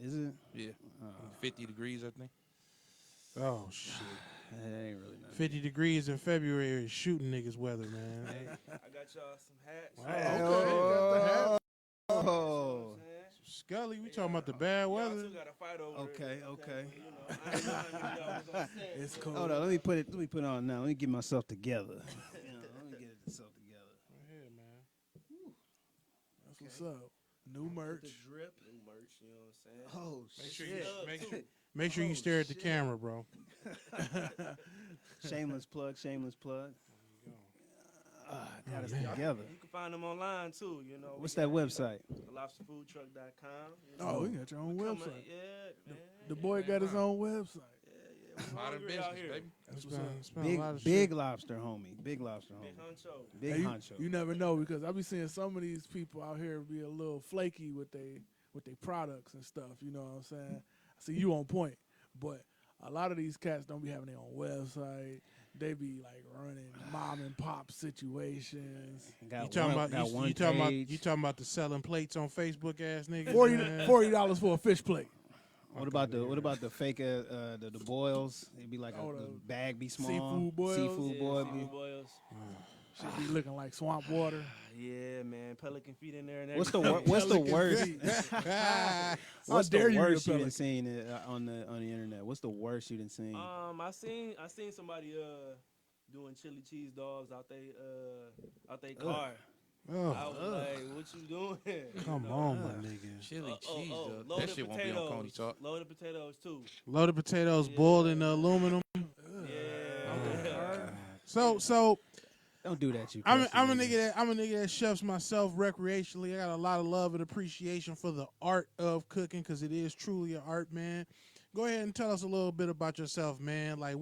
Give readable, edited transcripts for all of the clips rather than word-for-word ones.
Is it? Yeah, 50 degrees, I think. Oh shit. That ain't really nothing. 50 degrees in February is shooting niggas weather, man. Hey, I got y'all some hats. Wow, okay. got the hat. Oh. Scully, we talking about the bad Y'all weather. still got to fight over Okay, it. okay. You know, I ain't know how many y'all was on set. It's cool. Hold on, let me put it on now. Let me get myself together. Let me get myself together. Go ahead, man. That's what's up. New merch. The drip. New merch, you know what I'm saying? Oh Make sure shit. you make sure you stare at the camera, bro. Shameless plug. Got us man. together. You can find them online too, you know. What's that website? Lobsterfoodtruck.com. Oh, we got your own website. Yeah, man. The boy got his own website. We Modern hungry out business, here. baby. It's what's been, up. it's been a lot of Big shit. lobster, homie. Big lobster, Big homie. honcho. Big Hey, honcho. You never know because I be seeing some of these people out here be a little flaky with they products and stuff. You know what I'm saying? I see you on point, but a lot of these cats don't be having their own website. They be like running mom and pop situations. You talking about the selling plates on Facebook ass niggas? $40 for a fish plate. What about the fake the boils? It'd be like the bag be small. Seafood boils. Seafood boil be. Seafood boils. Should be looking like swamp water. Yeah, man. Pelican feet in there and What's everything. the worst? What's dare the you, worst you Pelican? done seen on the internet? What's the worst you done seen? I seen somebody doing chili cheese dogs out they car. I was like, what you doing? Come on, my nigga. Chili cheese, though. Loaded That shit won't be on Coney Talk. Loaded potatoes too. Loaded potatoes boiled in the aluminum. Yeah. So Don't do that, you. I'm a crusty nigga that chefs myself recreationally. I got a lot of love and appreciation for the art of cooking because it is truly an art, man. Go ahead and tell us a little bit about yourself, man. Like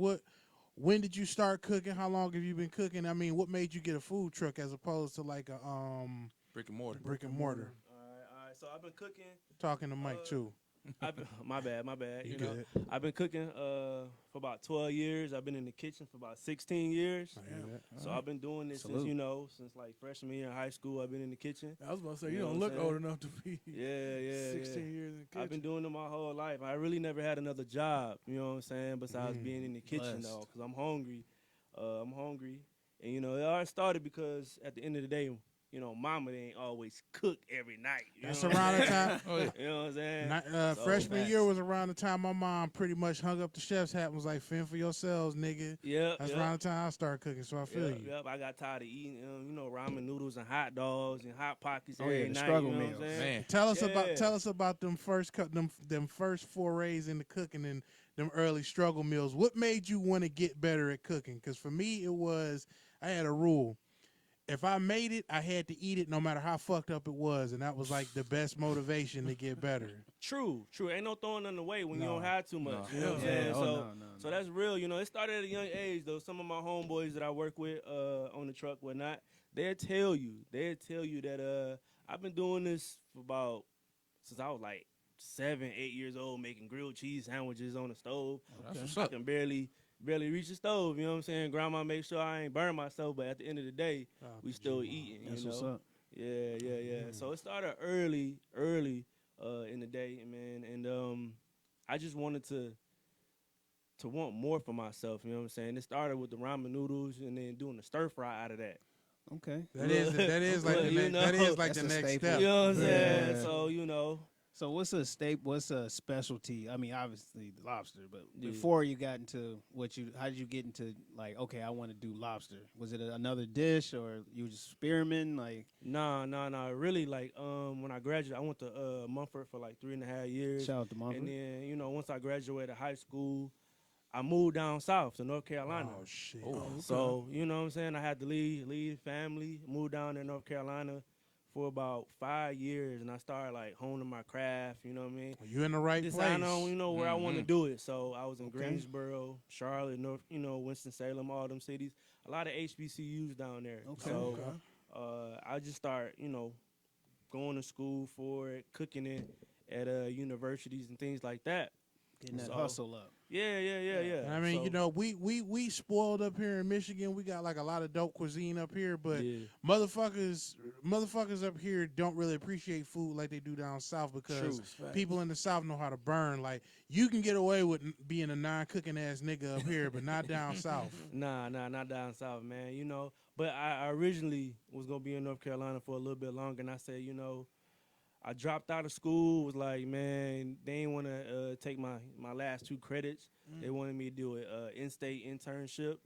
when did you start cooking? How long have you been cooking? I mean, what made you get a food truck as opposed to like a Brick and mortar. brick and mortar? All right. So I've been cooking. Talking to Mike too. My bad. You know, good. I've been cooking for about 12 years. I've been in the kitchen for about 16 years. So I've been doing this since like freshman year in high school. I've been in the kitchen. I was about to say, you know don't what I'm look saying? old enough to be 16 years in the kitchen. I've been doing it my whole life. I really never had another job, you know what I'm saying, besides being in the kitchen, though, because I'm hungry. And, you know, it all started because at the end of the day, you know, mama ain't always cook every night. That's around the time. Oh, yeah. You know what I'm saying? Freshman year was around the time my mom pretty much hung up the chef's hat and was like, fend for yourselves, nigga. That's around the time I started cooking, so I feel you. Yep, I got tired of eating, you know, ramen noodles and hot dogs and hot pockets every the night. struggle you know meals. what I'm saying? Man. Tell us about them first forays into cooking and them early struggle meals. What made you want to get better at cooking? Because for me, I had a rule. If I made it, I had to eat it no matter how fucked up it was, and that was like the best motivation to get better. True. Ain't no throwing nothing away when you No. don't have too much. You know what I'm Yeah. saying? No. So that's real. You know, it started at a young age, though. Some of my homeboys that I work with on the truck, whatnot, they'll tell you that I've been doing this since I was like 7, 8 years old, making grilled cheese sandwiches on the stove. That's what's I up. can barely reach the stove. You know what I'm saying? Grandma make sure I ain't burn myself, but at the end of the day, we still eating. That's you know? what's up. Yeah. So it started early in the day, man, and I just wanted to want more for myself. You know what I'm saying? It started with the ramen noodles, and then doing the stir fry out of that. Okay. That is like the next staple. step. You know what I'm saying? Yeah. So you know. So what's a specialty? I mean, obviously the lobster, but Yeah. before you got into how did you get into like, okay, I want to do lobster? Was it another dish or you were just experimenting? Like, Nah. Really, like, when I graduated, I went to Mumford for like 3.5 years. shout out to Mumford. And then, you know, once I graduated high school, I moved down south to North Carolina. Oh shit. So, you know what I'm saying? I had to leave family, move down to North Carolina for about 5 years, and I started like honing my craft, you know what I mean? You in the right place. Deciding on, you know, where I want to Mhm. do it. So I was in Okay. Greensboro, Charlotte, Winston-Salem, all them cities. A lot of HBCUs down there. Okay. So I just start, you know, going to school for it, cooking it at universities and things like that. Getting that So- hustle up. Yeah. And I mean, So, you know, we spoiled up here in Michigan. We got like a lot of dope cuisine up here, but yeah. motherfuckers up here don't really appreciate food like they do down south because True. people in the south know how to burn. Like you can get away with being a non-cooking ass nigga up here, but not down south. Nah, not down south, man. You know, but I originally was gonna be in North Carolina for a little bit longer, and I said, you know, I dropped out of school. Was like, man, they didn't want to take my last 2 credits. They wanted me to do an in-state internship,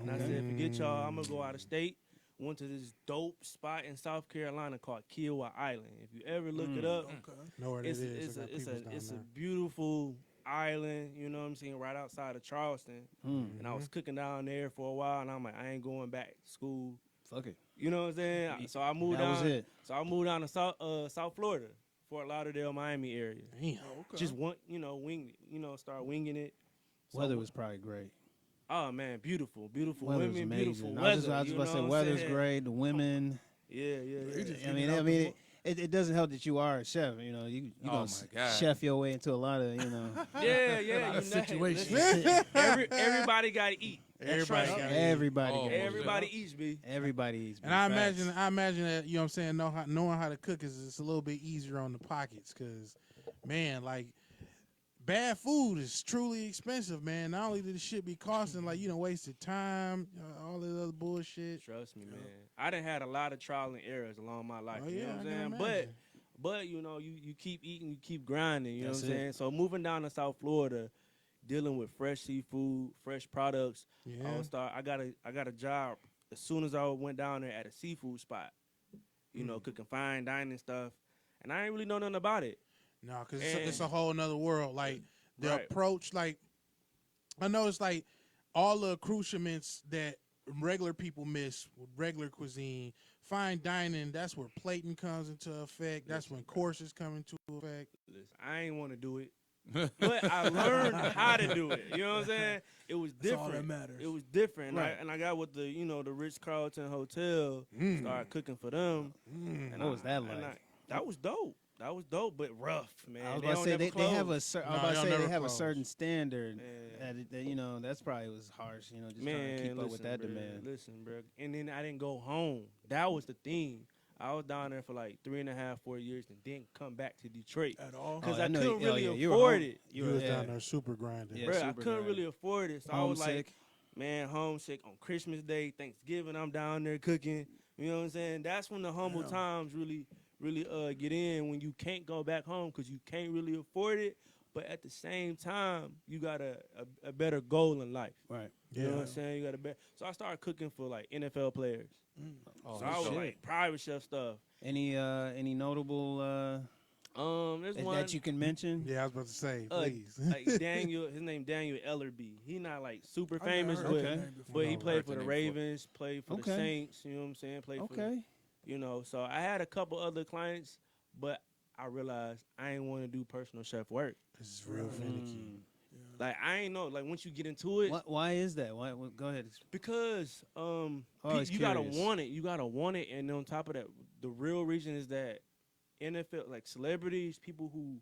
and I said, forget y'all. I'm gonna go out of state. Went to this dope spot in South Carolina called Kiowa Island. If you ever look it up, Know where that it's is. I got it's peoples down a there. beautiful island. You know what I'm saying? Right outside of Charleston. And I was cooking down there for a while, and I'm like, I ain't going back to school. Fuck it. You know what I'm saying? So I moved That was down. it. So I moved down to South Florida, Fort Lauderdale, Miami area. Damn. Just start winging it. So- Weather was probably great. Oh man, beautiful Weather was women, beautiful amazing. weather. I was just you about to know say what I'm weather's saying? great. The women. Yeah. I mean, it doesn't help that you are a chef. You know, you Oh, gonna my God. chef your way into a lot of Yeah. You know, situation. listen, everybody got to eat. Everybody That's right. gotta everybody. Oh, got most it. Everybody eats, B. Everybody eats. And I imagine that, you know what I'm saying, knowing how to cook is it's a little bit easier on the pockets because, man, like, bad food is truly expensive, man. Not only did the shit be costing, like, you know, wasted time, all this other bullshit. Trust me, man. I done had a lot of trial and errors along my life. Oh, You know yeah, what I'm I can saying? imagine. But you know, you keep eating, you keep grinding. You know That's what I'm it. saying? So moving down to South Florida, dealing with fresh seafood, fresh products. Yeah. I got a job as soon as I went down there at a seafood spot. You know, cooking fine dining stuff, and I ain't really know nothing about it. No, because And- it's a whole nother world. Like, the Right. approach, like, I know it's like all the accoutrements that regular people miss with regular cuisine. Fine dining, that's where plating comes into effect. That's when courses come into effect. Listen, I ain't want to do it, but I learned how to do it. You know what I'm saying? It was That's all different. that matters. It was different. Right. And I got with the the Ritz Carlton Hotel, started cooking for them. And What was that and like? that was dope. That was dope, but rough, man. I was They about to don't say never they have close. a cer- I No, was about they'll to say never they have close. a certain standard Yeah. that that's probably was harsh. Just trying Man, to keep up with listen, that bruh, demand. Listen, bro. And then I didn't go home. That was the thing. I was down there for like 3.5, 4 years and didn't come back to Detroit. At all. Because Oh, I I know couldn't you- oh, really yeah, you were afford home. it. You was Yeah. down there super grinding. Yeah. Bruh, I super couldn't grinding. really afford it. So I was like, Homesick. man, homesick on Christmas Day, Thanksgiving, I'm down there cooking. You know what I'm saying? That's when the humble times really get in, when you can't go back home because you can't really afford it. But at the same time, you got a better goal in life. Right. You know what Yeah. I'm saying? You got a better. So I started cooking for like NFL players. Oh, So I was shit. like private chef stuff. Any notable There's one that you can mention? Yeah, I was about to say, uh, please. like Daniel. His name Daniel Ellerby. He not like super I never famous, heard but that Okay. name before. but he No, played heard for the the name Ravens, played for the Okay. Saints. You know what I'm saying? Played for Okay. So I had a couple other clients, but I realized I ain't want to do personal chef work. This is real finicky. Mm. Like I ain't know. Like once you get into it, Why is that? Why? Go ahead. because Always you gotta curious. want it. You gotta want it, and on top of that, the real reason is that NFL, like celebrities, people who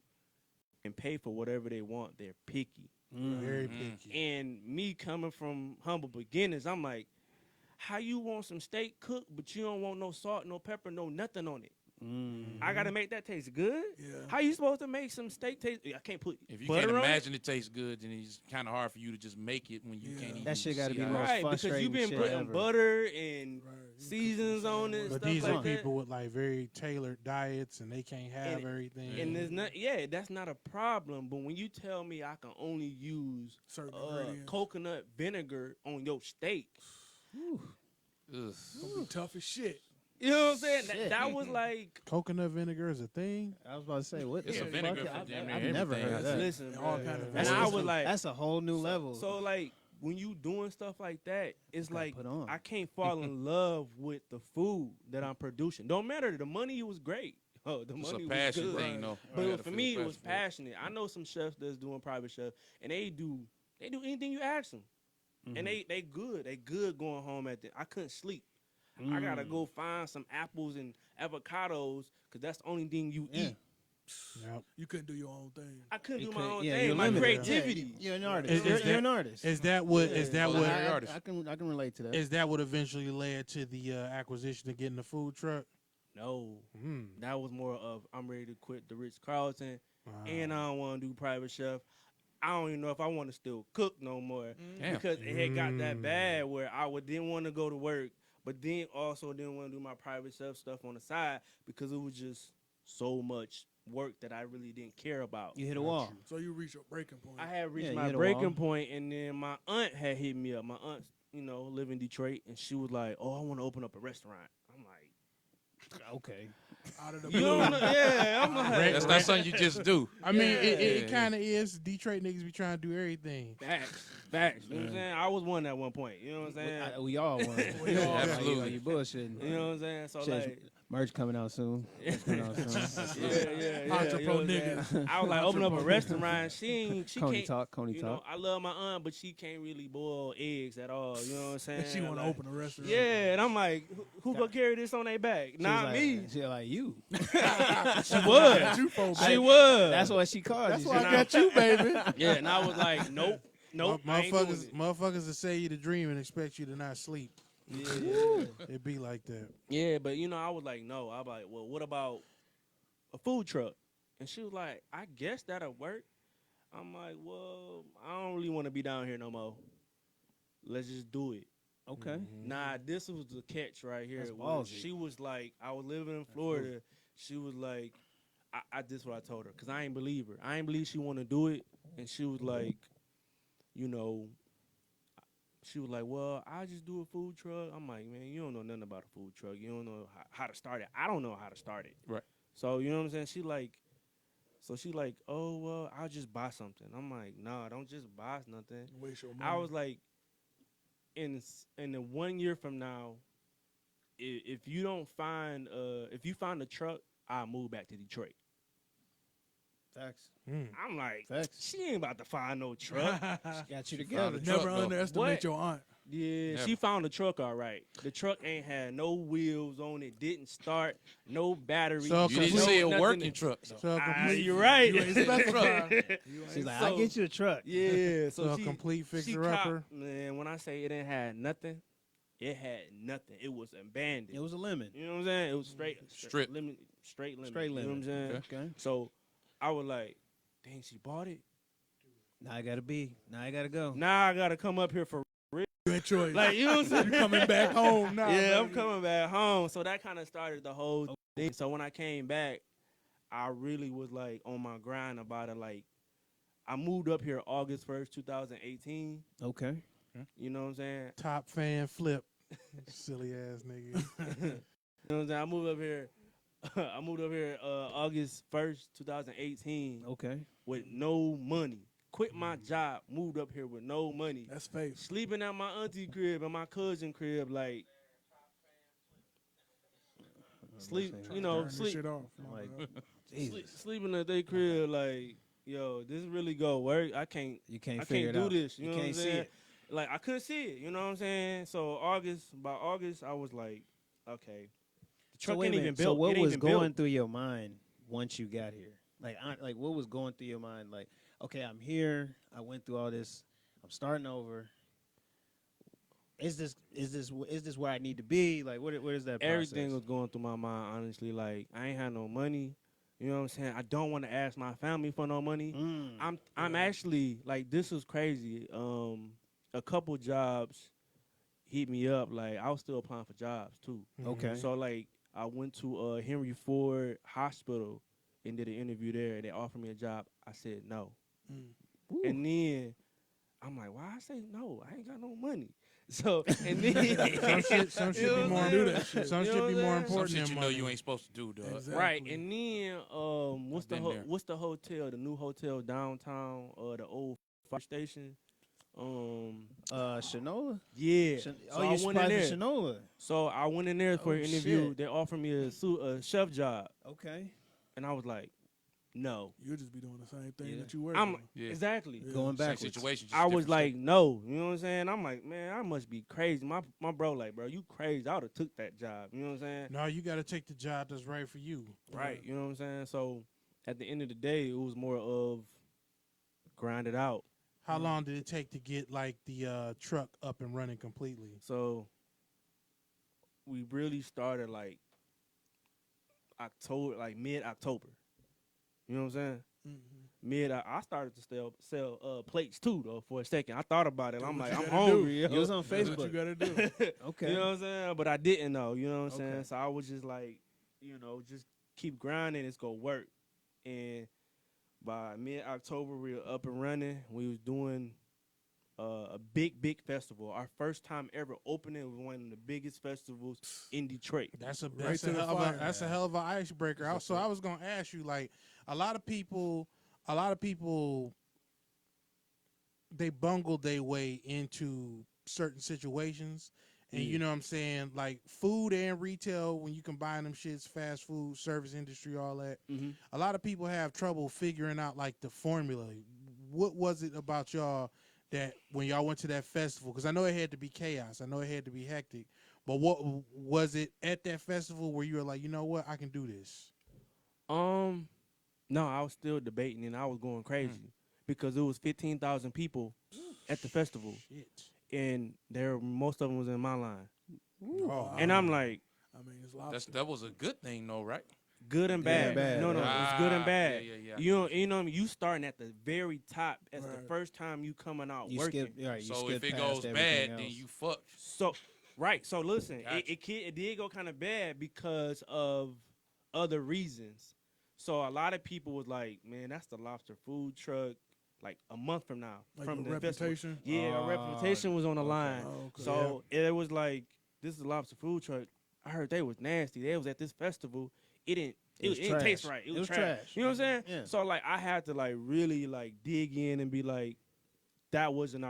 can pay for whatever they want, they're picky. Very Mm. picky. And me coming from humble beginnings, I'm like, how you want some steak cooked, but you don't want no salt, no pepper, no nothing on it? Mm. I gotta make that taste good. Yeah. How you supposed to make some steak taste? I can't put If you butter can't on imagine it tastes good, then it's kind of hard for you to just make it when you Yeah. can't even That shit gotta see be how it. most Right, because frustrating you've been shit putting ever. butter and Right. You seasons cook the on same it, way. But stuff these like are that. people with like very tailored diets, and they can't have everything. And there's not, that's not a problem. But when you tell me I can only use Certain ingredients. coconut vinegar on your steak, Ugh. Gonna be tough as shit. you know what I'm saying? That, Shit. that was like, Coconut vinegar is a thing. I was about to say what? It's the a vinegar fuck? for damn near I've never everything, heard of I that. listen, All bro. kind of And vegetables. I was like, That's a whole new level. So like when you doing stuff like that, it's Gotta like put on. I can't fall in love with the food that I'm producing. Don't matter. The money was great. Oh, the It's money a was passion good. thing, though. But You gotta for feel me, it was passion for passionate. I know some chefs that's doing private chef, and they do anything you ask them, and they good. They good going home at the. I couldn't sleep. I gotta go find some apples and avocados because that's the only thing you Yeah. eat. Yep. You couldn't do your own thing. I couldn't You do my couldn't- own yeah, thing. you're My limited. creativity. You're an artist. Is You're that- an artist. Is that what? Yeah. Is that Well, what? Larry artist. I can relate to that. Is that what eventually led to the acquisition of getting the food truck? No, Mm. that was more of I'm ready to quit the Ritz Carlton, Wow. and I don't want to do private chef. I don't even know if I want to still cook no more Damn. because it had got that Mm. bad where I didn't want to go to work, but then also didn't want to do my private chef stuff on the side because it was just so much work that I really didn't care about. You hit a wall. So you reach your breaking point. I had reached Yeah, you my hit a breaking wall. point, and then my aunt had hit me up. My aunt, live in Detroit, and she was like, "Oh, I want to open up a restaurant." I'm like, Okay. Out of the "You blue. don't know?" Yeah, I'm like, That's not something you just do. I mean, it Yeah. kind of is. Detroit niggas be trying to do everything. Facts. You know what I'm saying? I was one at one point. You know what I'm saying? We all want. We all- Absolutely. You bullshitting. You know what I'm saying? So Shit, like, merch coming out soon. Merch coming out soon. yeah. You know Entrepreneur what I'm saying? niggas. I was like, open up a Entrepreneur. restaurant. She Coney can't. talk. Coney You know, talk. I love my aunt, but she can't really boil eggs at all. You know what I'm saying? And she want to Like, open a restaurant. Yeah, and I'm like, who gonna carry this on their back? She Not was like, me. She like you. She was. You folks, She baby. was. That's what she called That's you. why She I got you, baby. Yeah, and I was like, nope. I ain't doing it. Motherfuckers that say you the dream and expect you to not sleep. Yeah. It be like that. Yeah, but I was like, no. I was like, well, what about a food truck? And she was like, I guess that'll work. I'm like, well, I don't really want to be down here no more. Let's just do it. Okay. Mm-hmm. Nah, this was the catch right here. That's where ballsy. She was like, I was living in Florida. She was like, this is what I told her, because I ain't believe her. I ain't believe she want to do it. And she was like, she was like, well, I'll just do a food truck. I'm like, man, you don't know nothing about a food truck. You don't know how to start it. I don't know how to start it. Right. So, you know what I'm saying? She like, oh, well, I'll just buy something. I'm like, nah, don't just buy nothing. Waste your money. I was like, in the 1 year from now, if you find a truck, I'll move back to Detroit. Facts. I'm like, Facts. she ain't about to find no truck. Got you Found together. a truck, Never though. underestimate What? your aunt. Yeah, Never. she found the truck all right. The truck ain't had no wheels on it, didn't start, no battery. So You didn't No, say a nothing. working truck. So a complete, You're right. You ain't specified. She's like, So- I'll get you a truck. Yeah, so a she, complete she fixer upper. Man, when I say it ain't had nothing, it had nothing. It was abandoned. It was a lemon. You know what I'm saying? It was straight Strip. limit, straight limit. Straight You know what I'm lemon. saying? Okay. So I was like, dang, she bought it. Now I gotta be. Now I gotta go. Now I gotta come up here for You in choice. like, you know what I'm saying? You coming back home now. Yeah, I'm baby. coming back home. So that kind of started the whole thing. So when I came back, I really was like on my grind about it. Like, I moved up here August 1st, 2018. Okay. You know what I'm saying? Top fan flip. Silly ass nigga. You know what I'm saying? I moved up here. I moved up here August 1st, 2018 Okay. with no money. Quit my job, moved up here with no money. That's faith. Sleeping at my auntie crib and my cousin crib, like sleep, Turn Turn sleep, this shit off. My Like, bad. Jesus. sleeping at their crib, like, yo, this really go work. I can't You can't I figure can't it do out. this. You know can't what I'm see saying? it. Like, I couldn't see it. You know what I'm saying? So by August, I was like, okay, the truck wait a ain't even minute. built. So what It ain't was even going built. through your mind once you got here? Like what was going through your mind? Like, okay, I'm here. I went through all this. I'm starting over. Is this where I need to be? Like, what is that? Everything process? was going through my mind, honestly. Like, I ain't had no money. You know what I'm saying? I don't want to ask my family for no money. Mm. I'm actually, like, this was crazy. A couple jobs hit me up. Like, I was still applying for jobs too. Okay. So like, I went to Henry Ford Hospital and did an interview there. They offered me a job. I said no. Woo. And then I'm like, why I say no? I ain't got no money. So and then Some shit You know be what more I'm do saying? that shit. Some You shit know be what more I'm saying? Some important shit than you know money. you ain't supposed to do, dog. Exactly. right. And then what's I've been there. what's the hotel? The new hotel downtown, the old fire station. Shinola? Yeah. Shin- So oh, I you went in surprised there. at Shinola. So I went in there for Oh, an interview. shit. They offered me a chef job, Okay. and I was like, no. You'll just be doing the same thing Yeah. that you were I'm doing. Yeah. exactly. Yeah. Going Same backwards. situation. just I was different like, no. You know what I'm saying? I'm like, man, I must be crazy. My bro, like, bro, you crazy. I would have took that job. You know what I'm saying? No, you got to take the job that's right for you. Right. You know what I'm saying? So at the end of the day, it was more of grind it out. How long did it take to get like the truck up and running completely? So we really started like October, like mid October. You know what I'm saying? Mm-hmm. I started to sell plates too though for a second. I thought about it. Do I'm what like, you I'm gotta hungry. do. You was on That's what you Facebook. gotta do. Okay. You know what I'm saying? But I didn't know. You know what I'm saying? Okay. So I was just like, just keep grinding. It's gonna work. And by mid October, we were up and running. We was doing a big festival. Our first time ever opening was one of the biggest festivals in Detroit. That's a Right to the fire. that's a hell of an icebreaker. So I was gonna ask you, like, a lot of people, they bungled their way into certain situations, and you know what I'm saying, like food and retail. When you combine them shits, fast food, service industry, all that. Mm-hmm. A lot of people have trouble figuring out like the formula. What was it about y'all that when y'all went to that festival? Because I know it had to be chaos. I know it had to be hectic. But what was it at that festival where you were like, you know what, I can do this? No, I was still debating and I was going crazy because it was 15,000 people at the festival, Shit. and most of them was in my line, Oh, and I'm like, I mean, it's lobster. That was a good thing, though, right? good and Yeah, bad. bad, No, bad. it's good and bad. Yeah. You know what I mean? You starting at the very top as the Right. first time you coming out You working. skip. Right. You So skip if it past goes everything bad, then else. you fucked. So, right. So listen, Gotcha. it did go kind of bad because of other reasons. So a lot of people was like, man, that's the Lobster food truck. Like a month from now, Like from a the festival. reputation. Yeah, our reputation was on the line. Oh, okay. So it was like, this is a Lobster food truck. I heard they was nasty. They was at this festival. It didn't taste right. It was trash. You know what I'm saying? Yeah. So like I had to like really like dig in and be like, that wasn't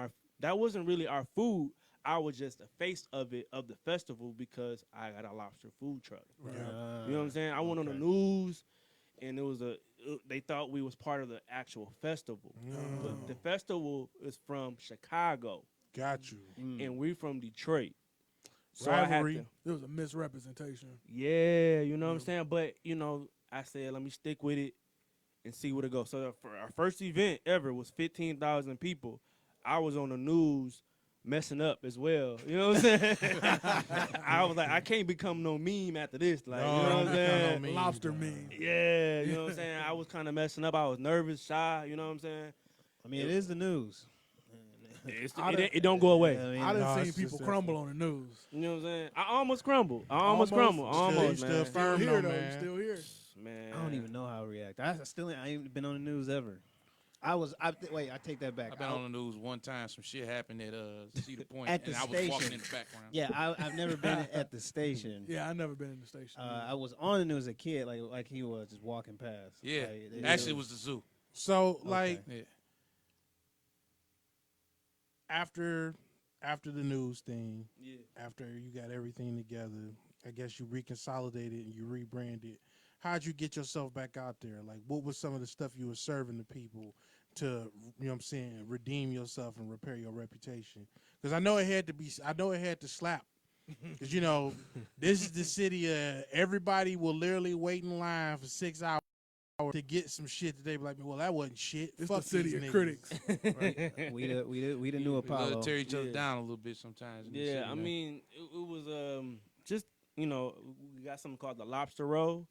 really our food. I was just the face of it, of the festival, because I got a lobster food truck. Right. You know what I'm saying? I went on the news, and they thought we was part of the actual festival. But the festival is from Chicago, got you. and we from Detroit. So Rivalry. It was a misrepresentation. yeah, you know what I'm saying? But, I said, let me stick with it and see where it goes. So for our first event ever was 15,000 people. I was on the news messing up as well. You know what I'm saying? I was like, I can't become no meme after this. Like, you know what I'm saying? meme, Lobster dog. meme. Yeah, you know what I'm saying? I was kind of messing up. I was nervous, shy, you know what I'm saying? I mean, it is the news. It don't go away. I mean, I done No, seen it's people just crumble on the news. You know what I'm saying? I almost crumbled. Almost. Almost, Still man. firm Still though, here though. man. Still here. Man. I don't even know how to react. I ain't been on the news ever. Wait, I take that back. I've been on the news one time. Some shit happened at Cedar Point, At the and I was walking station. in the background. Yeah, I've never been at the station. Yeah, I never been in the station. I was on the news as a kid, like he was just walking past. Yeah. Like, Actually, it was the zoo. So like Yeah. after the news thing, Yeah. after you got everything together, I guess you reconsolidated and you rebranded. How'd you get yourself back out there? Like, what was some of the stuff you were serving the people to, you know what I'm saying, redeem yourself and repair your reputation? Because I know it had to slap. Because, this is the city, everybody will literally wait in line for 6 hours to get some shit that they be like, well, that wasn't shit. it's Fuck the city these of niggas. critics. Right. We the new We Apollo. love to tear each other Yeah. down a little bit sometimes. in the Yeah, city, I man. mean, it was just, we got something called the Lobster Roll.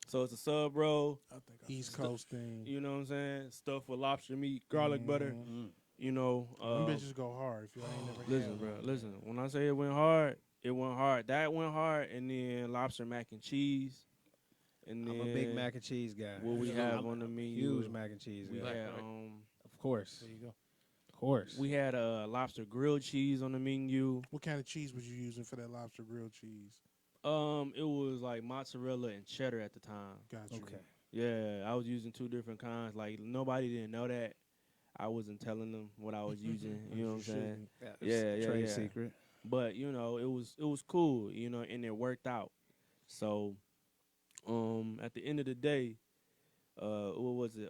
So it's a sub roll, I think I East Coast thing. you know what I'm saying? Stuffed with lobster meat, garlic butter, Mm. Them bitches go hard if you ain't never listen, had bro, one. listen. When I say it went hard, it went hard. That went hard, and then lobster mac and cheese. And then I'm a big mac and cheese guy. what we Yeah, have I'm on the a menu. huge mac and cheese We guy. had, right. Of course, There you go. of course. we had lobster grilled cheese on the menu. What kind of cheese was you using for that lobster grilled cheese? It was like mozzarella and cheddar at the time. Got you. Okay. Yeah, I was using two different kinds. Like nobody didn't know that. I wasn't telling them what I was using. You know what I'm saying? It's Yeah, trade yeah. secret. But it was cool. And it worked out. So, at the end of the day, what was it?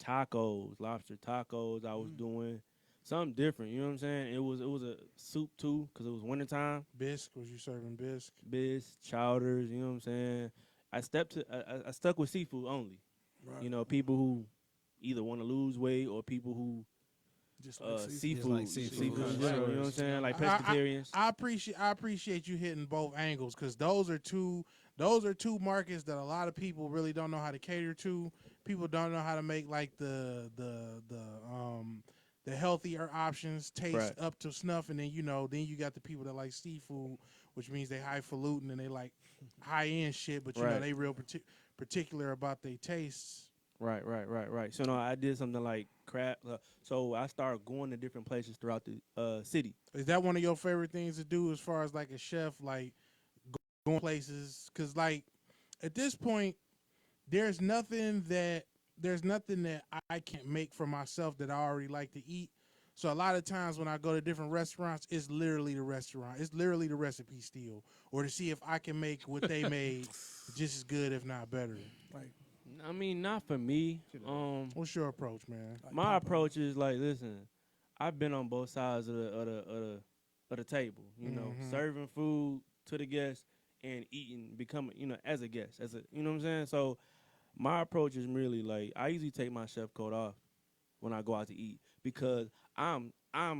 Tacos, lobster tacos. I was doing something different. You know what I'm saying? It was a soup too, because it was wintertime. Bisque, was you serving bisque? Biz, chowders. You know what I'm saying? I stuck with seafood only. Right. You know, people who either want to lose weight or people who Just like seafood, seafood. you know what I'm Connoisseurs. saying, like I- pescatarians. I appreciate you hitting both angles because those are two markets that a lot of people really don't know how to cater to. People don't know how to make like the healthier options taste Right. up to snuff, and then then you got the people that like seafood, which means they highfalutin and they like high end shit, but Right. they real particular about their tastes. Right. So no, I did something like crab. So I started going to different places throughout the city. Is that one of your favorite things to do as far as like a chef, like going places? Because like at this point, there's nothing that I can't make for myself that I already like to eat. So a lot of times when I go to different restaurants, it's literally the restaurant. It's literally the recipe still, or to see if I can make what they made just as good, if not better. Like, I mean, not for me. What's your approach, man? like My Popeye. approach is like, listen, I've been on both sides of the table. You know, Mhm. serving food to the guests and eating, becoming, as a guest, you know what I'm saying. So my approach is really like I usually take my chef coat off when I go out to eat because I'm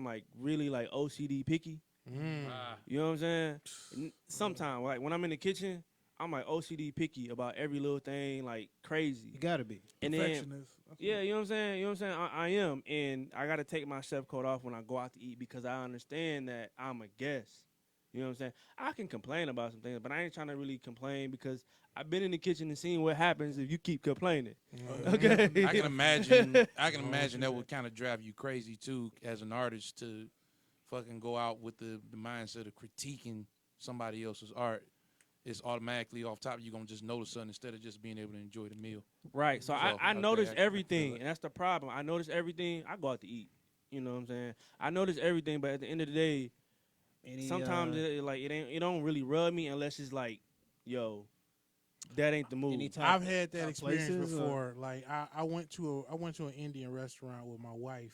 like really like OCD picky. You know what I'm saying? Sometimes like when I'm in the kitchen, I'm like OCD picky about every little thing, like crazy. You gotta be. And then Perfectionist. yeah, you know what I'm saying? You know what I'm saying? I am. And I got to take my chef coat off when I go out to eat because I understand that I'm a guest. You know what I'm saying? I can complain about some things, but I ain't trying to really complain because I've been in the kitchen and seen what happens if you keep complaining. Okay? I can imagine. I can imagine that would kind of drive you crazy too, as an artist, to fucking go out with the mindset of critiquing somebody else's art. It's automatically off top. You're gonna just notice something instead of just being able to enjoy the meal. Right. So I okay, notice I feel everything, it. and that's the problem. I notice everything. I go out to eat. You know what I'm saying? I notice everything, but at the end of the day, sometimes it don't really rub me unless it's like, yo, that ain't the move. Any top, I've had that top experience places, before. Like I went to an Indian restaurant with my wife,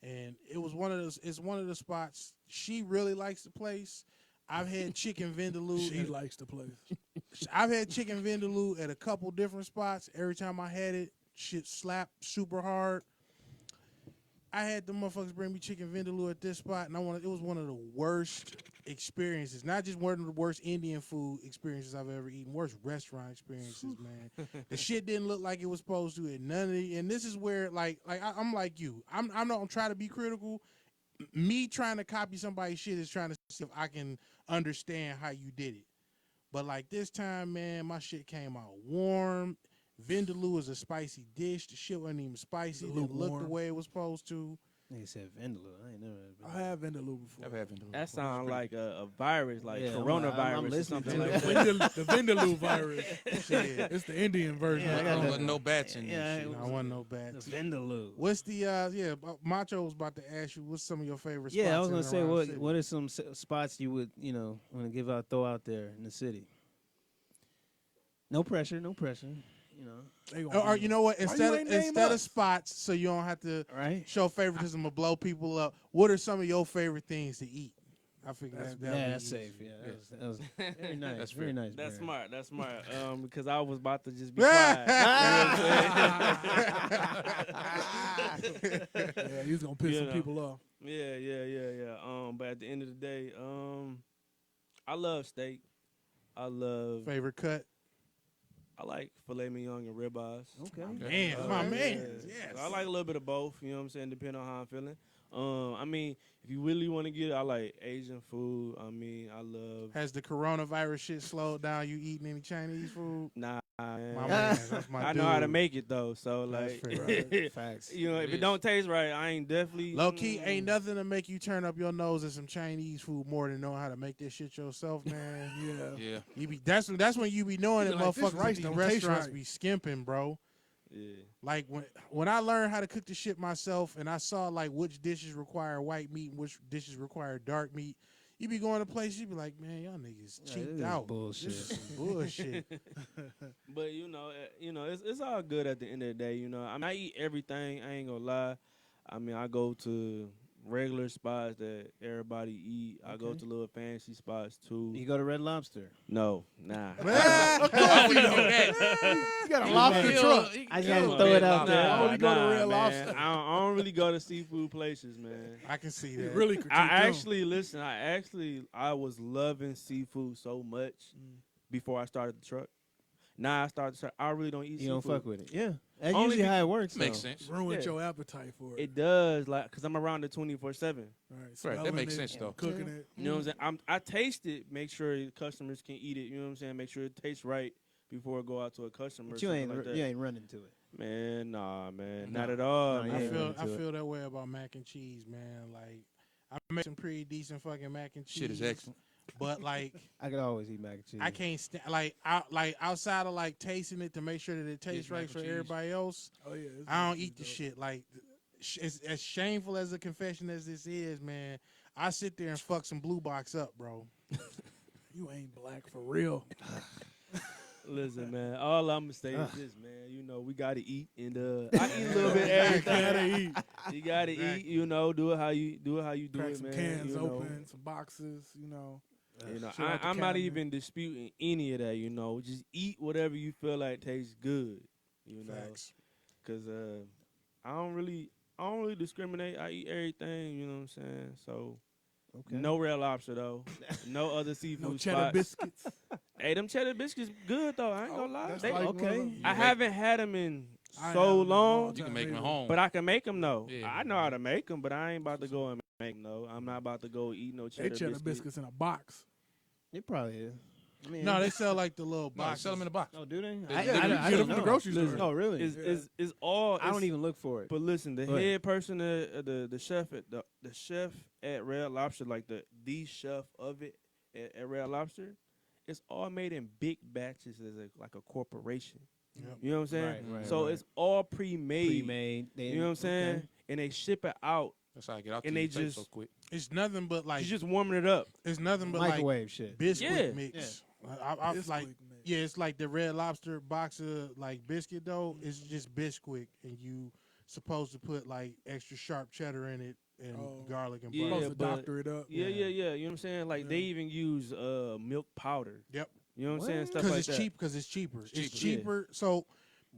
and it was one of those. It's one of the spots she really likes the place. I've had chicken vindaloo. She likes the place. I've had chicken vindaloo at a couple different spots. Every time I had it, shit slapped super hard. I had the motherfuckers bring me chicken vindaloo at this spot, and it was one of the worst experiences. Not just one of the worst Indian food experiences I've ever eaten. Worst restaurant experiences, man. The shit didn't look like it was supposed to, and none of the. And this is where, I'm like you. I'm not trying to be critical. Me trying to copy somebody's shit is trying to see if I can understand how you did it. But like this time, man, my shit came out warm. Vindaloo is a spicy dish. The shit wasn't even spicy. It didn't look the Lukewarm. way it was supposed to. They said Vindaloo. I ain't never. I have Vindaloo before. I've had Vindaloo That before. sounds like a virus, like Yeah, coronavirus I'm or listening something to like it. that. The Vindaloo virus. Shit. It's the Indian version. Yeah, I of got it. that. Wasn't no bats in Yeah, this it shit. I wasn't no The bad. Vindaloo. What's the Macho was about to ask you, what's some of your favorite spots? Yeah, I was in gonna and say around the what city? what are some spots you would want to throw out there in the city? No pressure, no pressure. You know, They gonna Or be- you know what? Why you Instead ain't name of us? spots, so you don't have to right? show favoritism or blow people up. What are some of your favorite things to eat? I figure That's- that's That's safe. Yeah, that was very nice. That's very fair. nice. That's Brad. smart. That's smart. Because I was about to just be quiet. Yeah, he's gonna piss You some know. people off. Yeah. But at the end of the day, I love steak. I Favorite cut? like filet mignon and ribeyes. Okay. Man, my man. Yeah. Yes. I like a little bit of both, you know what I'm saying, depending on how I'm feeling. I mean, if you really want to get it, I like Asian food. I mean, I love Has the coronavirus shit slowed down you eating any Chinese food? man. My man, that's my I dude. know how to make it though, so That's like fair. Facts. you know, if It it is. don't taste right, I ain't definitely Low key, ain't nothing to make you turn up your nose at some Chinese food more than knowing how to make this shit yourself, man. Yeah. Yeah. You be that's when you be knowing You that be like, this motherfuckers at rice these don't taste restaurants right. be skimping, bro. Yeah. Like when I learned how to cook the shit myself, and I saw like which dishes require white meat and which dishes require dark meat. You be going to places, you be like, man, y'all niggas Yeah, cheaped this is out. bullshit. This is some bullshit. But it's all good at the end of the day. You know, I mean, I eat everything. I ain't gonna lie. I mean, I go to regular spots that everybody eat. I go Okay. to little fancy spots too. You go to Red Lobster. No, nah. Of course we know. You got a lobster truck. I just had to Come throw on. it out there. Nah, only go to Red man. Lobster. I don't really go to seafood places, man. I can see He that. really critique I them. actually listen. I was loving seafood so much before I started the truck. Now I started the truck. I really don't eat You seafood. don't fuck with it. Yeah. That's Only usually be- how it works. Makes though. sense. ruined Yeah. your appetite for it. It does, like, cause I'm around it 24/7. Right, Right, that smelling makes it, sense, though. Cooking it. You know what I'm saying? I taste it, make sure the customers can eat it. You know what I'm saying? Make sure it tastes right before it go out to a customer. But or you something ain't like that. you ain't running to it. Man, nah, man, Nah. not at all. Nah, you I ain't feel running to it. that way about mac and cheese, man. Like I make some pretty decent fucking mac and cheese. Shit is excellent. But like I could always eat mac and cheese. I can't stand outside of like tasting it to make sure that it tastes mac right and for cheese. everybody else. Oh yeah. I don't eat the shit. Like as shameful as a confession as this is, man. I sit there and fuck some blue box up, bro. You ain't black for real. Listen, man. All I'm gonna say is this, man. You know, we gotta eat, and I eat a little bit of everything. Gotta eat. You gotta eat. You know, do it how you do Crack it, some man. cans you know. open, some boxes. You know. Shit out the I'm not cabinet. even disputing any of that. You know, just eat whatever you feel like tastes good. You know, Facts. cause I don't really discriminate. I eat everything. You know what I'm saying? So. Okay. No Red Lobster though. No other seafood No cheddar spots. biscuits. Hey, them cheddar biscuits good though. I ain't gonna lie. That's They- like okay. one of them. I haven't had them in I so haven't in a long, You can time make them at either. home. but I can make them though. Yeah. I know how to make them, but I ain't about to go and make them though. I'm not about to go eat no They cheddar, cheddar biscuit. biscuits in a box. It probably is. I mean, No, they sell like the little No, boxes. sell them in a box. Oh, do they? They I, literally I, I, get I them don't from the know. grocery Listen, store. Oh, really? It's all. I don't it's- even look for it. But listen, the Go ahead. head person, the chef at the chef at Red Lobster, like the chef of it at Red Lobster, it's all made in big batches as like a corporation. Yep. You know what I'm saying? Right, So right. it's all pre-made. Pre-made. You know what I'm saying? And they ship it out. That's how I get out And to they you tape just- so quick. It's nothing but like She's just warming it up. it's nothing but like Microwave shit. biscuit Yeah. mix. I Bisquick like mix. yeah, it's like the Red Lobster box of like biscuit dough. It's just Bisquick, and you supposed to put like extra sharp cheddar in it and Oh. garlic and Yeah, butter. Supposed to but- doctor it up. Yeah. You know what I'm saying? Like they Yeah. even use milk powder. Yep. You know what I'm saying? What? Stuff Because like it's that. cheap. Because it's cheaper. It's cheaper. cheaper. So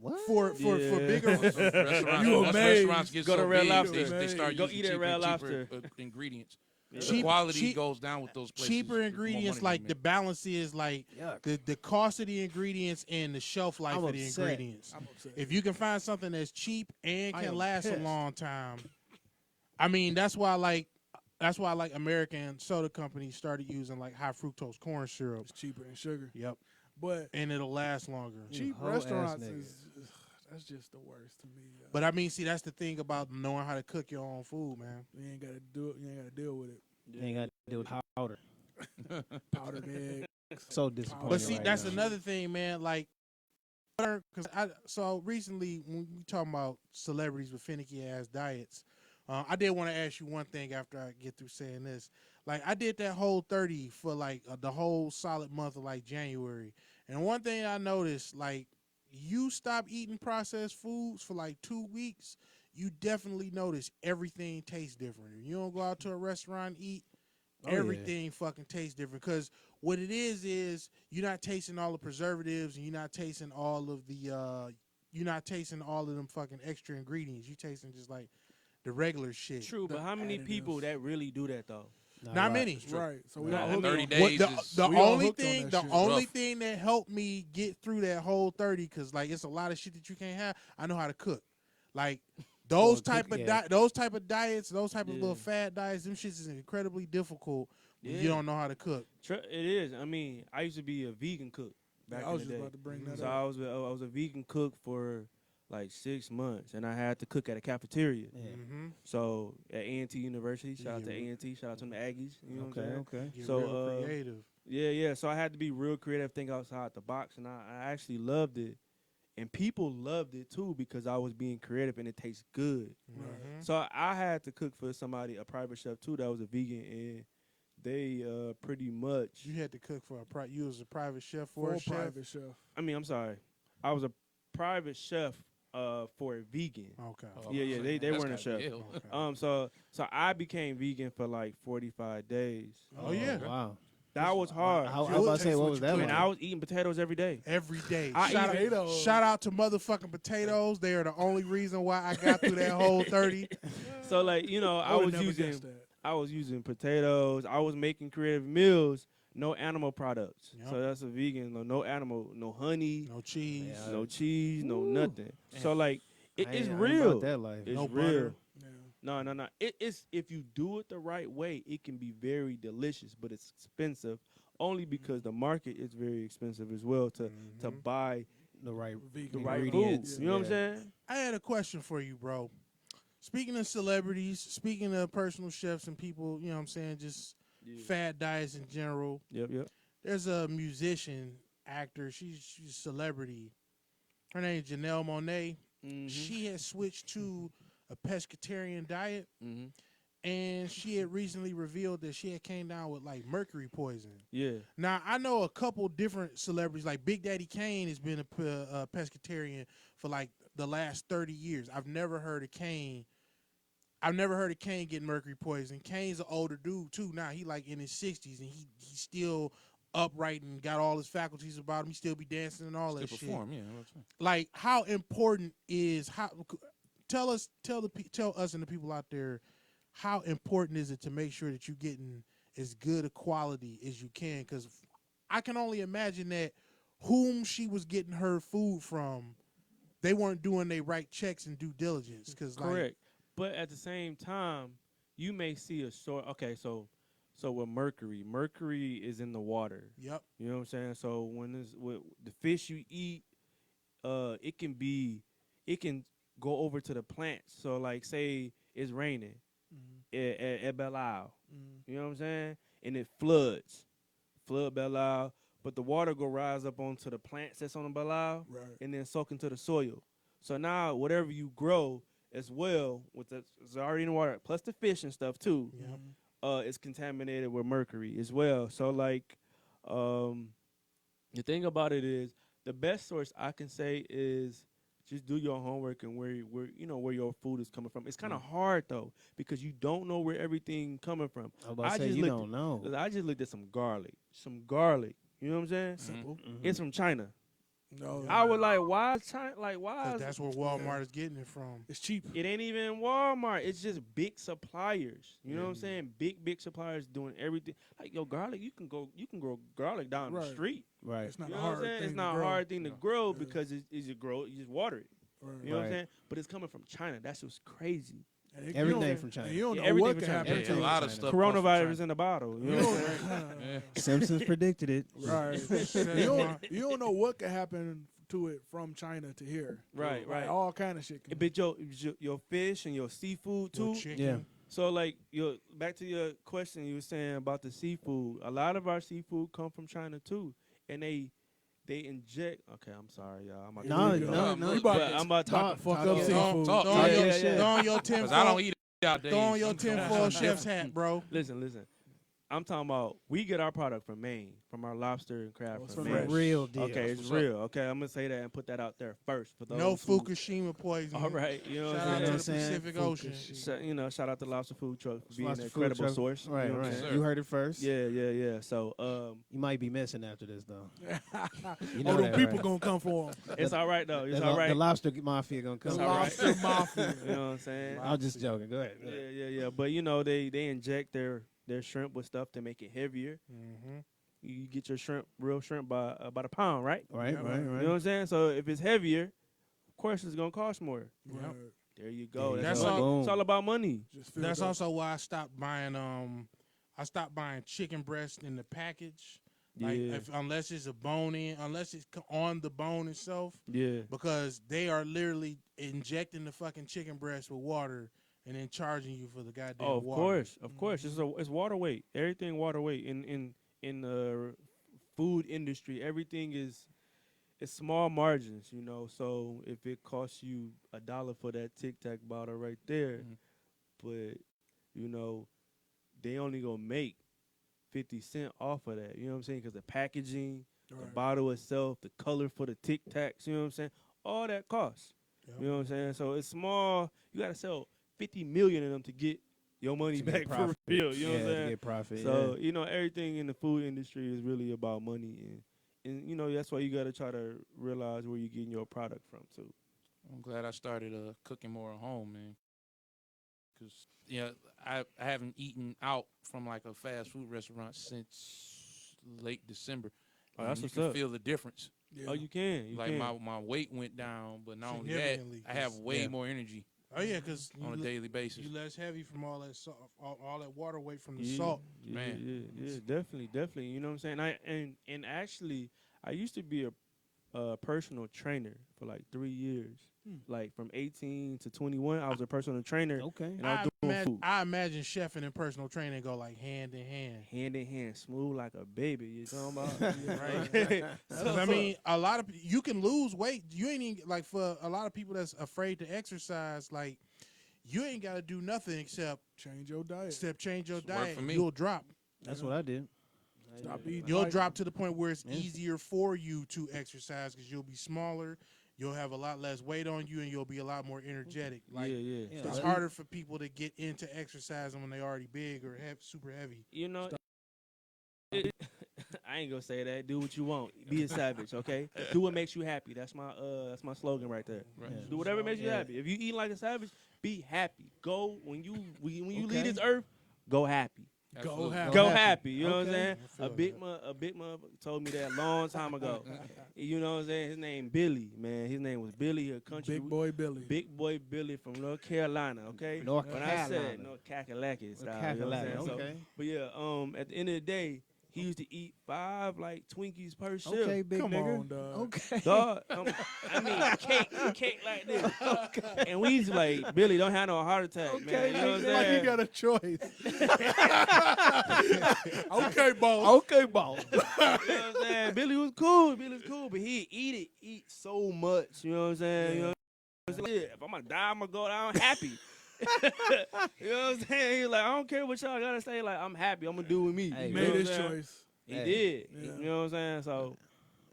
What? for Yeah. bigger. Restaurants, You once amazed. restaurants get Go to so Red big, Lobster. they start Go using eat at cheaper Red and Lobster. cheaper, ingredients. Yeah. The Cheap- quality cheap- goes down with those places. cheaper There's more ingredients, money like to the make. balance is like Yuck. the cost of the ingredients and the shelf life I'm of the upset. ingredients. I'm upset. If you can find something that's cheap and I can am last a pissed. long time, I mean that's why like American soda companies started using like high fructose corn syrup. It's cheaper than sugar. Yep, But and it'll last longer. cheap hoe-ass restaurants nigga. is that's just the worst to me. But I mean, see, that's the thing about knowing how to cook your own food, man. you ain't gotta do it. You ain't gotta deal with it. You ain't got to deal with powder. Powdered egg. So disappointing. But see, right that's now. another thing, man. Like, because I so recently when we talking about celebrities with finicky ass diets, I did want to ask you one thing after I get through saying this. Like, I did that whole 30 for like the whole solid month of like January, and one thing I noticed, like, you stop eating processed foods for like 2 weeks, you definitely notice everything tastes different. You don't go out to a restaurant and eat. Oh, yeah. Everything fucking tastes different because what it is you're not tasting all the preservatives and you're not tasting all of them fucking extra ingredients. You tasting just like the regular shit. True, but how many additives. people that really do that though? Not many. Right. So we Nah, all I hooked mean, on 30 it. days What is the we all only hooked on thing that the shit. only Rough. thing that helped me get through that whole 30 because like it's a lot of shit that you can't have. I know how to cook. Like those type of yeah. those type of diets, those type of Yeah. little fad diets, them shits is incredibly difficult when you Yeah. don't know how to cook. It is. I mean, I used to be a vegan cook back I was in the just day. about to bring that So up. I was a vegan cook for like 6 months, and I had to cook at a cafeteria. Yeah. Mm-hmm. So at A&T University, shout out to Yeah. A&T, shout out to the Aggies. You know what Okay, I'm saying? okay. Get So, real creative. Yeah. So I had to be real creative, think outside the box, and I actually loved it. And people loved it too because I was being creative and it tastes good. Mhm. So I had to cook for somebody, a private chef too, that was a vegan, and they pretty much. You had to cook for you was a private chef For for a a chef. private chef. I mean, I'm sorry, I was a private chef for a vegan. Okay. Yeah, they That's weren't a gotta be chef. hell. Okay. So I became vegan for like 45 days. Oh, yeah. Wow. That was hard. I was about to say, Taste what what was you that put like? And I was eating potatoes every day. Every day. I Shout, even- out, shout out to motherfucking potatoes. They are the only reason why I got through that whole 30. So like, you know, I would was never using guessed that. potatoes. I was making creative meals, no animal products. Yep. So that's a vegan, no animal, no honey, No cheese. Yeah. no cheese, no Ooh. nothing. So like it's I ain't real. about that life. It's No real. butter. Yeah. No. It's if you do it the right way, it can be very delicious, but it's expensive only because the market is very expensive as well to Mhm. buy The right, Vegan. the right food. ingredients. You know what I'm Yeah. saying? I had a question for you, bro. Speaking of celebrities, speaking of personal chefs and people, you know what I'm saying, just fad diets in general, Yep. there's a musician, actor, she's a celebrity. Her name is Janelle Monáe. Mm-hmm. She has switched to a pescatarian diet, Mm-hmm. and she had recently revealed that she had came down with like mercury poisoning. Yeah. Now I know a couple different celebrities, like Big Daddy Kane has been a pescatarian for like the last 30 years. I've never heard of Kane getting mercury poisoning. Kane's an older dude too. Now he like in his 60s, and he's still upright and got all his faculties about him. He still be dancing and all Still that shit. perform, yeah. That's right. Like, how important is tell us and the people out there, how important is it to make sure that you're getting as good a quality as you can? Because I can only imagine that whom she was getting her food from, they weren't doing their right checks and due diligence. Correct. But at the same time, you may see a sort. Okay, so with mercury is in the water. Yep. You know what I'm saying? So when it's with the fish you eat, it can go over to the plants. So like, say it's raining at Belle Isle. You know what I'm saying? And it flood Belle Isle, but the water go rise up onto the plants that's on the Belle Isle, Right. and then soak into the soil. So now whatever you grow as well, it's already in the water, plus the fish and stuff too. Yep. Is contaminated with mercury as well. So like, the thing about it is, the best source I can say is just do your homework and where your food is coming from. It's kind of hard though, because you don't know where everything coming from. I was about to say, you don't know. I just looked at some garlic. You know what I'm saying? Simple. It's from China. No. I was like, why is China? Like, why 'Cause is that's where Walmart is getting it from. It's cheap. it ain't even Walmart. It's just big suppliers. You know what I'm saying? Big suppliers doing everything. Like, yo, garlic, you can grow garlic down the Right. street. Right. It's not You a know what I'm hard saying? thing. It's not to a grow. hard thing to grow Yeah. because you just water it. Right. You know what I'm Right. saying? But it's coming from China. That's what's crazy. And you Everything don't- from China. and you don't Yeah, know everything what from could China. happen Yeah, to a you. lot of China. stuff. comes from Coronavirus China. in the bottle. You You know what I'm saying? don't, Yeah. Simpsons predicted it. right. You don't know what could happen to it from China to here. Right, Like, right. all kind of shit. Can, But your fish and your seafood Your too. chicken. Yeah. So like back to your question you were saying about the seafood. A lot of our seafood come from China too, and they inject. Okay, I'm sorry, y'all. I'm about to No, we go. no, no. We about But to I'm about to talk fuck talk up your- seafood. talk- Throw on Yeah, your, yeah, yeah. throw on your Because I don't eat it out there. Throw on your tinfoil chef's hat, bro. listen. I'm talking about we get our product from Maine, from our lobster and crab Oh, it's from from Maine. Maine. Real deal. Okay, it's What's up? real. Okay, I'm gonna say that and put that out there first for those. No who- Fukushima poisoning. All right, you know what Shout I'm out to saying. the saying? Pacific Ocean. Shout out to Lobster Food Truck for being Lobster an food incredible truck. source. Right, you know what I'm right. saying? You heard it first. Yeah. So You might be missing after this though. You All them that, people right? gonna come for him. it's all right though. It's The all right. The lobster mafia gonna The come. all right. lobster mafia. You know what I'm saying? I'm just joking. Go ahead. Yeah. But you know they inject their shrimp with stuff to make it heavier. Mm-hmm. You get your real shrimp by about a pound, right? Right, Yeah, right, You know what right. I'm saying? So if it's heavier, of course it's gonna cost more. Right. There you go. There you That's go. money. Boom. It's all about money. Just feel That's good. also why I stopped buying chicken breast in the package. Like Yeah. unless it's unless it's on the bone itself, Yeah. because they are literally injecting the fucking chicken breast with water and then charging you for the goddamn Oh, of water. course. It's water weight. Everything water weight in the food industry. Everything is it's small margins, you know. So if it costs you $1 for that Tic Tac bottle right there, but you know they only gonna make 50 cents off of that. You know what I'm saying? Because the packaging, the Right. bottle itself, the color for the Tic Tacs. You know what I'm saying? All that costs. Yep. You know what I'm saying? So it's small. You gotta sell 50 million of them to get your money To get back for profit. real. You know what I'm To saying? get profit. So everything in the food industry is really about money, and that's why you gotta try to realize where you're getting your product from too. I'm glad I started cooking more at home, man. Cause I haven't eaten out from like a fast food restaurant since late December. Oh, that's you what's can up. feel the difference. Yeah. Oh, you can. You Like can. my weight went down, but not only that, Significantly, I have 'cause- way Yeah. more energy Oh yeah, because on a daily basis. you less heavy from all that salt, all that water weight from the Yeah, salt. yeah, Man. yeah, definitely. You know what I'm saying? And actually, I used to be a personal trainer for like 3 years. Like from 18 to 21, I was a personal trainer. Okay. And I was doing food. I imagine chefing and personal training go like hand in hand. Hand in hand, smooth like a baby. You talking about? Right. Because I mean, a lot of you can lose weight. You ain't even like for a lot of people that's afraid to exercise. Like you ain't got to do nothing except Change your diet. change your Work diet. for me. You'll drop. That's what I did. Stop eating. You'll like- drop to the point where it's Yeah. easier for you to exercise because you'll be smaller. You'll have a lot less weight on you, and you'll be a lot more energetic. Like yeah. Yeah. it's harder for people to get into exercising when they already big or super heavy. You know, I ain't gonna say that. Do what you want. Be a savage, okay? Do what makes you happy. That's my slogan right there. Right. Yeah. Do whatever makes you Yeah. happy. If you eat like a savage, be happy. Go when you Okay. leave this earth. Go happy. Absolutely. happy. Go happy. happy. You know what I'm Okay. saying? I feel A big motherfucker told me that a long time ago. You know what I'm saying? His name Billy, man. His name was Billy, a country Big boy Billy. Big boy Billy from North Carolina. Okay. North When I Carolina. said North Kakalaki style. You know what I'm saying? So, Okay. but yeah, at the end of the day, he used to eat 5 like Twinkies per shift. Okay, big Come nigga. on, dog. Okay. Dog, I mean, cake like this. And we used to like, Billy, don't have no heart attack, man. You know what I'm Like saying? he got a choice. Okay, boss. Okay, boss. You know what I'm saying? Billy was cool, but he eat so much. You know what I'm saying? You know what I'm saying? If I'm gonna die, I'm gonna go down happy. You know what I'm saying? He's like, I don't care what y'all gotta say. Like, I'm happy. I'm gonna do with me. Hey, You Made know what his I'm saying? choice. He Hey. did. Yeah. You know what I'm saying? So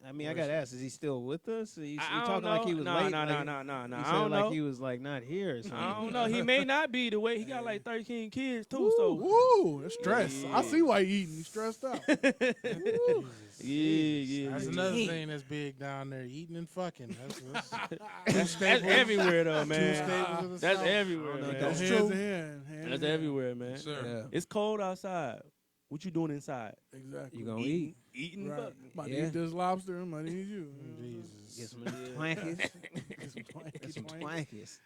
I mean, I gotta ask: is he still with us? You I don't talking like he know. was No, late? no, like, no. You I said don't like know. he was like not here or something. I don't know. He may not be the way he got like 13 kids too. So Woo, that's stress. Yeah. I see why he eating. He's stressed out. yeah. That's another thing that's big down there: eating and fucking. That's everywhere though, man. staples of the That's South. everywhere, I don't know man. That's Hands true. in hand. Hands That's in hand. everywhere, man. Sir. Yeah. It's cold outside. What you doing inside? Exactly. You gonna eat? Eating, Right. fucking. Might Yeah. eat this lobster. Might eat you. Jesus. Get some twankies. Get some Get twanky some twanky. twankies.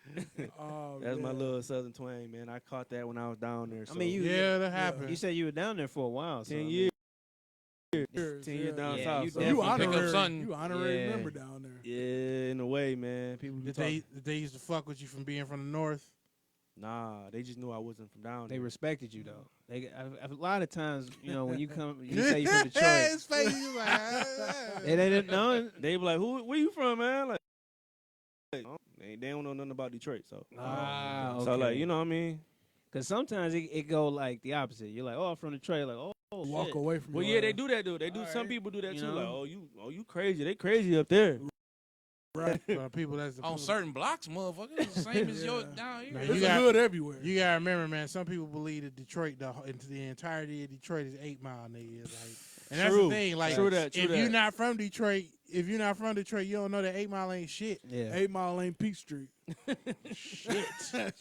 Oh, That's my man. little southern twang, man. I caught that when I was down there. So. I mean, you Yeah, that happened. you said you were down there for a while. So 10 I mean, years. Years, 10 years yeah. down Yeah, south. you so. You definitely pick up honorary. something. You honorary Yeah. member down there. Yeah, in a way, man. People be talking. Did they used to fuck with you from being from the north? Nah, they just knew I wasn't from down They there. respected you though. A lot of times, when you come, you say you from His Detroit. face, he was like, ah. They didn't know. They be like, where you from, man? Like, they don't know nothing about Detroit, so. Ah, So, okay. like, you know what I mean? Because sometimes it go like the opposite. You're like, oh, I'm from Detroit. Like, oh, Walk shit. away from Well, your yeah, they ass. do that, though. They do. All Some right. people do that, You too. know? Like, you crazy. They crazy up there. Right. So people that's the On people- certain blocks, motherfucker, it's the same as your Yeah. down here. Nah, There's you a got- hood everywhere. You gotta remember, man. Some people believe that Detroit, the entirety of Detroit is 8 Mile, nigga. Like, and that's True. the thing. Like, True that, true if you're that. not from Detroit, you don't know that 8 Mile ain't shit. Yeah. 8 Mile ain't Peach Street. Shit. Gunston.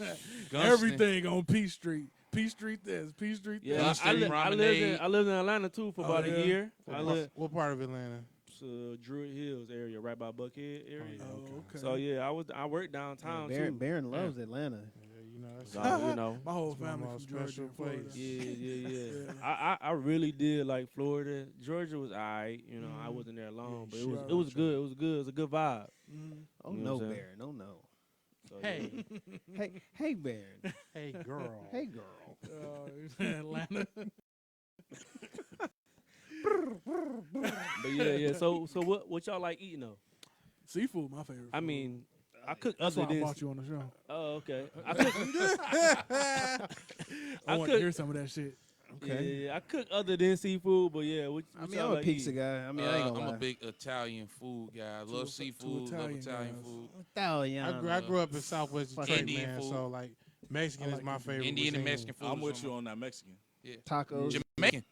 Everything on Peach Street. Peach Street this. Peach Street Yeah, that. Lobster I lived promenade. in Atlanta, too, for about yeah? a year. I lived What part of Atlanta? Druid Hills area, right by Buckhead area. Oh, okay. So, yeah, I worked downtown, too. Barron loves Atlanta. You know, that's So, you know. My whole It's my family most from Georgia special and Florida. place. Yeah. I really did like Florida. Georgia was alright. I wasn't there long, but sure. it was good. It was good. It was a good vibe. Mhm. Oh You know no, what I'm saying? Barron. Oh no. So, Hey, Hey, Barron. hey, girl. Hey, girl. Atlanta. But yeah. So what y'all like eating though? Seafood, my favorite. I food. mean, I cook that's other why I than. brought you on the show. Oh, okay. I cook. I I want to cook- hear some of that shit. Okay. Yeah, I cook other than seafood, but yeah. What I mean, y'all I'm a like pizza eating? guy. I mean, I ain't gonna I'm lie. a big Italian food guy. I love Two seafood, love Italian Italian guys. food. Italian. I grew up in Southwest fuck Detroit, Indian man. food. So like Mexican I is like my Indian. favorite. Indian and cuisine. Mexican food. I'm is with some you of on that Mexican. Yeah. Tacos. Jamaican.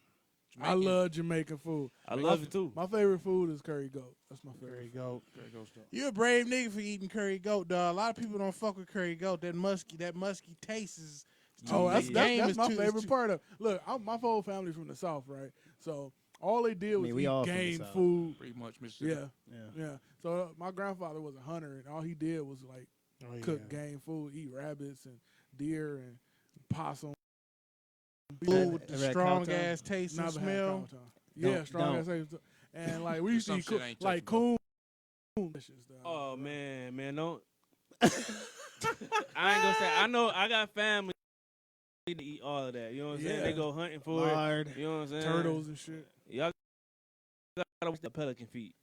I love Jamaican food. I love it too. My favorite food is curry goat. That's my Curry favorite. goat. There goes the- You a brave nigga for eating curry goat, dog. A lot of people don't fuck with curry goat. That musky taste is. Oh, the that's game that's is my too- is favorite too- part of. Look, my whole family's from the South, right? So all they did was we all eat from the game South. food. Pretty much Mississippi. Yeah, yeah. So my grandfather was a hunter, and all he did was like Oh, yeah. cook game food, eat rabbits and deer and possum. Food with the Ever had strong cow ass taste and Never had smell. cow tongue. Yeah, strong don't. ass taste. And like we used to Some eat shit ain't like touchable. coon. Oh man, don't. I ain't gonna say. I know I got family to eat all of that. You know what I'm saying? Yeah. They go hunting for Lard. it. You know what I'm saying? turtles and shit. Y'all gotta watch the pelican feet.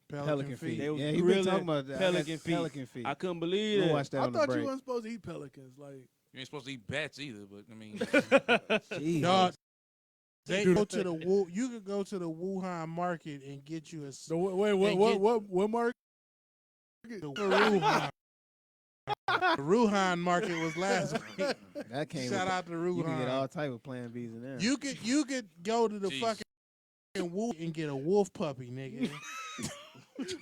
Pelican feet. They was Yeah, he been grilling talking about that. pelican feet. Pelican feet. I couldn't believe We'll it. watch that I on the thought you break. weren't supposed to eat pelicans. Like You ain't supposed to eat bats either, but I mean, Jeez. Dog, they go to the you could go to the Wuhan market and get you a the wait, Hey, what mark? the Wuhan. The Wuhan market was last week. That came. Shout with, out to You can get all Wuhan. type of Plan Bs in there. You could go to the Jeez. fucking wolf and get a wolf puppy, nigga.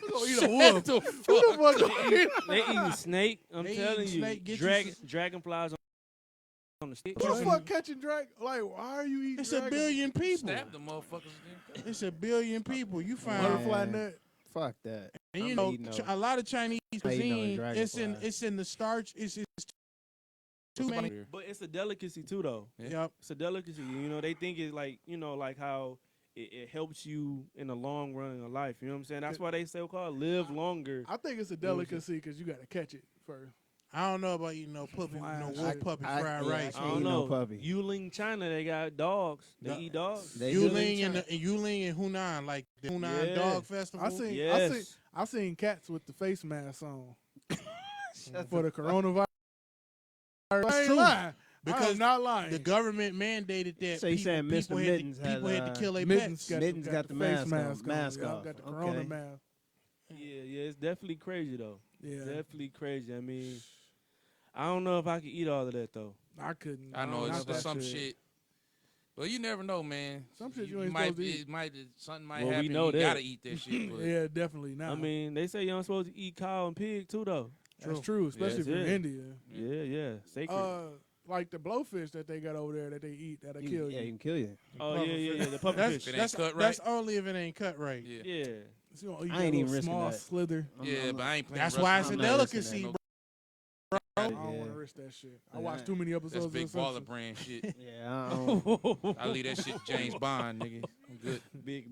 Go eat a wolf. the Who the fuck gonna eat? They eating snake. I'm They telling eating you, snake. Get you dragonflies on the stick. Who the fuck catching dragon? Like, why are you eating? It's a dragon? billion people. Snap the motherfuckers. Then. It's a billion people. You find Butterfly Man. net. Fuck that. and you I'm know eating no- a lot of Chinese I ain't no cuisine. dragonfly. It's in the starch. It's too many. But it's a delicacy too, though. Yep. It's a delicacy. You know, they think it's like, you know, like how it helps you in the long run of your life. You know what I'm saying? That's why they so called live longer. I think it's a delicacy because you got to catch it first. I don't know about eating no puppy, no wolf puppy fried yeah, rice. I I can't don't eat know. no puppy. Yuling, China, they got dogs. They eat dogs. They do Yuling in and Yuling and Hunan, like the Hunan Yeah. Dog Festival. I seen cats with the face mask on Shut for the coronavirus. I ain't true. lying. Because I'm not lying. the government mandated that So you saying Mr. Mittens people had, had to kill their Mittens pets. Mittens got the face mask on. Mask Yeah, off. got the Okay. corona mask. Yeah, it's definitely crazy though. Yeah, Definitely crazy. I mean, I don't know if I could eat all of that though. I couldn't. I know not it's that some shit. Well, you never know, man. Some shit you ain't might, supposed to eat. it might something might Well, we happen. know You that. gotta eat that shit. But Yeah, definitely not. I mean, they say you're not supposed to eat cow and pig too though. that's true, especially if you're in Yeah. India. Yeah, sacred. Like the blowfish that they got over there that they eat that'll kill Yeah, you. you can kill you. Oh yeah. The puppy That's, fish. If it ain't that's, cut that's right. only if it ain't cut right. yeah, Yeah. So you gonna eat I that ain't even little risking small that. slither. yeah, but I ain't playing. That's why it's a I'm not risking delicacy, that, bro. I don't Yeah. want to risk that shit. I Yeah, watched too many episodes That's of big The baller Simpsons. brand shit. Yeah, I don't, I leave that shit to James Bond, nigga. I'm good. Big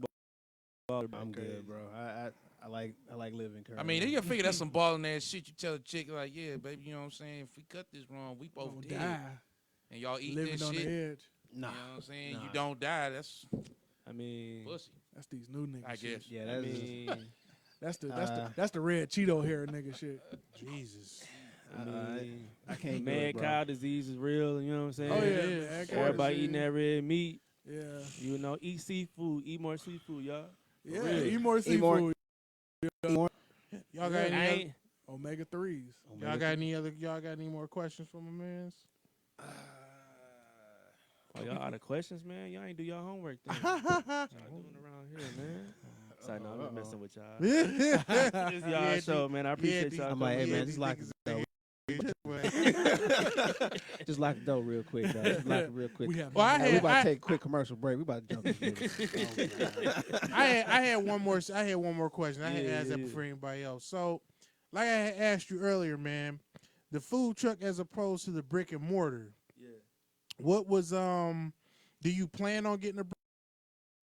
baller. I'm good, bro. I like living currently. I mean, you figure that's some balling ass shit. You tell a chick like, yeah, baby, you know what I'm saying? If we cut this wrong, we both Gonna dead. die And y'all eat living this on shit. the edge. nah. You know what I'm saying? Nah. You don't die. That's I mean, pussy. That's these new niggas. I shit. guess. Yeah, I that's mean, That's the red Cheeto hair nigga shit. Jesus. I mean, I can't do mad it, bro. cow disease is real. You know what I'm saying? Oh yeah, Yeah. man. Everybody Shit. eating that red meat. Yeah, You know, eat seafood. Eat more seafood, y'all. yeah. real. Eat more Eat more- seafood. Y'all got Yeah. any I other, ain't. Omega 3s. y'all got any more questions for my mans? Oh, y'all out of questions, man. Y'all ain't do y'all homework. Then. Y'all doing around here, man. Sorry, no, I'm just messing with y'all. It's y'all Yeah, show, man. I appreciate y'all. I'm like, hey coming man, in. just lock the door. Well, Just lock the door real quick, dog. Just lock it real quick. We have. Well, I Hey, we had- about to take a quick commercial break. We about to jump this bitch. I had one more. I had one more question. I had Yeah, asked that yeah. before anybody else. So, like I had asked you earlier, man, the food truck as opposed to the brick and mortar. Yeah. What was Do you plan on getting a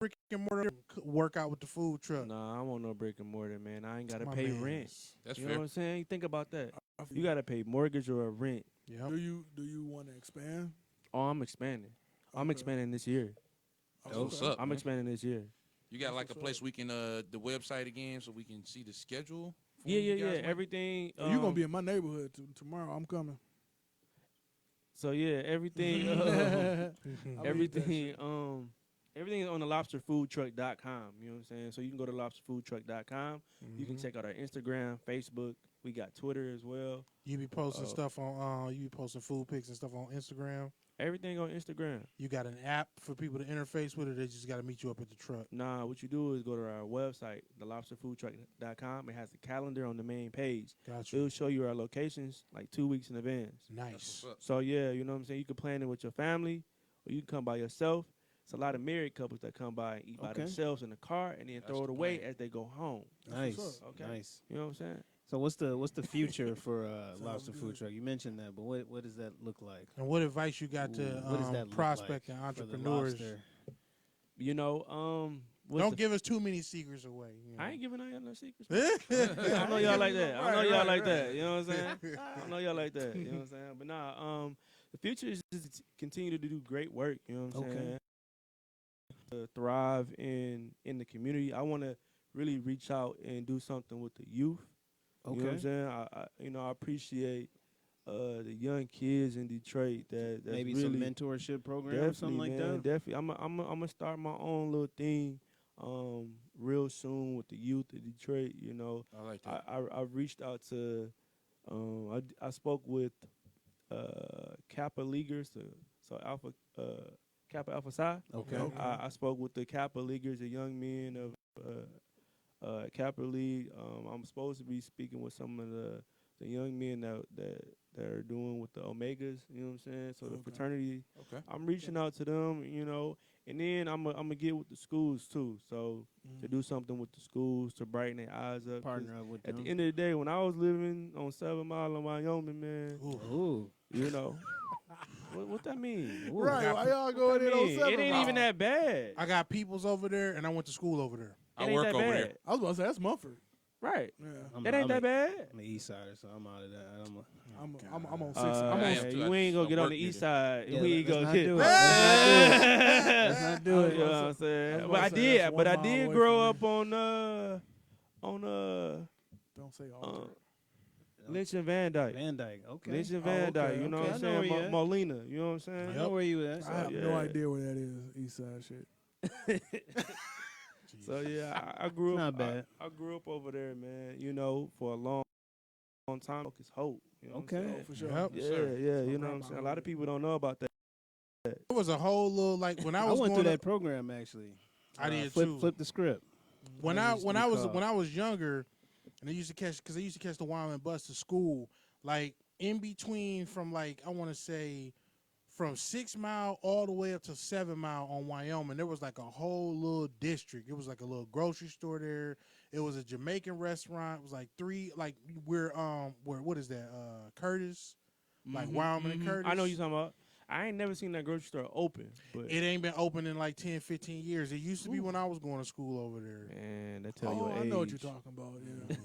brick and mortar? Work out with the food truck. Nah, I want no brick and mortar, man. I ain't gotta My pay mans. rent. That's You know fair. what I'm saying? Think about that. You gotta pay mortgage or a rent. Yep. Do you want to expand? Oh, I'm expanding. I'm Okay. expanding this year. That's what's up. I'm man. expanding this year. You got like a what's place up. we can the website again so we can see the schedule. for Yeah, when you yeah, guys yeah. might- Everything. You gonna be in my neighborhood tomorrow? I'm coming. So yeah, everything, everything, everything is on the lobsterfoodtruck.com. You know what I'm saying? So you can go to lobsterfoodtruck.com. You can check out our Instagram, Facebook. We got Twitter as well. You be posting stuff on. You be posting food pics and stuff on Instagram. Everything on Instagram. You got an app for people to interface with, or they just got to meet you up at the truck. Nah, what you do is go to our website, thelobsterfoodtruck.com. It has a calendar on the main page. Gotcha. It'll show you our locations like 2 weeks in advance. Nice. So yeah, you know what I'm saying? You can plan it with your family, or you can come by yourself. It's a lot of married couples that come by and eat by themselves in the car and then throw it away as they go home. Nice. Okay. Nice. You know what I'm saying? So what's the future for Lobster Food Truck? You mentioned that, but what does that look like? And what advice you got What does to that look prospecting like for the entrepreneurs? Lobster? You know, Don't give us too many secrets away. You know? I ain't giving y'all no secrets. I know y'all like that. I know y'all like that. You know what I'm saying? I know y'all like that. You know what I'm saying? But nah, the future is just to continue to do great work. You know what I'm saying? To thrive in the community. I want to really reach out and do something with the youth. You know what I'm saying? I appreciate the young kids in Detroit that's Maybe really some mentorship program or something like that. Definitely, I'm gonna start my own little thing real soon with the youth of Detroit. You know, I like that. I reached out to I spoke with Kappa Leaguers, so Kappa Alpha Psi. Okay. I spoke with the Kappa Leaguers, the young men of Kappa League. I'm supposed to be speaking with some of the young men that are doing with the Omegas. You know what I'm saying? So the fraternity. Okay. I'm reaching out to them. You know, and then I'm gonna get with the schools too. So to do something with the schools to brighten their eyes up. Partner up with At them. the end of the day, when I was living on 7 Mile in Wyoming, man, Ooh. you know, what that mean? Right, why y'all What going that in on mean? 7 It ain't Mile? even that bad. I got peoples over there, and I went to school over there. I It ain't work that over bad. there. I was about to say that's Mumford. Right. Yeah, It ain't that bad. I'm an East Sider, so I'm out of that. I'm on 6. I'm I on, am too. you ain't gonna I get on work the near east there. side. Yeah, we ain't let's gonna not get. do it. Let's not do it. You know what I'm I saying? was But I about to say did. that's But 1 I mile did away grow from up on Don't say all. Lynch and Van Dyke. Van Dyke. Okay. Lynch and Oh, Van Dyke. okay, You know okay. what I'm I know where saying? you at. Molina. You know what I'm saying? I know where you at. I have yeah. no idea where that is. East Side shit. So yeah, I grew It's up. not bad. I grew up over there, man. You know, for a long time. It's hope. You know Okay. What I'm saying? For sure. Yep. Yeah, sir. yeah. My You know what I'm grandma saying? A lot of was- people don't know about that. It was a whole little when I I was went going through to, that program actually. I did flip, too. Flip the script. when I I just when I was recall. when I was younger, and they used to catch the Wyoming bus to school. Like in between from I want to say from 6 Mile all the way up to 7 Mile on Wyoming, there was like a whole little district. It was like a little grocery store there. It was a Jamaican restaurant. It was like where what is that? Curtis, like Wyoming and Curtis. I know what you're talking about. I ain't never seen that grocery store open, but It ain't been open in like 10, 15 years. It used to be when I was going to school over there. man, that tell Oh, your age. I know what you're talking about.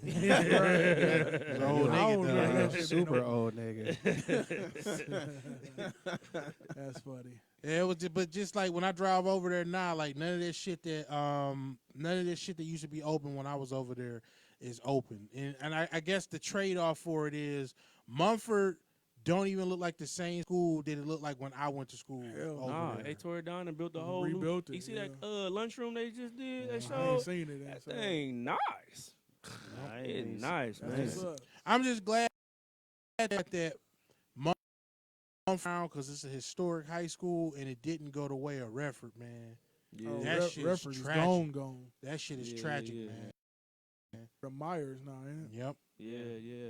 Yeah. It's an old I nigga don't thing. know that shit. Super old nigga. That's funny. Yeah, it was, but just like when I drive over there now, like none of this shit that used to be open when I was over there is open, and I guess the trade off for it is Mumford don't even look like the same school that it looked like when I went to school. Hell over Nah, there. they tore it down and built the whole Rebuilt new, it, You see yeah. that lunchroom they just did? They I ain't showed seen it. that thing nice. It's nice, man. That's what's up. I'm just glad that Mumford, because it's a historic high school and it didn't go the way of Redford, man. Yeah. Oh, That shit is Redford is tragic. gone. That shit is Yeah, tragic, yeah. man. The Myers now, ain't it? Yep. Yeah.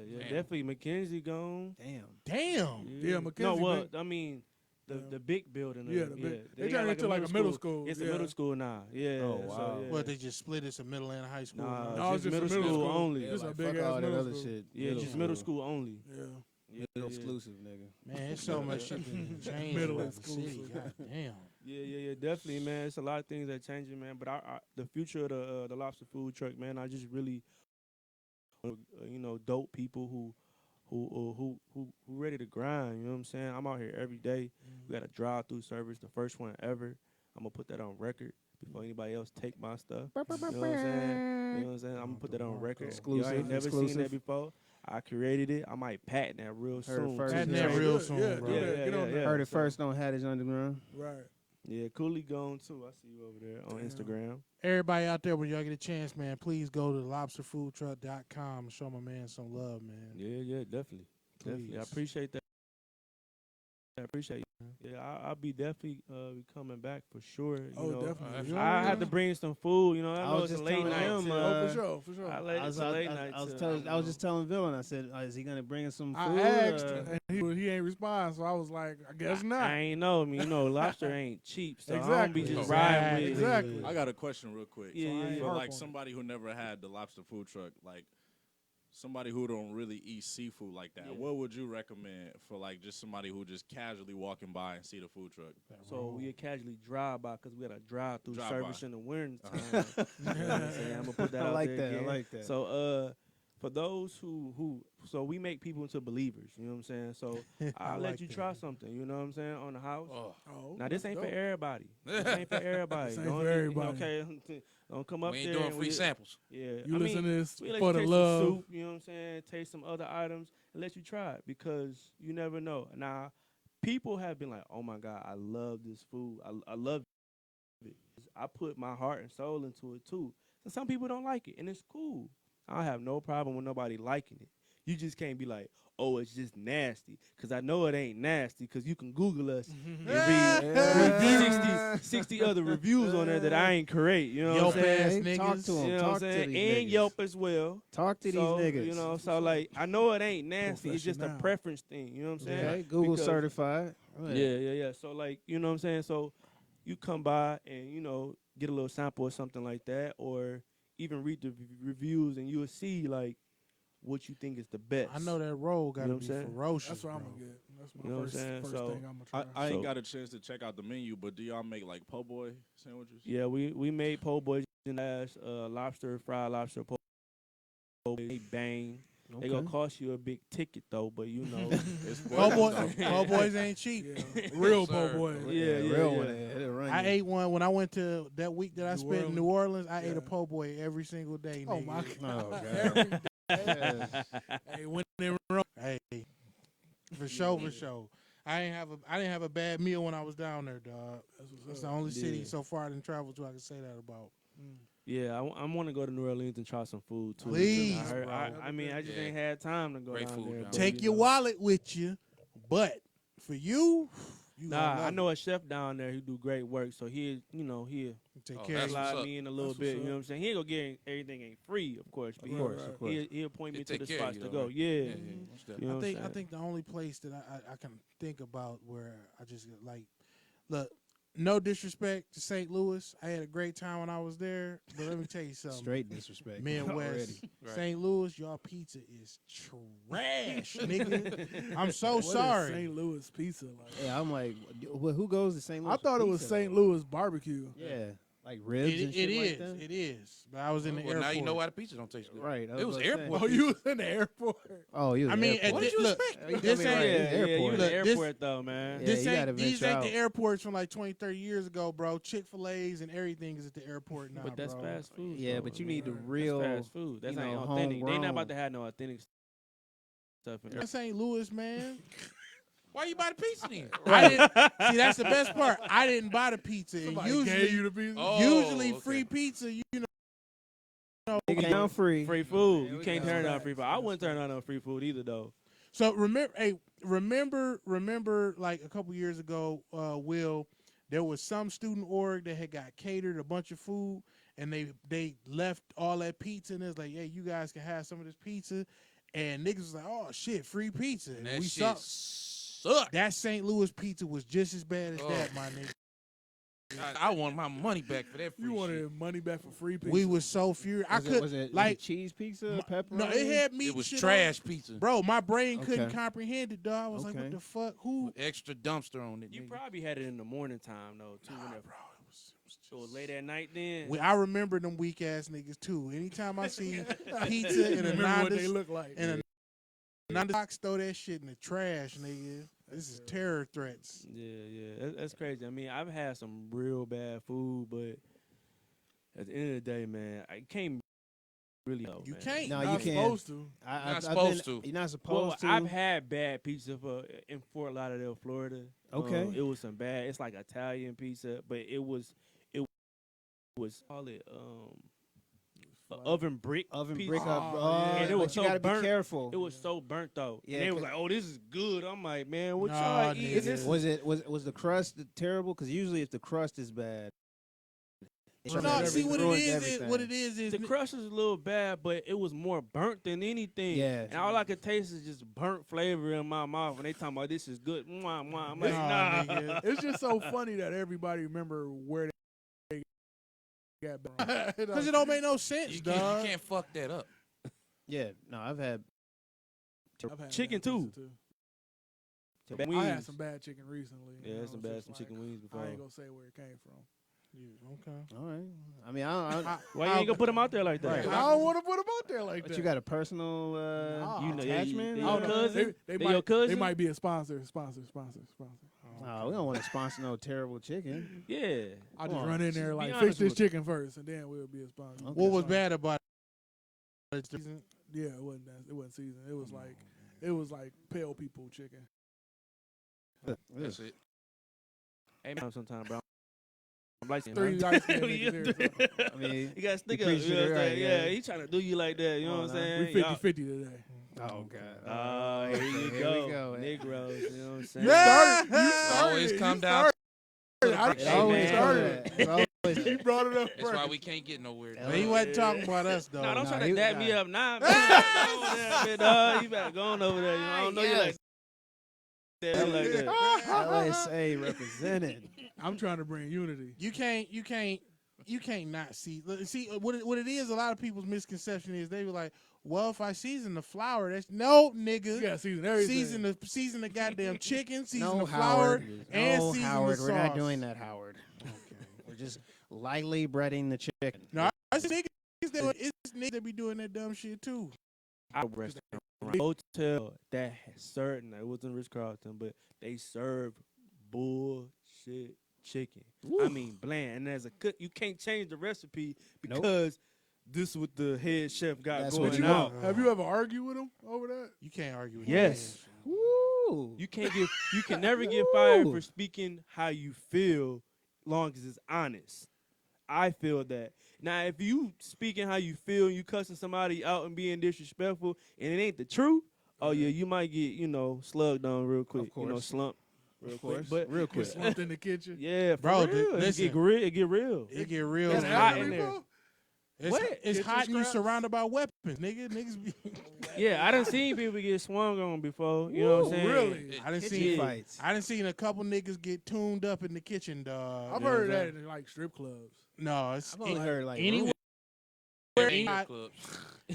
Damn. Definitely Mackenzie gone. Damn. Damn. Yeah, No, Mackenzie well, big- I mean, the Yeah. the big building. Yeah, the big. They got turned it into like a middle school. It's yeah. a middle school now. Yeah. Oh, so, wow. yeah. Well, they just split it to middle and high school. Nah, now. No, it's just just a middle school only. Just a like, big fuck ass all that middle other school. shit. Yeah, just middle school only. Yeah. Yeah, Middle yeah. exclusive, nigga. Man, there's so much shit that changed Middle about the city. exclusive. God damn. Yeah, definitely, man. It's a lot of things that changing, man. But the future of the lobster food truck, man. I just really, dope people who ready to grind. You know what I'm saying? I'm out here every day. We got a drive-through service, the first one ever. I'm gonna put that on record before anybody else take my stuff. You know what I'm saying? I'm gonna put that on record. Y'all Exclusive, ain't never seen exclusive. that before. I created it. I might patent that real Heard it soon. first. Patent Yeah, that real good. soon, Yeah, bro. do that. Get on that. Heard it So- first on Hattage Underground. Right. Yeah, Cooley gone too. I see you over there on Damn. Instagram. Everybody out there, when y'all get a chance, man, please go to lobsterfoodtruck.com and show my man some love, man. Yeah, definitely. Definitely. I Please. appreciate that. I appreciate you. Yeah, I'll be definitely be coming back for sure. You Oh, know. definitely. I had to bring some food. You know, I I know was it's a just late telling night. him, till- Oh, for sure, for sure. I late, I was, it's a I, late I, night. I was till, telling, I I was don't just know. telling Villain. I said, "Is he gonna bring us some food?" I asked, and he ain't respond, so I was like, I guess not. I ain't know. I mean, you know, lobster ain't cheap, so I don't Exactly. be just Exactly. riding with. Exactly. I got a question real quick. Yeah, yeah, ain't For harp like on it. somebody who never had the lobster food truck, like somebody who don't really eat seafood like that, Yeah. what would you recommend for like just somebody who just casually walking by and see the food truck? So we casually drive by because we got a drive-through Drive service by. in the winter time. Uh-huh. You know what I'm saying? I'm gonna put that I out like there that. I again. like that. So for those who so we make people into believers, you know what I'm saying? So I I'll let like you that. try something, you know what I'm saying, on the house. Oh, Oh, Now this that's ain't for dope. everybody. This ain't for everybody. This ain't Don't for everybody. Okay, don't come up we ain't there doing and free samples. Yeah, You I listen mean, to this we let for you the taste love. some soup, you know what I'm saying? Taste some other items and let you try it because you never know. Now, people have been like, "Oh my God, I love this food. I love it. I put my heart and soul into it too." So some people don't like it, and it's cool. I don't have no problem with nobody liking it. You just can't be like, "Oh, it's just nasty," because I know it ain't nasty. Because you can Google us and read 60 other reviews on there that I ain't create. You know Yelp what I'm saying? ass Hey, talk niggas. to him. You know what Talk I'm to saying? these And niggas. Yelp as well. Talk to So, these niggas. you know, so like I know it ain't nasty. It's just a Professional. preference thing. You know what I'm saying? Okay, Google Because- certified. Go ahead. Yeah. So like, you know what I'm saying? So you come by and, you know, get a little sample or something like that, or even read the reviews and you will see like what you think is the best. I know that roll got to You know what be I'm saying? ferocious. That's what I'm bro. gonna get. That's my You know what I'm first, saying? first So, thing I'm gonna try. I ain't So- got a chance to check out the menu, but do y'all make like po' boy sandwiches? Yeah, we made po' boys in the last lobster, fried lobster, po' boy, bang. They gonna Okay. cost you a big ticket though, but you know. It's Po' boy- though. po' boys ain't cheap. Yeah. Real Yes, po' sir. boy. Yeah, real yeah. one. It'll run I you. ate one when I went to that week that I New spent in New Orleans. I ate Yeah. a po' boy every single day. Oh nigga. my Oh, God. God. Every day. Yeah. Hey, when in Rome. Hey, for sure. I didn't have a bad meal when I was down there, dog. That's what's It's the up. only city Yeah. so far I didn't travel to I can say that about. Yeah, I want to go to New Orleans and try some food too. Please, I, heard, bro. I mean, I just Yeah. ain't had time to go Great down food there. down but, there. Take you your know. wallet with you, but for you, you gonna Nah, I love know a chef down there who do great work, so he'll it. Take Oh, care that's of you. what's slide up. me in a little That's bit. what's You know up. what I'm saying? He ain't gonna get everything ain't free, of course, but Of course, of course. he'll point me He'll to the take care of spots you, to though, go. right? Yeah. Most You definitely. know I what think I'm I saying? think the only place that I can think about where I just like look. No disrespect to St. Louis. I had a great time when I was there, but let me tell you something. Straight disrespect. Midwest, Already. Right. St. Louis, y'all pizza is trash, nigga. I'm so What is sorry. St. Louis pizza like? Yeah, I'm like, well, who goes to St. Louis? I thought it was Pizza, St. though? Louis barbecue. Yeah, like ribs and It shit like is. that. It is. But I was in the Well, airport. now you know why the pizza don't taste good. Right. I It was about to say. airport. Oh, you was in the airport. Oh, you. I mean, at What thi- did you look, expect? this right, ain't- it's Yeah, you airport. in the Look, this- airport though, man. Yeah, This you ain't gotta these venture ain't the out. airports from like 20, 30 years ago, bro. Chick-fil-A's and everything is at the airport now, But that's bro. fast food. Yeah, though, but you I mean, need the that's real. That's fast food. That's you ain't know, authentic. They not homegrown. about to have no authentic stuff in there. That's St. Louis, man. Why you buy the pizza then? I didn't see. That's the best part. I didn't buy the pizza. And Somebody usually, gave you the pizza. Oh, usually okay. free pizza. You know. Nigga down free. Free food. Yeah, You we can't got turn down facts. free food. I wouldn't turn down no free food either though. So remember, like a couple years ago, Will, there was some student org that had got catered a bunch of food, and they left all that pizza, and it's like, hey, you guys can have some of this pizza, and niggas was like, oh shit, free pizza. And And that we shit saw sucked. that St. Louis pizza was just as bad as Oh. that, my nigga. I want my money back for that free You shit. wanted money back for free pizza. We was so furious. I Was it, could was it like cheese pizza, my- pepperoni? no, it had meat. It was shit trash pizza. on it. Bro. My brain couldn't Okay. comprehend it, dog. I was like, Okay. what the fuck? Who? With extra dumpster on it. You nigga. probably had it in the morning time though too. Nah, When bro, it was late at night then. I remember them weak ass niggas too. Anytime I see pizza in a Remember what they Nando's look like. and a Nando's box, throw that shit in the trash, nigga. This is terror threats. Yeah, that's crazy. I mean, I've had some real bad food, but at the end of the day, man, I can't really know. You man. can't. No, Not you can't. supposed to. Not supposed to. You're not Well, supposed to. I've had bad pizza in Fort Lauderdale, Florida. Okay. It was some bad. It's like Italian pizza, but it was call it a oven brick Oven pizza. brick up. Oh, Oh, yeah. And it was but you so gotta burnt. be careful. It was so burnt though. Yeah, and they was 'cause- like, "Oh, this is good." I'm like, "Man, what Nah, y'all eating?" nigga. This Was the crust terrible? Because usually if the crust is bad, it No, No, ruins see what it ruins is. everything. What it is the crust is a little bad, but it was more burnt than anything. Yeah. And all I could taste is just burnt flavor in my mouth. And they talking about this is good. Mwah, mwah. I'm like, Nah, nah. nigga. It's just so funny that everybody remember where they got back. Because it don't make no sense, You dog. can't fuck that up. Yeah. No, I've had. I've had Chicken bad pizza, too. I had Wings. some bad chicken recently. Yeah, you know, some it's bad just some like, chicken wings before. I ain't gonna say where it came from. Okay. All right. I mean, I Why you ain't gonna put them out there like that? Right. I don't want to put them out there like but that. you got a personal Nah. You know, attachment. they I your don't know. cousin? They They might, your cousin? They might be a sponsor. Oh, we don't want to sponsor no terrible chicken. Yeah. I'll Come just on. run in there Be like honest fix this with chicken first, and then we'll be a sponsor. Okay. What was bad about it? Yeah, it wasn't. It wasn't seasoned. It was like pale people chicken. That's it. Hey, man, sometime, bro. I'm like, Three light skinned niggas here. So I mean, You gotta stick You up. preach You know it what I'm right, saying? yeah. Yeah, he trying to do you like that. You know what I'm Come on, saying? we Y'all- 50-50 today. oh god. Oh, here you Here go. we go. Negroes, you know what I'm saying? Yeah. Always come down. I It always man. comes to that. It's always He brought it up That's first. why we can't get nowhere. Yeah. But he wasn't talking about us, though. No, don't Nah, try to he- dap nah. me up now. Man. Go over there, big dog. You better go on over there. You know, I don't know you like that. You like that. LSA represented. I'm trying to bring unity. You can't not see. See what it is. A lot of people's misconception is they were like, "Well, if I season the flour, that's no nigga. You got to season everything. Season the goddamn chicken, season No, the flour, Howard. and No, season Howard. the We're not sauce. doing that, Howard. We're just lightly breading the chicken. No, I think it's niggas that be doing that dumb shit too. I restaurant hotel that had certain. It wasn't Ritz Carlton, but they served bullshit chicken. I mean, bland. And as a cook, you can't change the recipe because this is what the head chef got That's going what you out. want. Have you ever argued with him over that? You can't argue with Yes. that. Woo. You can never get fired for speaking how you feel, long as it's honest. I feel that. Now, if you speaking how you feel, and you cussing somebody out and being disrespectful, and it ain't the truth, oh yeah, you might get slugged on real quick. Of course. Slump real Of quick. course. But Real Get quick. slumped in the kitchen. yeah, for Bro, real. listen. It get real. It get real. It get real. It's That's hot happening, in there. bro? It's, What? it's Kitchen hot and you scraps? surrounded by weapons, nigga. Niggas be. Yeah, I done seen people get swung on before. You know what I'm Woo, saying? really? I done Kitchen seen fights. I done seen a couple niggas get tuned up in the kitchen, dog. I've You know heard what I'm that saying? in like strip clubs. No, it's I've only heard like anywhere. Any hot, clubs.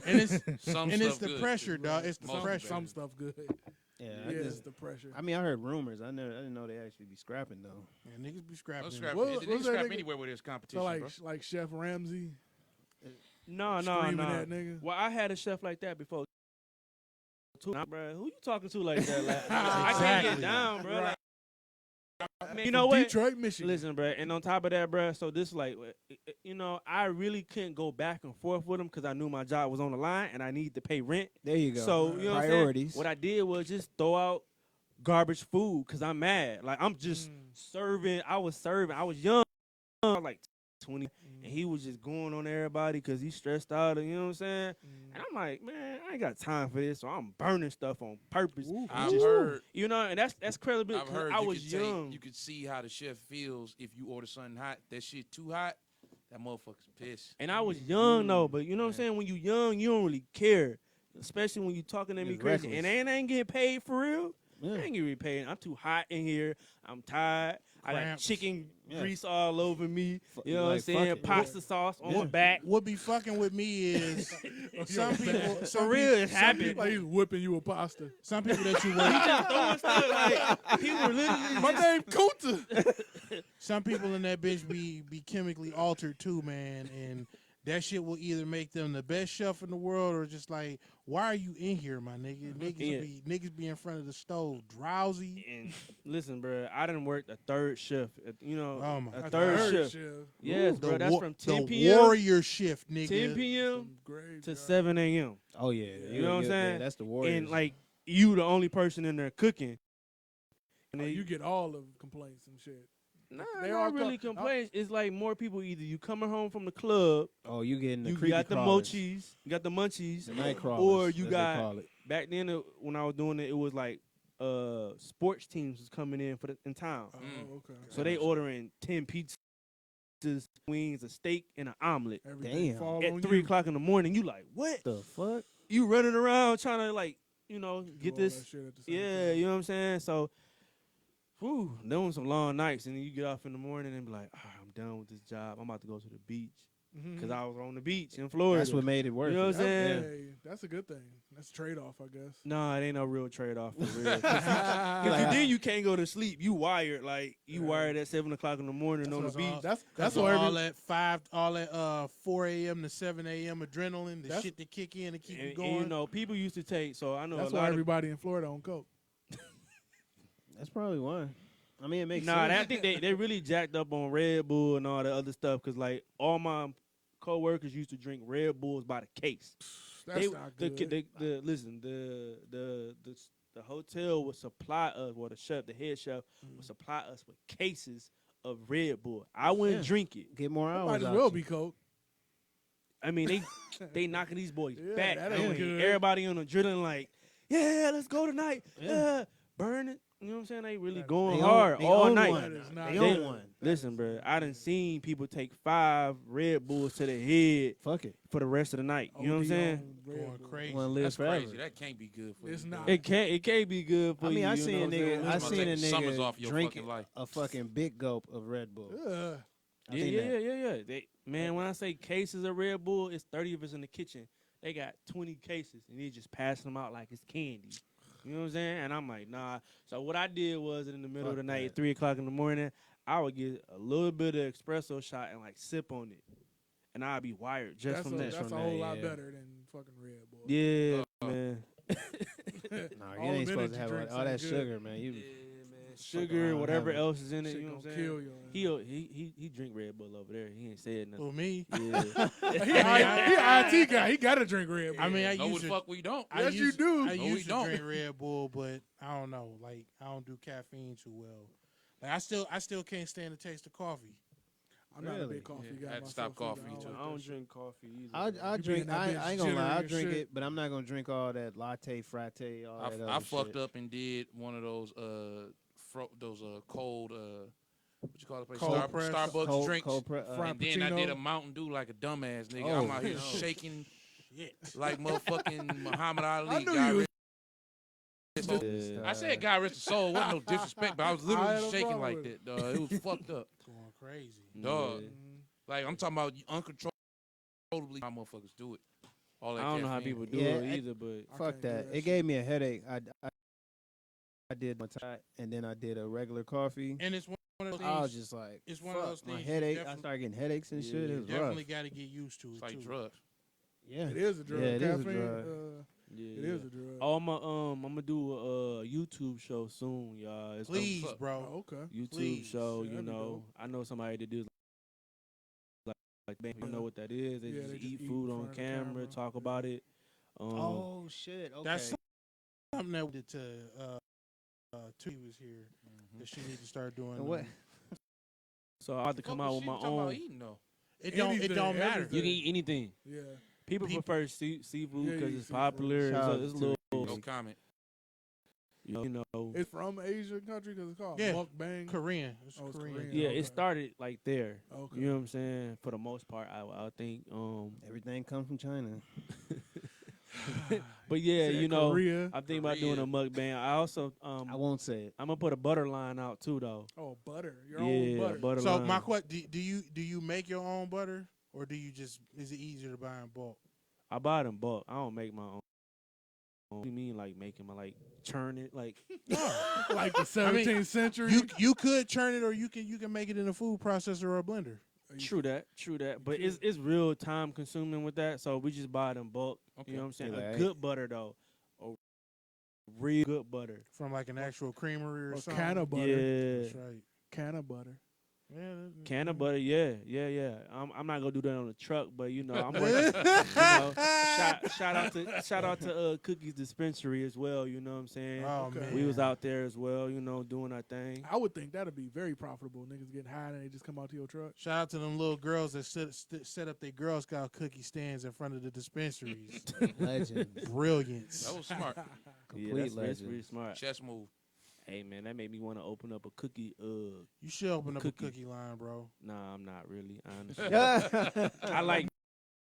and it's Some and it's stuff the good. pressure, dog. It's the Most pressure. Some stuff good. Yeah, Yeah, it's the pressure. I mean, I heard rumors. I didn't know they actually be scrapping though. Yeah, niggas be scrapping. No scrap. What- They what's that scrap nigga? anywhere where there's competition, So bro. like Chef Ramsay No. screaming at nigga. Well, I had a chef like that before. Nah, bro, who you talking to like that? Like, I can't get Exactly. down, bro. Right. Like, man, you From know what? Detroit, Michigan. Listen, bro, and on top of that, bro, so this like, I really couldn't go back and forth with him because I knew my job was on the line and I need to pay rent. There you go. So you know priorities. what I did was just throw out garbage food because I'm mad. Like I'm just serving. I was young, like 20, and he was just going on everybody because he's stressed out. You know what I'm saying? And I'm like, man, I ain't got time for this, so I'm burning stuff on purpose. I've Just- heard. You know, and that's credibility. I've heard I you was could young. you could see how the chef feels if you order something hot. That shit too hot. That motherfucker's pissed. And I was young though, but you know what I'm saying? When you young, you don't really care. Especially when you talking to me It's crazy. reckless. And I ain't getting paid for real. Yeah. I ain't getting paid. I'm too hot in here. I'm tired. I got Cramps. chicken Yeah. grease all over me. You know like, what I'm saying? fuck it. Pasta sauce on my Yeah. back. What be fucking with me is some people. For Some real, people, it's some happened. people, Like he's whipping you a pasta. some people that you He work. just throwing stuff like people literally. My name Kunta. Some people in that bitch be chemically altered too, man, and that shit will either make them the best chef in the world or just like, why are you in here, my nigga? Niggas be in front of the stove drowsy. And listen, bro, I done worked a third shift. Oh my a God. third shift. Yes, bro. That's from 10 p.m. warrior shift, nigga. 10 p.m. Great to 7 a.m. Oh yeah, You know what I'm saying? Yeah, that's the Warriors. And like you, the only person in there cooking. And Oh, they, you get all the complaints and shit. nah, they not all really come- complaints. It's like more people either you coming home from the club, oh, you getting the you creepy got the crawlers. mochis, you got the munchies, The night crawlers, or you as they got call it. back then when I was doing it, it was like sports teams was coming in in town. Oh, okay. So they ordering 10 pizzas, wings, a steak, and an omelet Everything Damn. fall at on 3 you. o'clock in the morning. You like what? The fuck? You running around trying to like Do get all this. that shit at the same Yeah, time. you know what I'm saying. So, whew, them some long nights, and then you get off in the morning and be like, I'm done with this job. I'm about to go to the beach Mhm. because I was on the beach in Florida. That's what made it worth You know it. what I'm saying? Hey, that's a good thing. That's a trade-off, I guess. Nah, it ain't no real trade off for real. Like, Then you can't go to sleep. You wired like you Yeah. wired at 7 o'clock in the morning on the That's beach. all- That's That's why all that 4 a.m. to 7 a.m. adrenaline, the shit that kick in and keep you And, going. people used to take. So I know that's a why lot of. everybody in Florida on coke. That's probably why. I mean, it makes Nah, sense. I think they really jacked up on Red Bull and all the other stuff because like all my coworkers used to drink Red Bulls by the case. That's not good. The hotel would supply us, well, the head chef would supply us with cases of Red Bull. I wouldn't Yeah. drink it. Get more hours. Might as out well you. be coke. I mean, they knocking these boys Yeah, back. that I ain't mean, good. everybody on the drilling like, yeah, let's go tonight. Yeah. Burn it. You know what I'm saying? They really That- going They hard own all night. one. That is not They good. own one. Listen, bro, I done seen people take 5 Red Bulls to the head Fuck it. for the rest of the night. You know what I'm OD saying? on Red Going Bull. crazy. Want to live That's forever. crazy. That can't be good for It's you. not. It can't be good for I you. mean, I you know seen a what I'm saying? nigga. I It's gonna seen a take summers off nigga your drink fucking life. a fucking big gulp of Red Bull. Ugh. I seen that. Yeah. Man, when I say cases of Red Bull, it's 30 of us in the kitchen. They got 20 cases, and they just passing them out like it's candy. You know what I'm saying? And I'm like, nah. So what I did was in the middle of the Fuck night, that. at 3 o'clock in the morning, I would get a little bit of espresso shot and like sip on it, and I'd be wired just That's from that. that's a from whole that, lot yeah. better than fucking Red Bull. Yeah, man. Nah, All you ain't them supposed to energy have drinks all that ain't good. sugar, man. You Sugar, around whatever having- else is in it. Shit You know what I'm gonna saying? kill you. He drink Red Bull over there. He ain't said nothing. For me, Yeah. He an IT guy. He got to drink Red Bull. I mean, I No, used the to. fuck we don't. I Yes, you used- do. I No, we used to don't. drink Red Bull, but I don't know. Like, I don't do caffeine too well. Like, I still can't stand the taste of coffee. I'm not a Really? big coffee Yeah, guy. I had to stop myself either. coffee, don't too. like I that don't shit. drink coffee either. I bro. You drink. being that bitch I ain't gonna lie. I jittery drink and it, but I'm not gonna drink all that latte, frappe, all that other I fucked shit. up and did one of those cold what you call it? Cold press. Starbucks drinks. And then I did a Frappuccino. Mountain Dew like a dumbass nigga. Oh, I'm out here no. shaking like motherfucking Muhammad Ali. I knew God you was rest his soul. Yeah. I said God rest his soul. It wasn't no disrespect, but I was I literally had no shaking problem like with it. that, dog. It was fucked up. Going crazy. Dog. Yeah. Like I'm talking about uncontrollably how motherfuckers do it. All I that don't know how caffeine. people do Yeah, it I- either, but I Fuck can't do that. that It shit. gave me a headache. I did one time, and then I did a regular coffee. And it's one of those things. I was just like, It's one of fuck, those my things you headache. I definitely- started getting headaches and shit. Yeah, It was definitely rough. got to get used to it It's like too. drugs. Yeah, It is a drug. Yeah, it is a Caffeine, drug. yeah. It is a drug. Oh, I'm gonna do a YouTube show soon, y'all. It's gonna- Please, fuck. bro. Oh, okay. YouTube Please. show. Yeah, You that'd be know, dope. I know somebody that do like they don't Yeah. know what that is. They Yeah, just they just eat eat food in on front of the camera, camera. talk Yeah. about it. Oh shit. Okay. That's something that we did to Tui was here that she need to start doing. And what? So I have to come Fuck out was with she my talking about own. eating though. It don't Anything, matter. You can eat anything. Yeah. People People- prefer seafood Yeah, because you it's seafood. popular. Shout out It's a to little, No comment. you know. It's from Asian country because it's called Yeah. mukbang. Korean. It's Oh, it's Korean. Korean. Yeah, Okay. it started like there. Okay. You know what I'm saying? For the most part, I think. Everything comes from China. But yeah, Said you know, Korea. I'm thinking about doing a mukbang. I also I won't say it. I'm gonna put a butter line out too though. Oh, butter. Your Yeah, own butter. butter So line. my question: do you make your own butter, or do you just is it easier to buy in bulk? I buy it in bulk. I don't make my own. What do you mean like making my like churn it like? Like the I mean, 17th century. You could churn it, or you can make it in a food processor or a blender. True that. But it's real time consuming with that, so we just buy it in bulk. Okay. You know what I'm saying? Yeah, A like- good butter though, a real good butter. From like an actual creamery or Or something. can of butter. Yeah, That's right. Can of butter. Yeah, can of butter. Yeah. I'm not gonna do that on the truck, but you know, I'm working. Shout out to Cookies Dispensary as well. You know what I'm saying? Oh Okay. man, We was out there as well. You know, doing our thing. I would think that'd be very profitable. Niggas getting high and they just come out to your truck. Shout out to them little girls that set up their Girl Scout cookie stands in front of the dispensaries. Legends. Brilliance. That was smart. Complete that's legend. pretty smart. Chess move. Hey man, that made me want to open up a cookie. You should open up Cookie. a cookie line, bro. Nah, I'm not really. Honestly, I like.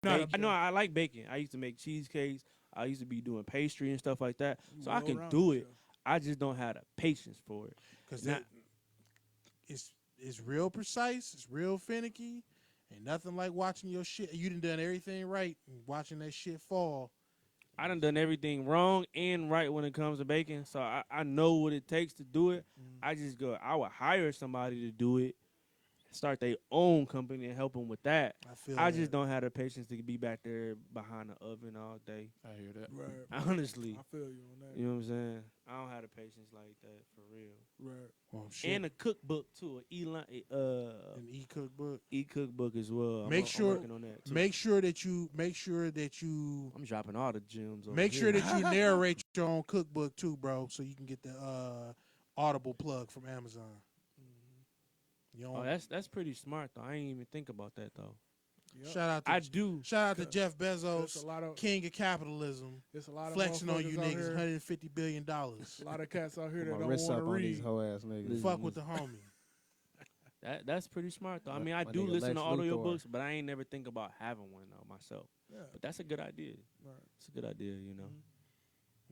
I like baking. I used to make cheesecakes. I used to be doing pastry and stuff like that. So I can do it. I just don't have the patience for it. Because Nah. it's real precise. It's real finicky. Ain't nothing like watching your shit. You done everything right and watching that shit fall. I done everything wrong and right when it comes to baking. So I know what it takes to do it. I just go. I would hire somebody to do it. Start their own company and help them with that. I just don't have the patience to be back there behind the oven all day. I hear that. Right. Honestly, I feel you on that. you know what I'm saying? I don't have the patience like that for real. Right. Well, shit. And a cookbook too, An e-cookbook. e-cookbook as well. Make I'm sure- working on that too. Make sure that you I'm dropping all the gems. Over make sure here. that you narrate your own cookbook too, bro, so you can get the Audible plug from Amazon. You Oh, know, that's pretty smart though. I ain't even think about that though. Yep. shout out to Jeff There's Bezos, a lot of king of capitalism, there's a lot of flexing on you motherfuckers out niggas, here- $150 billion. A lot of cats out here Put that my don't wrists want up to on these read. hoe ass niggas. Fuck with the homie. That's pretty smart though. I My- mean, I my do nigga listen to Lex Luthor. audiobooks, but I ain't never think about having one though myself. Yeah. But that's a good idea. Right. It's a good idea, you know.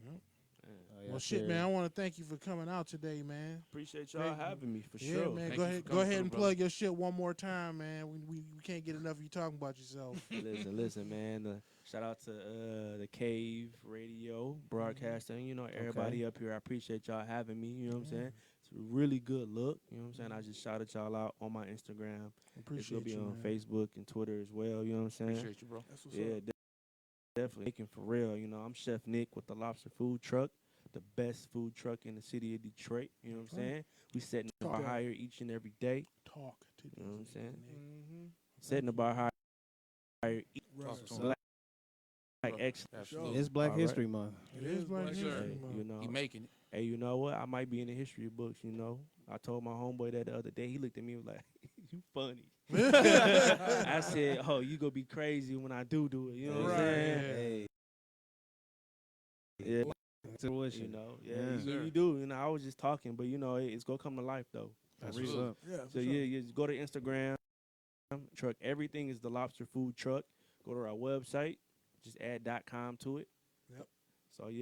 Yep. Yeah. Oh, yeah, Well, shit, sure. man, I want to thank you for coming out today, man. Appreciate y'all Thank you. having me for Yeah, sure. man. Thank Go you for ahead, coming and through, plug brother. your shit one more time, man. We can't get enough of you talking about yourself. Listen, man. Shout out to the Cave Radio Broadcasting. You know, everybody up here. I appreciate y'all having me. You know what I'm saying? It's a really good look. You know what I'm saying? I just shouted y'all out on my Instagram. It's Appreciate gonna be you, on man. Facebook and Twitter as well. You know what I'm saying? Appreciate you, bro. That's what's Yeah, up. definitely making for real. You know, I'm Chef Nick with the Lobster Food Truck, the best food truck in the city of Detroit. You know what I'm saying? We setting the bar Okay. higher each and every day. Talk to You know what I'm these saying? niggas. Mm-hmm. Setting the bar higher, Right. Talk to him. like Bro, excellent. Absolutely. It's Black All right. History Month. It is Black Black History History Hey, Month. you know, He making it. hey, you know what? I might be in the history books. You know, I told my homeboy that the other day. He looked at me and was like, "You funny." I said, "Oh, you gonna be crazy when I do it." You know what I'm Right, saying? Hey. Yeah. Tuition. You know, Yeah. you do. You know, I was just talking, but you know, it's gonna come to life though. For That's real. what's up. Yeah. So for sure. yeah, you just go to Instagram, truck. Everything is the Lobster Food Truck. Go to our website. Just add .com to it. Yep. So yeah,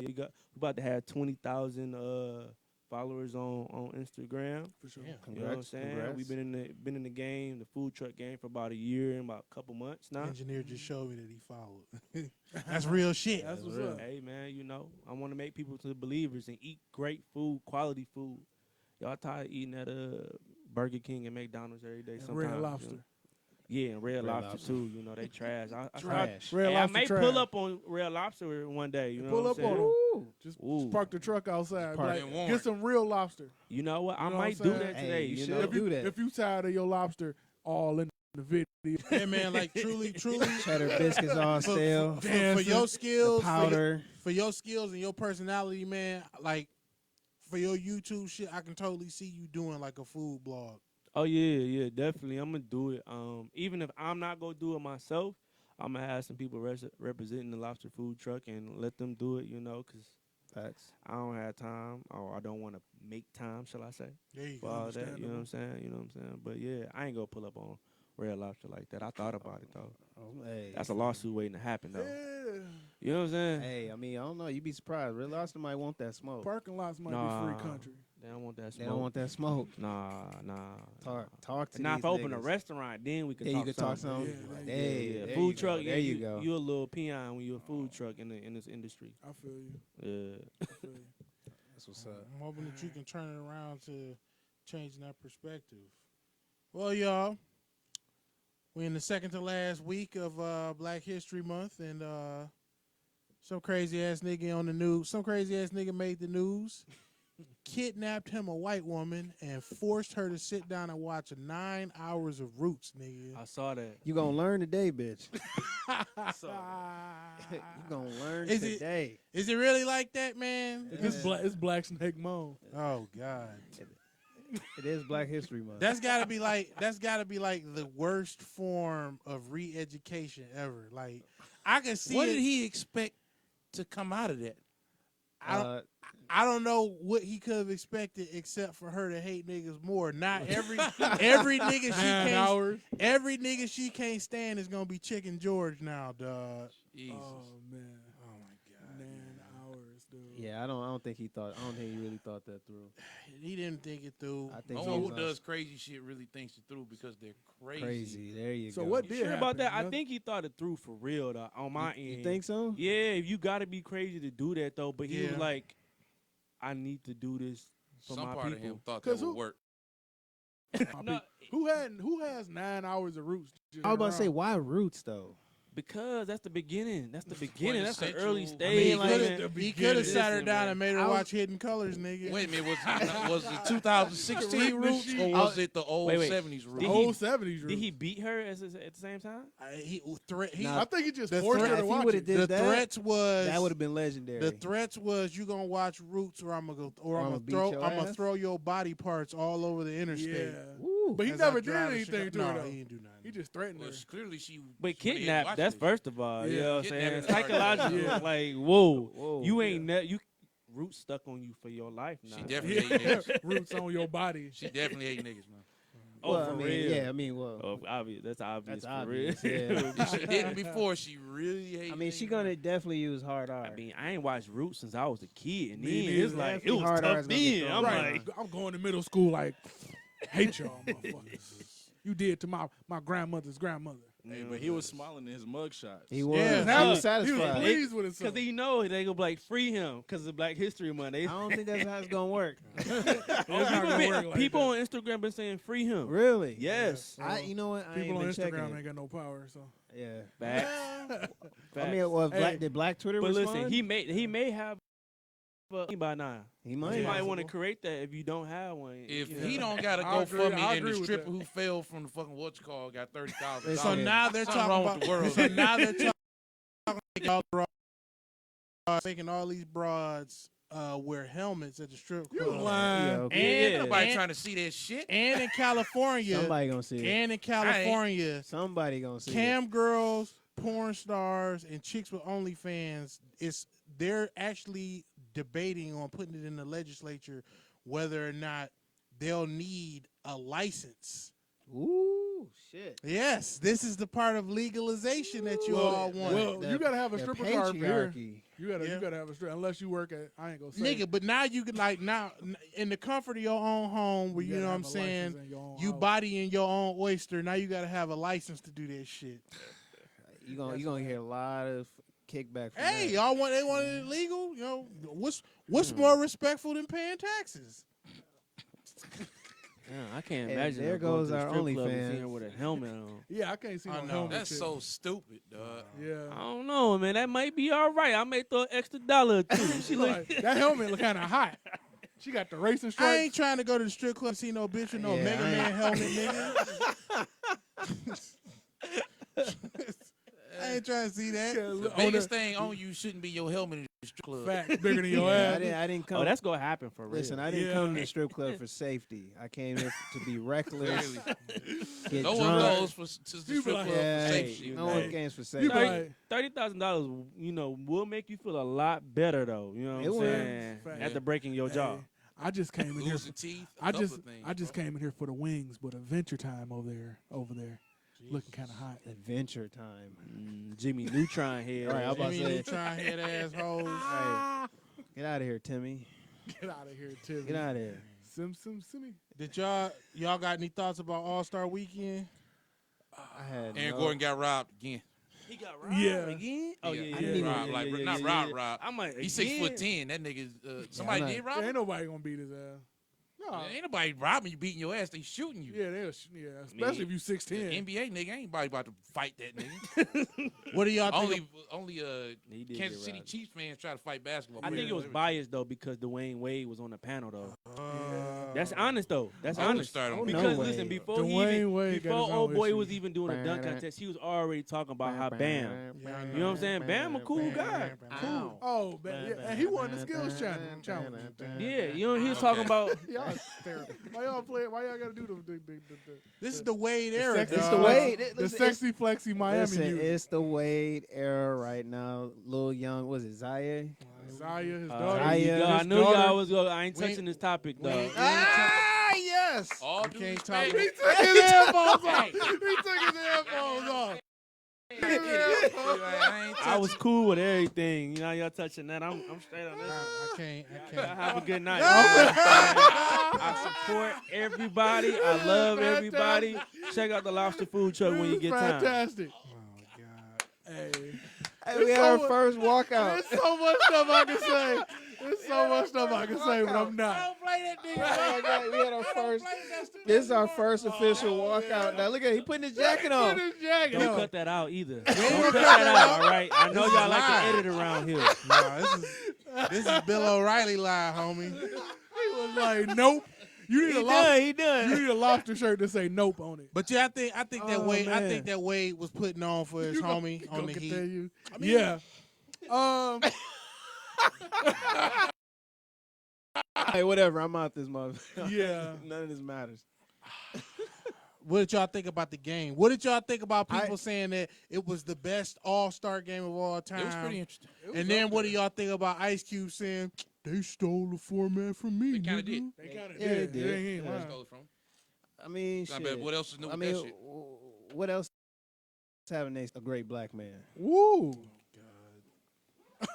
we about to have 20,000 followers on Instagram. For sure. Yeah. You know what I'm saying? We've been in the game, the food truck game, for about a year and about a couple months now. Engineer just showed me that he followed. That's real shit. That's what's real. up. Hey man, you know, I want to make people to believers and eat great food, quality food. Y'all tired of eating at Burger King and McDonald's every day? And Sometimes, Red you know? Lobster. Yeah, and Red Red Lobster, Lobster. too. You know, they trash. I Trash. Red Hey, I Lobster may trash. pull up on Red Lobster one day. You know Pull what up I'm on saying? them. Just Ooh. park the truck outside. Park Like, it warm. get some real lobster. You know what? I You know might what I'm do saying? that today. Hey, you you should. know? If you, do that. if you tired of your lobster all in the video, Yeah, man, like truly, Cheddar biscuits all stale. for your The skills, powder. for your skills and your personality, man, like for your YouTube shit, I can totally see you doing like a food blog. Oh yeah, definitely. I'm gonna do it. Even if I'm not gonna do it myself, I'm gonna have some people representing the Lobster Food Truck and let them do it. You know, cause Facts. I don't have time, or I don't want to make time, shall I say, There you for go. all that. You know what I'm saying? You know what I'm saying? But yeah, I ain't gonna pull up on Red Lobster like that. I thought about it though. Oh, hey. That's a lawsuit waiting to happen though. yeah, You know what I'm saying? Hey, I mean, I don't know. You'd be surprised. Red Lobster might want that smoke. parking lots might Nah. be free country. They don't want that They smoke. don't want that smoke. Nah. Talk to Now these if I open a niggas. restaurant, then we can Yeah, talk you could talk something. some. Yeah, Hey, Yeah, there food you truck. Go. Yeah, There you go. You a little peon when you're a food truck in this industry. I feel you. Yeah. I feel you. That's what's up. I'm hoping that you can turn it around to changing that perspective. Well, y'all, we're in the second to last week of Black History Month, and some crazy ass nigga on the news. Some crazy ass nigga made the news. Kidnapped him a white woman and forced her to sit down and watch 9 hours of Roots, nigga. I saw that. You gonna learn today, bitch. So, You gonna learn Is it- today. Is it really like that, man? It's Black Snake Moan. Oh God, It is Black History Month. that's gotta be like the worst form of re-education ever. Like I can see What it. did he expect to come out of that? I don't know what he could have expected except for her to hate niggas more. Not every nigga she 9 can't hours. every nigga she can't stand is gonna be Chicken George now, dog. Jesus. Oh man, Oh my God. 9 hours, dude. Yeah, I don't think he really thought that through. He didn't think it through. I think No he one was who does crazy shit really thinks it through because they're crazy. crazy. There you So go. what you did sure happen? about that? I Nothing? think he thought it through for real, though, on my end. You think so? Yeah, you got to be crazy to do that, though. But he Yeah. was like, I need to do this for Some my part people. of him thought 'Cause that would who- work. No, Who has 9 hours of Roots? I was about to say, why Roots though? because that's the beginning. That's the beginning. That's the quintessential- early I stage. mean, like, man. He could have sat her Listen, down man. and made her I was- watch Hidden Colors, nigga. Wait a minute, was it 2016 Roots or was it the old Wait. 70s Roots? Did Old 70s Roots. Did he beat her at the same time? Nah, I think he just The forced threat- her if to he watch would've it. did the that, threats was that would have been legendary. the threats was you gonna watch Roots or I'm gonna beat your I'm gonna ass? throw your body parts all over the interstate. Yeah. Woo. But he As I never did drive to anything to Chicago. her, No, though. he didn't do nothing. He just threatened her. Well, clearly she. But she went ahead and kidnap, watched that's it. first of all. You Yeah. know what I'm saying? Kidnapping started Psychological. Yeah. Like, whoa. Whoa. You ain't you Roots stuck on you for your life now. She definitely hate Yeah. niggas. Roots on your body. She definitely hate niggas, man. Oh, Well, for I mean, real. yeah, I mean, well, Oh, obvious. That's obvious. that's for obvious. Real. Yeah. If she didn't before, she really hate I mean, she niggas. gonna definitely use hard R. I mean, I ain't watched Roots since I was a kid, and Me then neither. it's like it Definitely was hard tough R's gonna get then. thrown I'm around. like, I'm going to middle school like, hate y'all motherfuckers. You did to my grandmother's grandmother. Hey, but he was smiling in his mugshots. He was. Yeah. He He was was satisfied. pleased with himself. because you know they gonna be like free him because of Black History Month. I don't think that's how it's gonna work. It's not People, gonna been- work like people that. on Instagram been saying free him. Really? Yes. You know what? I People ain't on been checking Instagram it. ain't got no power, so. Yeah. Facts. I mean, well, Hey. did Black Twitter But respond? listen, he may have by now. He might. You might possible. want to create that if you don't have one. If you know. he don't got to I go agree- for me I and the agree with stripper that. who fell from the fucking what's-called got $30,000. So Yeah. now they're Something talking wrong about with the world. So now they're making all these broads wear helmets at the strip You club. lying. Yeah, okay. And, Yeah. Nobody and, trying to see that shit. and in California, Somebody gonna see it. and in California, Somebody gonna see it. cam girls, porn stars, and chicks with OnlyFans, they're actually debating on putting it in the legislature whether or not they'll need a license. Ooh, shit. Yes, this is the part of legalization that you all want. Well, you gotta have a The stripper card for here. patriarchy. You Yeah. gotta have a stripper unless you work at. I ain't gonna say. Nigga, but now you can in the comfort of your own home where you gotta know what I'm have a license saying, in your own you house. bodying your own oyster. Now you gotta have a license to do that shit. You gonna hear a lot of kickback. From Hey, that. y'all want it illegal? You know what's more respectful than paying taxes? Yeah, I can't And imagine. there her going goes to the our strip club and OnlyFans. seeing her with a helmet on. Yeah, I can't see I no know. helmet. That's shit. so stupid, dog. Yeah. I don't know, man. That might be all right. I may throw an extra $1 or two. She Like, look. that helmet look kind of hot. She got the racing I stripes. ain't trying to go to the strip club and see no bitch with no Yeah, Mega I ain't- Man helmet, nigga. I ain't trying to see that. The biggest thing on you shouldn't be your helmet in the strip club. Fact bigger than your Yeah, ass. I didn't come. Oh, that's gonna happen for real. Listen, I didn't Yeah. come to the strip club for safety. I came here to be reckless, Clearly. get No drunk. one goes to the You be strip like, club Yeah, for hey, safe shit. no man. one games for You safety. be like, $30,000, will make you feel a lot better though. You know what It I'm will. saying? Fact. After breaking your jaw. hey, I just came in here. Losing teeth. I a just couple things, I just bro. came in here for the wings, but Adventure Time over there, looking kind of hot. Adventure time. Jimmy Neutron head. All right, I'm about to Jimmy say- Neutron head assholes. Hey, get out of here, Timmy. Get out of here, Timmy. Get out of here. Simmy. Did y'all got any thoughts about All-Star Weekend? I had Aaron no- Gordon got robbed again. He got robbed Yeah. again? Oh, yeah, I didn't even- robbed, like, not robbed. I'm like, He's again? 6'10". That nigga, somebody I'm not- did rob Ain't him. nobody gonna beat his ass. No. Ain't nobody robbing you, beating your ass. They shooting you. Yeah, especially if you 6'10". NBA nigga ain't nobody about to fight that nigga. What do y'all think? only He did Kansas get City robbed. Chiefs fans try to fight basketball. I think players. it was biased though because Dwayne Wade was on the panel though. Uh, That's honest though. That's I would honest. start on Because no listen, way. before Dwayne Wade got before his own old boy issues. was even doing a dunk contest, he was already talking about how Bam. Yeah, I You know what I'm saying? Bam a cool guy. Ow. Oh, man, yeah, and he won the skills challenge. Yeah, you know he was talking about. Y'all terrible. Why y'all play? Why y'all gotta do the This is the Wade era. sexy It's dog. the Wade. The Listen, sexy flexy Miami Listen, music. it's the Wade era right now. Lil Young, was it Zaire? Zaya, his Uh, daughter. Zaya. I his knew daughter. y'all was going. I ain't We- touching this topic we- though. we- Yes. All You due can't respect. talk He took his headphones off. He took his headphones off. I was cool with everything. You know, y'all touching that. I'm straight on this. I can't. Have a good night. I support everybody. I love everybody. Check out the Lobster Food Truck when you get time. Fantastic. Oh God. Hey, Hey, we had our first walkout. there's so much stuff I can say. There's so much stuff I can say, but I'm not. Play that nigga. We had our first. This is our first official walkout. Now look at he putting his jacket Put on. his jacket Don't on. cut that out either. Don't cut that out, all right? I know This y'all is like to live. edit around here. Nah, this is Bill O'Reilly live, homie. He was like, nope. You need He a lobster. done. He done. You need a lobster shirt that say nope on it. But yeah, I think that Oh, Wade. I man. think that Wade was putting on for his You go- homie go on the get Heat. that, you- I mean- yeah. Hey, whatever. I'm out this month. Yeah. None of this matters. What did y'all think about the game? What did y'all think about people saying that it was the best All-Star game of all time? It was pretty interesting. And then what do y'all think about Ice Cube saying they stole the format from me? They kinda nigga." did. They kind of Yeah, did. they did. They ain't Yeah. lying. Stole it from. I mean, Not shit. bad. What else is new I with mean, that shit? what else is having a great black man? Woo.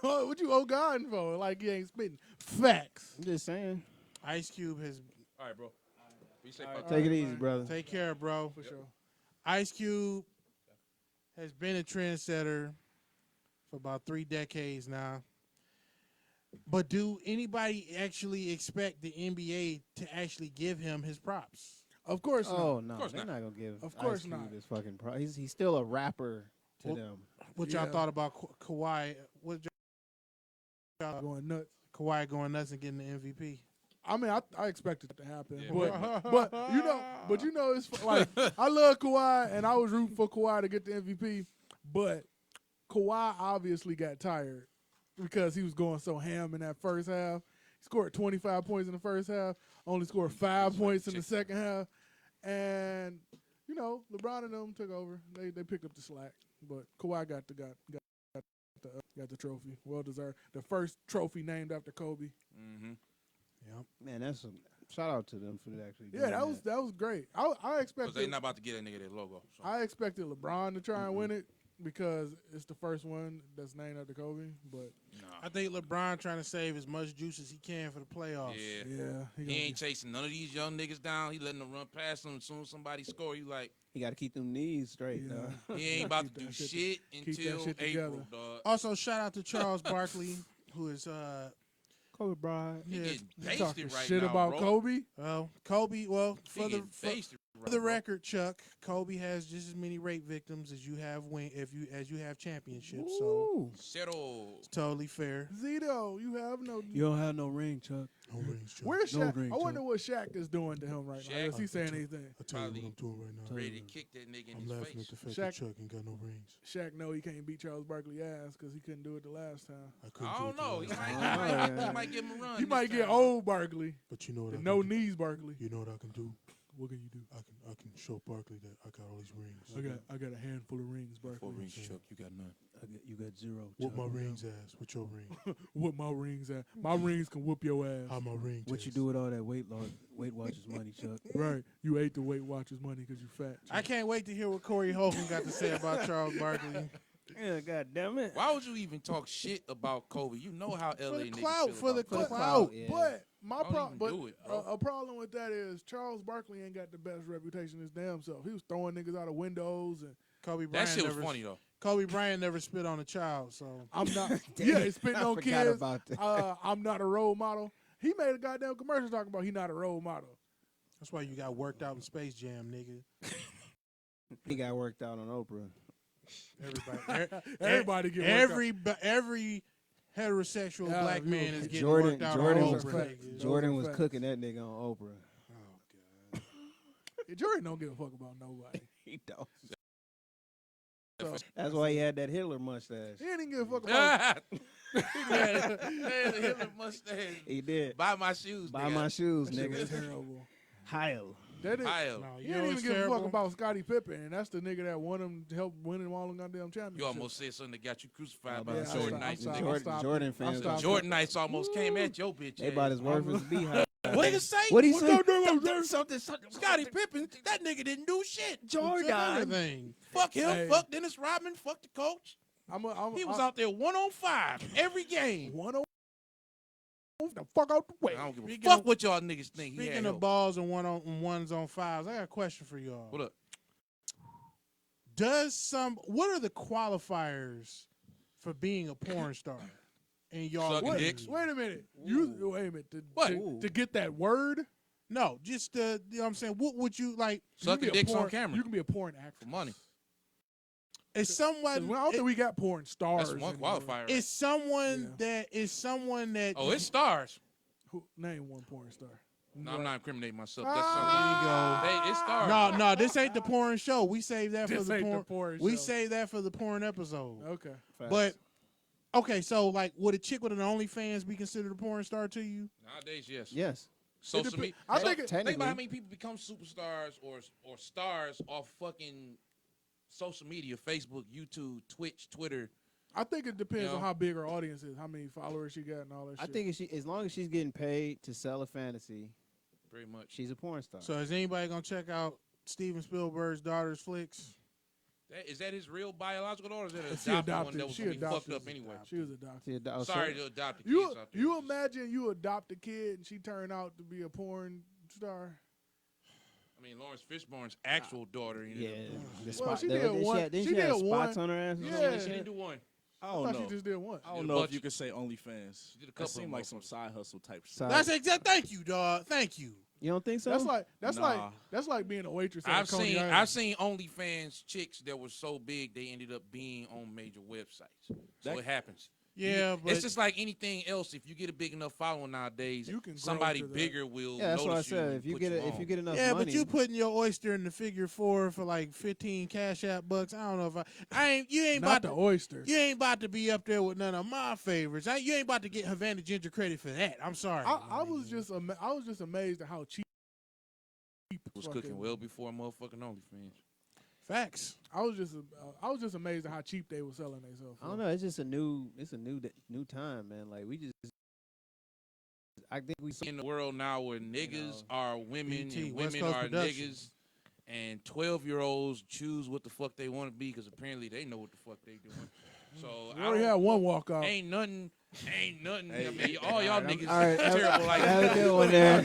What you owe God for? Like you ain't spitting facts. I'm just saying. Ice Cube has All right, bro. We say All fuck right. Take it man. easy, brother. take care, bro. For sure. Ice Cube has been a trendsetter for about 3 decades now. But do anybody actually expect the NBA to actually give him his props? Of course not. Oh no, course they're not. not gonna give. Of course Ice Cube not. His fucking he's still a rapper to Well, them. What y'all Yeah. thought about Kawhi? What y'all Going nuts. Kawhi going nuts and getting the MVP? I mean, I expected it to happen, Yeah. but you know, it's like I love Kawhi, and I was rooting for Kawhi to get the MVP, but Kawhi obviously got tired because he was going so ham in that first half. He scored 25 points in the first half, only scored 5 points in the second half, and you know, LeBron and them took over. They picked up the slack, but Kawhi got the trophy, well deserved. The first trophy named after Kobe. Mm-hmm. Man, that's a shout out to them for actually. Yeah, doing that was great. I Because they expected not about to get that nigga that logo. So. I expected LeBron to try and win it because it's the first one that's named after Kobe. But I think LeBron trying to save as much juice as he can for the playoffs. Yeah. yeah, He ain't chasing none of these young niggas down. He letting them run past them. As soon as somebody score, you like, He got to keep them knees straight. Yeah. Dog. he ain't about to Keep do that shit- shit keep that until shit April, together. dog. Also, shout out to Charles Barkley, who is Kobe Bryant. He yeah, getting you pasted talking right shit now, about bro. Kobe. Kobe. Well, He for the getting for, pasted for right the now. record, Chuck, Kobe has just as many rape victims as you have as you have championships. So Ooh. Settle. it's totally fair. Zito, you have no. You don't have no ring, Chuck. No rings, Chuck. Where's No Shaq? ring, I wonder Chuck. what Shaq is doing to him right now. Shaq? Is he saying anything? I'll tell you Probably what I'm doing right now. Ready to kick that nigga in I'm his laughing face. at the fact Shaq- that Chuck ain't got no rings. Shaq know he can't beat Charles Barkley ass because he couldn't do it the last time. I don't know. He might, time. he might give him a run. He this might get time. old Barkley, But you know what? the I no can do? knees Barkley. You know what I can do? What can you do? I can show Barkley that I got all these rings. I got a handful of rings, Barkley. 4 rings, Chuck. You got none. You got zero. What Chuck. my rings ass? What your ring? What my rings at? My rings can whoop your ass. How my ring? What you test? do with all that Weight Watchers money, Chuck? Right. You ate the Weight Watchers money because you fat. I can't wait to hear what Corey Holcomb got to say about Charles Barkley. Yeah, God damn it. Why would you even talk shit about Kobe? You know how LA the niggas clout, feel for the about Kobe. clout. Yeah. But my Don't problem, even do it, bro. a problem with that is Charles Barkley ain't got the best reputation his damn self. He was throwing niggas out of windows, and Kobe That Bryant shit was never, funny though. Kobe Bryant never spit on a child, so I'm not. Damn yeah, it. he's spitting I on forgot kids. about that. I'm not a role model. He made a goddamn commercial talking about he not a role model. That's why you got worked out in Space Jam, nigga. He got worked out on Oprah. Everybody get worked out. Every heterosexual Yeah, black you man a- is getting Jordan- worked out Jordan on was Oprah. facts. nigga. Jordan are was facts. cooking that nigga on Oprah. Oh god. Jordan don't give a fuck about nobody. He don't. So, That's why he had that Hitler mustache. he didn't give a fuck about. Hitler mustache. He did. Buy my shoes. Buy nigga. my shoes, That shit was nigga. terrible. Heil. That is, Heil. No, he you know didn't even what's give a terrible? fuck about Scottie Pippen, and that's the nigga that won him, helped win him all them goddamn championships. You almost said something that got you crucified by Yeah, the I'm Jordan sorry, Knights. I'm nigga. sorry. Jordan, Jordan fans. stopping. The Jordan Knights almost came at your bitch. They about ass. as worth as Beehive. What nigga say? What he say? Something. Scottie Pippen. That nigga didn't do shit. Took everything. Fuck him. Hey. Fuck Dennis Rodman. Fuck the coach. He was I'm out there 105 every game. 1-0. Move the fuck out the way. I don't give a Speaking fuck of- what y'all niggas think. He Speaking had of help. balls and ones on fives, I got a question for y'all. What up? What are the qualifiers for being a porn star? And y'all Sucking Wait, dicks. wait a minute. Wait a minute. What? To get that word, No, just you know what I'm saying. What would you like? you can Sucking be a dicks on porn- camera. You can be a porn actor. For money. Is someone? I don't think we got porn stars. That's one anymore. qualifier. Is someone that? Oh, it's stars. Name one porn star. No, I'm not incriminating myself. There That's you something. It's stars. go. No, this ain't the porn show. We saved that for This the ain't porn. the porn We show. saved that for the porn episode. Okay. But okay, so like, would a chick with an OnlyFans be considered a porn star to you? Nowadays, yes. Yes. Social It media. I So, think it- think about how technically. many people become superstars or stars off fucking social media, Facebook, YouTube, Twitch, Twitter. I think it depends You know? on how big her audience is, how many followers she got, and all that I shit. think as long as she's getting paid to sell a fantasy, Very much. she's a porn star. So is anybody gonna check out Steven Spielberg's daughter's flicks? Is that his real biological daughter? Or is that an She adopted one adopted. that was She gonna be fucked adopted. up anyway? She was adopted. Sorry to adopt the kids You out there. you imagine you adopt a kid and she turned out to be a porn star? I mean, Lawrence Fishburne's actual daughter. You know, Yeah. The Well, spot, she didn't did one. Didn't She she have did spots one. on her ass? or Yeah. something? She didn't do one. I I don't thought know. she just did one. I Did don't a know bunch. if you could say OnlyFans. Did a That couple seemed of like some motherfuckers. side hustle type shit. Side- That's exact. Thank you, dog. Thank you. You don't think so? That's Nah. like being a waitress. At I've a Coney seen Island. OnlyFans chicks that were so big they ended up being on major websites. So That- it happens. Yeah, but It's just like anything else. If you get a big enough following nowadays, You can grow somebody to that. bigger will yeah, that's what I notice you. said. and If you put get you if you on. get enough yeah, money, but you putting your oyster in the figure four for like 15 Cash App bucks. I don't know if you ain't not about the to. oyster. You ain't about to be up there with none of my favorites. You ain't about to get Havana Ginger credit for that. I'm sorry. I was just amazed at how cheap. was fucking- cooking well before motherfucking OnlyFans. Facts. I was just amazed at how cheap they were selling themselves. I don't know. It's just a new time, man. Like I think we In the world now where niggas are women BT, and West women Coast are Productions. niggas, and 12-year-olds choose what the fuck they want to be because apparently they know what the fuck they doing. So We already had one walk off. Ain't nothing. I Hey, mean, all y'all niggas all right, terrible. Like have a good one there.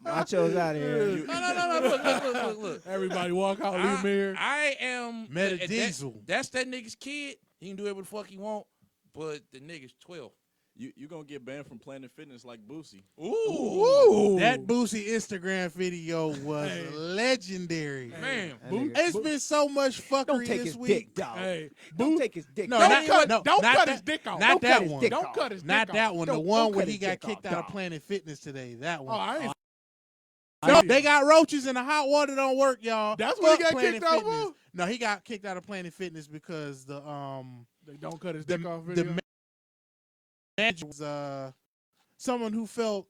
Macho's out of here. No. Look. Everybody walk out, leave them here. I am Meta that- Diesel. That's that nigga's kid. He can do whatever the fuck he want, but the nigga's 12. You gonna get banned from Planet Fitness like Boosie. Ooh. That Boosie Instagram video was Hey. legendary. Man, That Boo- nigga- It's been so much fuckery Don't take this his week. dick, dog. Hey, Don't Boo- take his dick. No, dog. not- cut, no, don't not cut that- his dick off. Not Don't that cut his one. dick Don't off. cut his Not dick that off. one. Don't- The one don't where cut he his got dick kicked off, out of dog. Planet Fitness today. That Oh, one. I ain't. No, they got roaches and the hot water don't work, y'all. That's what he Fuck got Planet kicked out Fitness. for? No, he got kicked out of Planet Fitness because the They don't cut his the, dick off the video. manager was someone who felt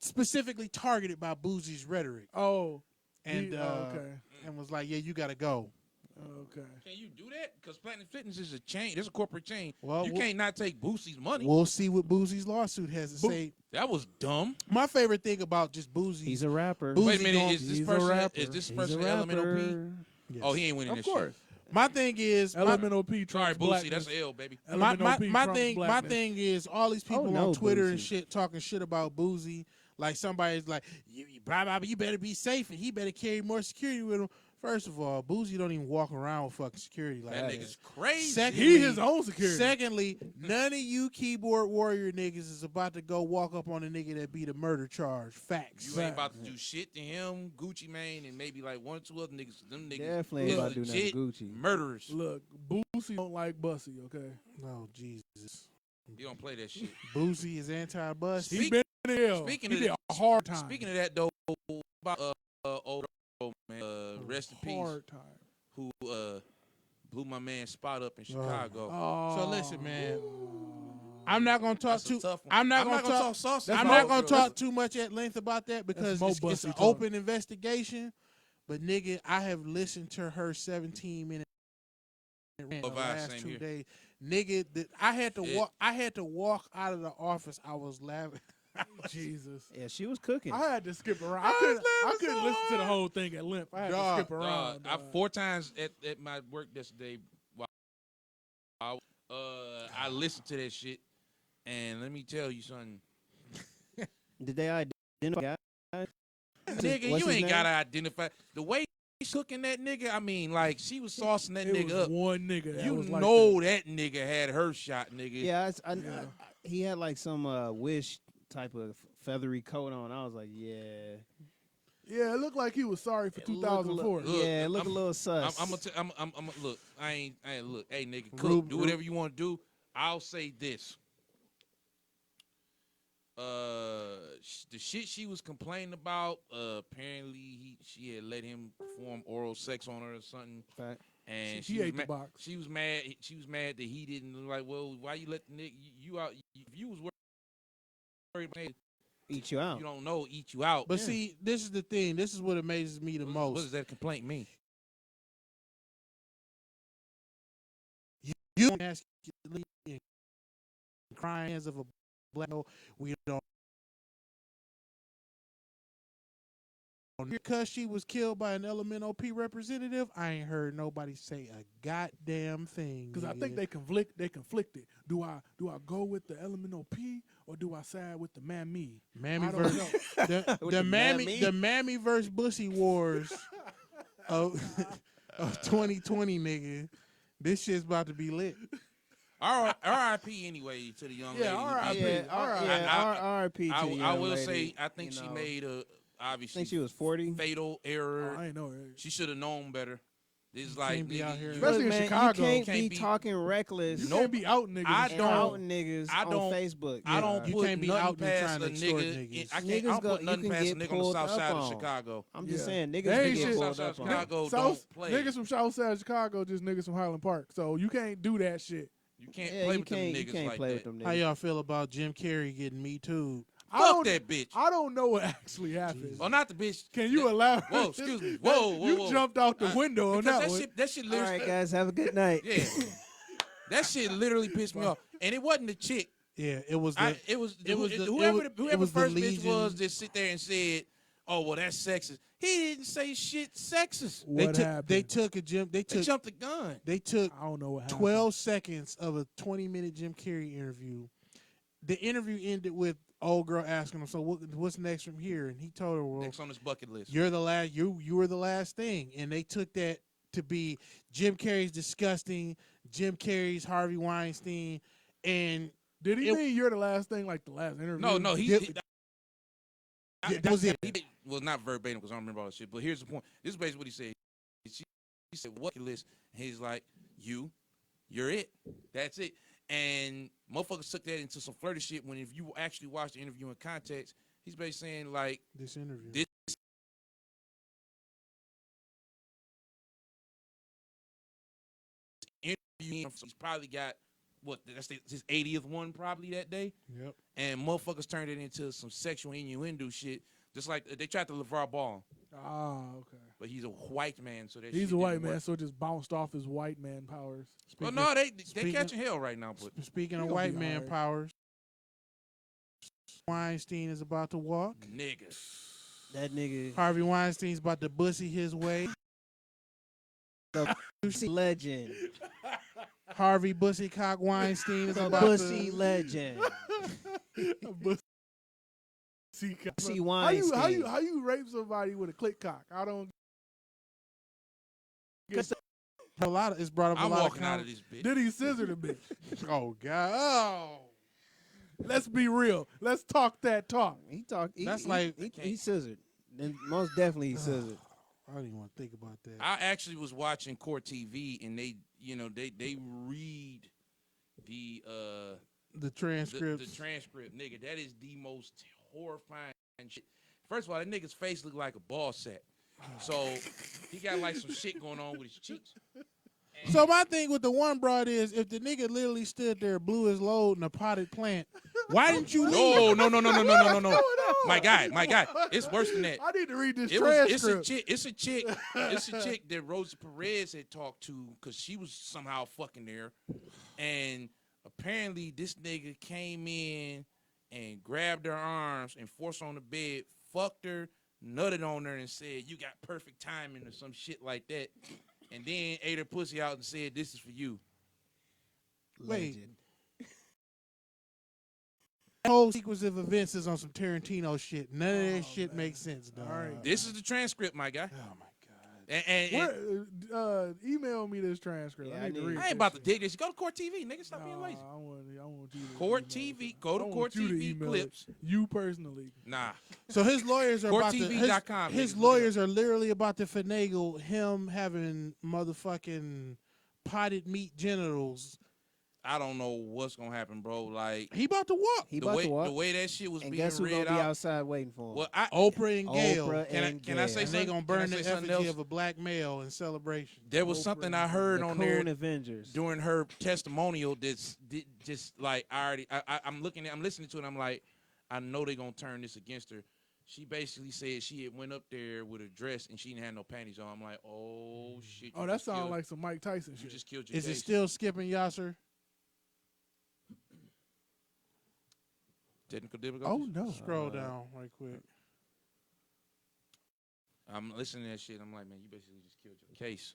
specifically targeted by Boosie's rhetoric and okay. and was like, "Yeah, you got to go." Okay. can you do that? Because Planet Fitness is a chain. It's a corporate chain. Well, you can't not take Boosie's money. We'll see what Boosie's lawsuit has to say. That was dumb. My favorite thing about just Boosie, He's a rapper. Boo- Wait a minute. gonna- Is this He's a person? rapper. Is this He's person a LMNOP? rapper. Yes. Oh, he ain't winning Of this course. My thing is, LMNOP Sorry, trumps Boosie. blackness. That's a L, baby. my LMNOP trumps my blackness. thing is all these people no, on Twitter and Boosie. shit talking shit about Boosie. Like somebody's like, blah, blah, blah, you better be safe and he better carry more security with him. First of all, Boosie don't even walk around with fucking security like That that. nigga's crazy. Secondly, He his own security. Secondly, none of you keyboard warrior niggas is about to go walk up on a nigga that beat a murder charge. Facts. You ain't about to do shit to him, Gucci Mane, and maybe like one or two other niggas. Them niggas Definitely ain't is about to do nothing legit Gucci. murderers. Look, Boosie don't like Bussy, okay? Oh, Jesus. You don't play that shit. Boosie is anti-bust. He been in hell. Speaking He of did a hard time. Speaking of that though, about old man, rest in peace, Hard time. who blew my man Spot up in Chicago. Oh. So listen, man. I'm not gonna talk That's a too. tough one. I'm not gonna talk. sauce. I'm not gonna talk too much at length about that because Mo it's Bussy an talk. open investigation. But nigga, I have listened to her 17-minute rant the Vibe, last same 2 here. days. Nigga, I had to Yeah. walk. I had to walk out of the office. I was laughing. Jesus. Yeah, she was cooking. I had to skip around. I I was couldn't laughing listen so to the hard. whole thing at length. I had Dog, to skip around. I 4 times at my work yesterday. I listened to that shit, and let me tell you something, Did they identify? nigga. What's You his ain't name? gotta identify the way she's cooking that nigga. I mean, like she was saucing that it nigga was up. one nigga that You was like know that. that nigga had her shot, nigga. Yeah, Yeah. he had like some Wish type of feathery coat on. I was like, yeah. Yeah, it looked like he was sorry for It look 2004. Look, yeah, it look a I'm- little sus. I'm look. I ain't look. Hey, nigga, cook. Rube- Do whatever you want to do. I'll say this. The shit she was complaining about. Apparently, she had let him perform oral sex on her or something. Fact. And He she was ate the mad. box. She was mad. She was mad that he didn't like. Well, why you let the nigga you out? If you was worried, about Eat you out. you don't know, eat you out. But see, this is the thing. This is what amazes me the most. What does that complaint mean? You masculinity and crying as of a black hole, we don't. Because she was killed by an LMNOP representative, I ain't heard nobody say a goddamn thing. Because I think nigga. they conflicted. Do I go with the LMNOP or do I side with the Mammy? Mammy I don't verse know. the Mammy versus Bussy Wars of 2020, nigga. This shit's about to be lit. R.I.P. anyway to the young lady. Yeah, R.I.P. Yeah, R.I.P. to the I young will lady, say, I think you she know. made a I obviously think she was 40. fatal Oh, error. I ain't know. She should have known better. This is You like can't be nigga, out here- you- Especially in Man, Chicago. you can't Can't be be- talking reckless You Nope. can't be out niggas. I and don't- out niggas I on don't- Facebook. I don't You put can't be nothing out there past trying a to extort nigga. niggas. I Niggas don't go- put nothing you can past a get nigga on the pulled south up side of on. Chicago. I'm just Yeah. saying, niggas They can ain't get shit. pulled South up side on. Chicago South, don't play. niggas from Southside Chicago just niggas from Highland Park. So you can't do that shit. You can't Yeah, play you with them can't, you niggas can't like play that. with them How niggas. y'all feel about Jim Carrey getting Me Too? I Fuck don't, that bitch. I don't know what actually happened. Oh, not the bitch. Can you elaborate? Whoa, excuse me. Whoa, whoa, You whoa. jumped out the window on Because that one. that shit All literally. right, guys, have a good night. Yeah. That shit literally pissed me off. And it wasn't the chick. Yeah, it was. The, It was it was the- whoever it whoever was the first bitch Legion. was that sit there and said, "Oh, well, that's sexist." He didn't say shit sexist. What they happened? took a Jim. They They took jumped the gun. they took I don't know what happened. 12 seconds of a 20-minute Jim Carrey interview. The interview ended with old girl asking him, "So what's next from here?" And he told her, "Well, Next on his bucket list. you're the last. You were the last thing." And they took that to be Jim Carrey's disgusting, Jim Carrey's Harvey Weinstein, and Did he it- mean you're the last thing, like the last interview? No, Yeah, that was it. Well, not verbatim because I don't remember all that shit. But here's the point. This is basically what he said. He said, "What list?" And he's like, "You're it. That's it." And motherfuckers took that into some flirty shit. When if you actually watch the interview in context, he's basically saying like, This interview. This- he's probably got that's his 80th one probably that day. Yep. And motherfuckers turned it into some sexual innuendo shit. Just like they tried to LeVar Ball, Ah, okay. but he's a white man, so that He's shit a white didn't man, work. so it just bounced off his white man powers. Well, no, they speaking- catching hell right now, but Speaking He of gonna white be man alright. powers, Weinstein is about to walk. nigga. That nigga, Harvey Weinstein's about to bussy his way. the legend, Harvey Bussy Cock Weinstein is the about pussy to. legend. See, See how Weinstein. you rape somebody with a click cock? I don't A lot of it's brought up a I'm lot walking of out of this bitch. Did he scissor the bitch? Oh God! Oh, Let's be real. Let's talk that talk. He talked. That's he, like- he scissored. Then most definitely he scissored. I don't even want to think about that. I actually was watching Court TV, and they read the The transcripts. the transcript, nigga. That is the most horrifying shit. First of all, that nigga's face looked like a ball sack. So he got like some shit going on with his cheeks. So my thing with the one broad is, if the nigga literally stood there, blew his load in a potted plant, why didn't you leave? No. My guy. It's worse than that. I need to read this It's transcript. a chick that Rosa Perez had talked to because she was somehow fucking there, and apparently this nigga came in and grabbed her arms and forced her on the bed, fucked her, nutted on her, and said, "You got perfect timing" or some shit like that, and then ate her pussy out and said, "This is for you." Wait. Legend. The whole sequence of events is on some Tarantino shit. None of that shit makes sense, dog. All right. This is the transcript, my guy. Oh my God. And Email me this transcript. Yeah, I need to read I ain't about to dig this. Go to Court TV, nigga. Stop being lazy. I want you to Court email TV. it. Go I to want Court you to TV email clips. it. You personally. Nah. So his lawyers are about to. CourtTV.com, His niggas, look lawyers are literally about to finagle him having motherfucking potted meat genitals. I don't know what's gonna happen, bro. Like He about to walk. He the about way to walk. the way that shit was And being guess who read gonna be out. outside waiting for him? Well, Oprah and Gail. Oprah Can I say Gail. And they gonna Can burn I the say something effigy else? of a black male in celebration. There was something I heard the on Coon there Avengers. during her testimonial that's just like I'm listening to it. I'm like, I know they're gonna turn this against her. She basically said she had went up there with a dress and she didn't have no panties on. I'm like, oh shit. Oh, that sounds like some Mike Tyson you shit. just killed your Is it case. still skipping Yasser? Technical difficulties? Oh no. Scroll down right quick. I'm listening to that shit. I'm like, man, you basically just killed your case.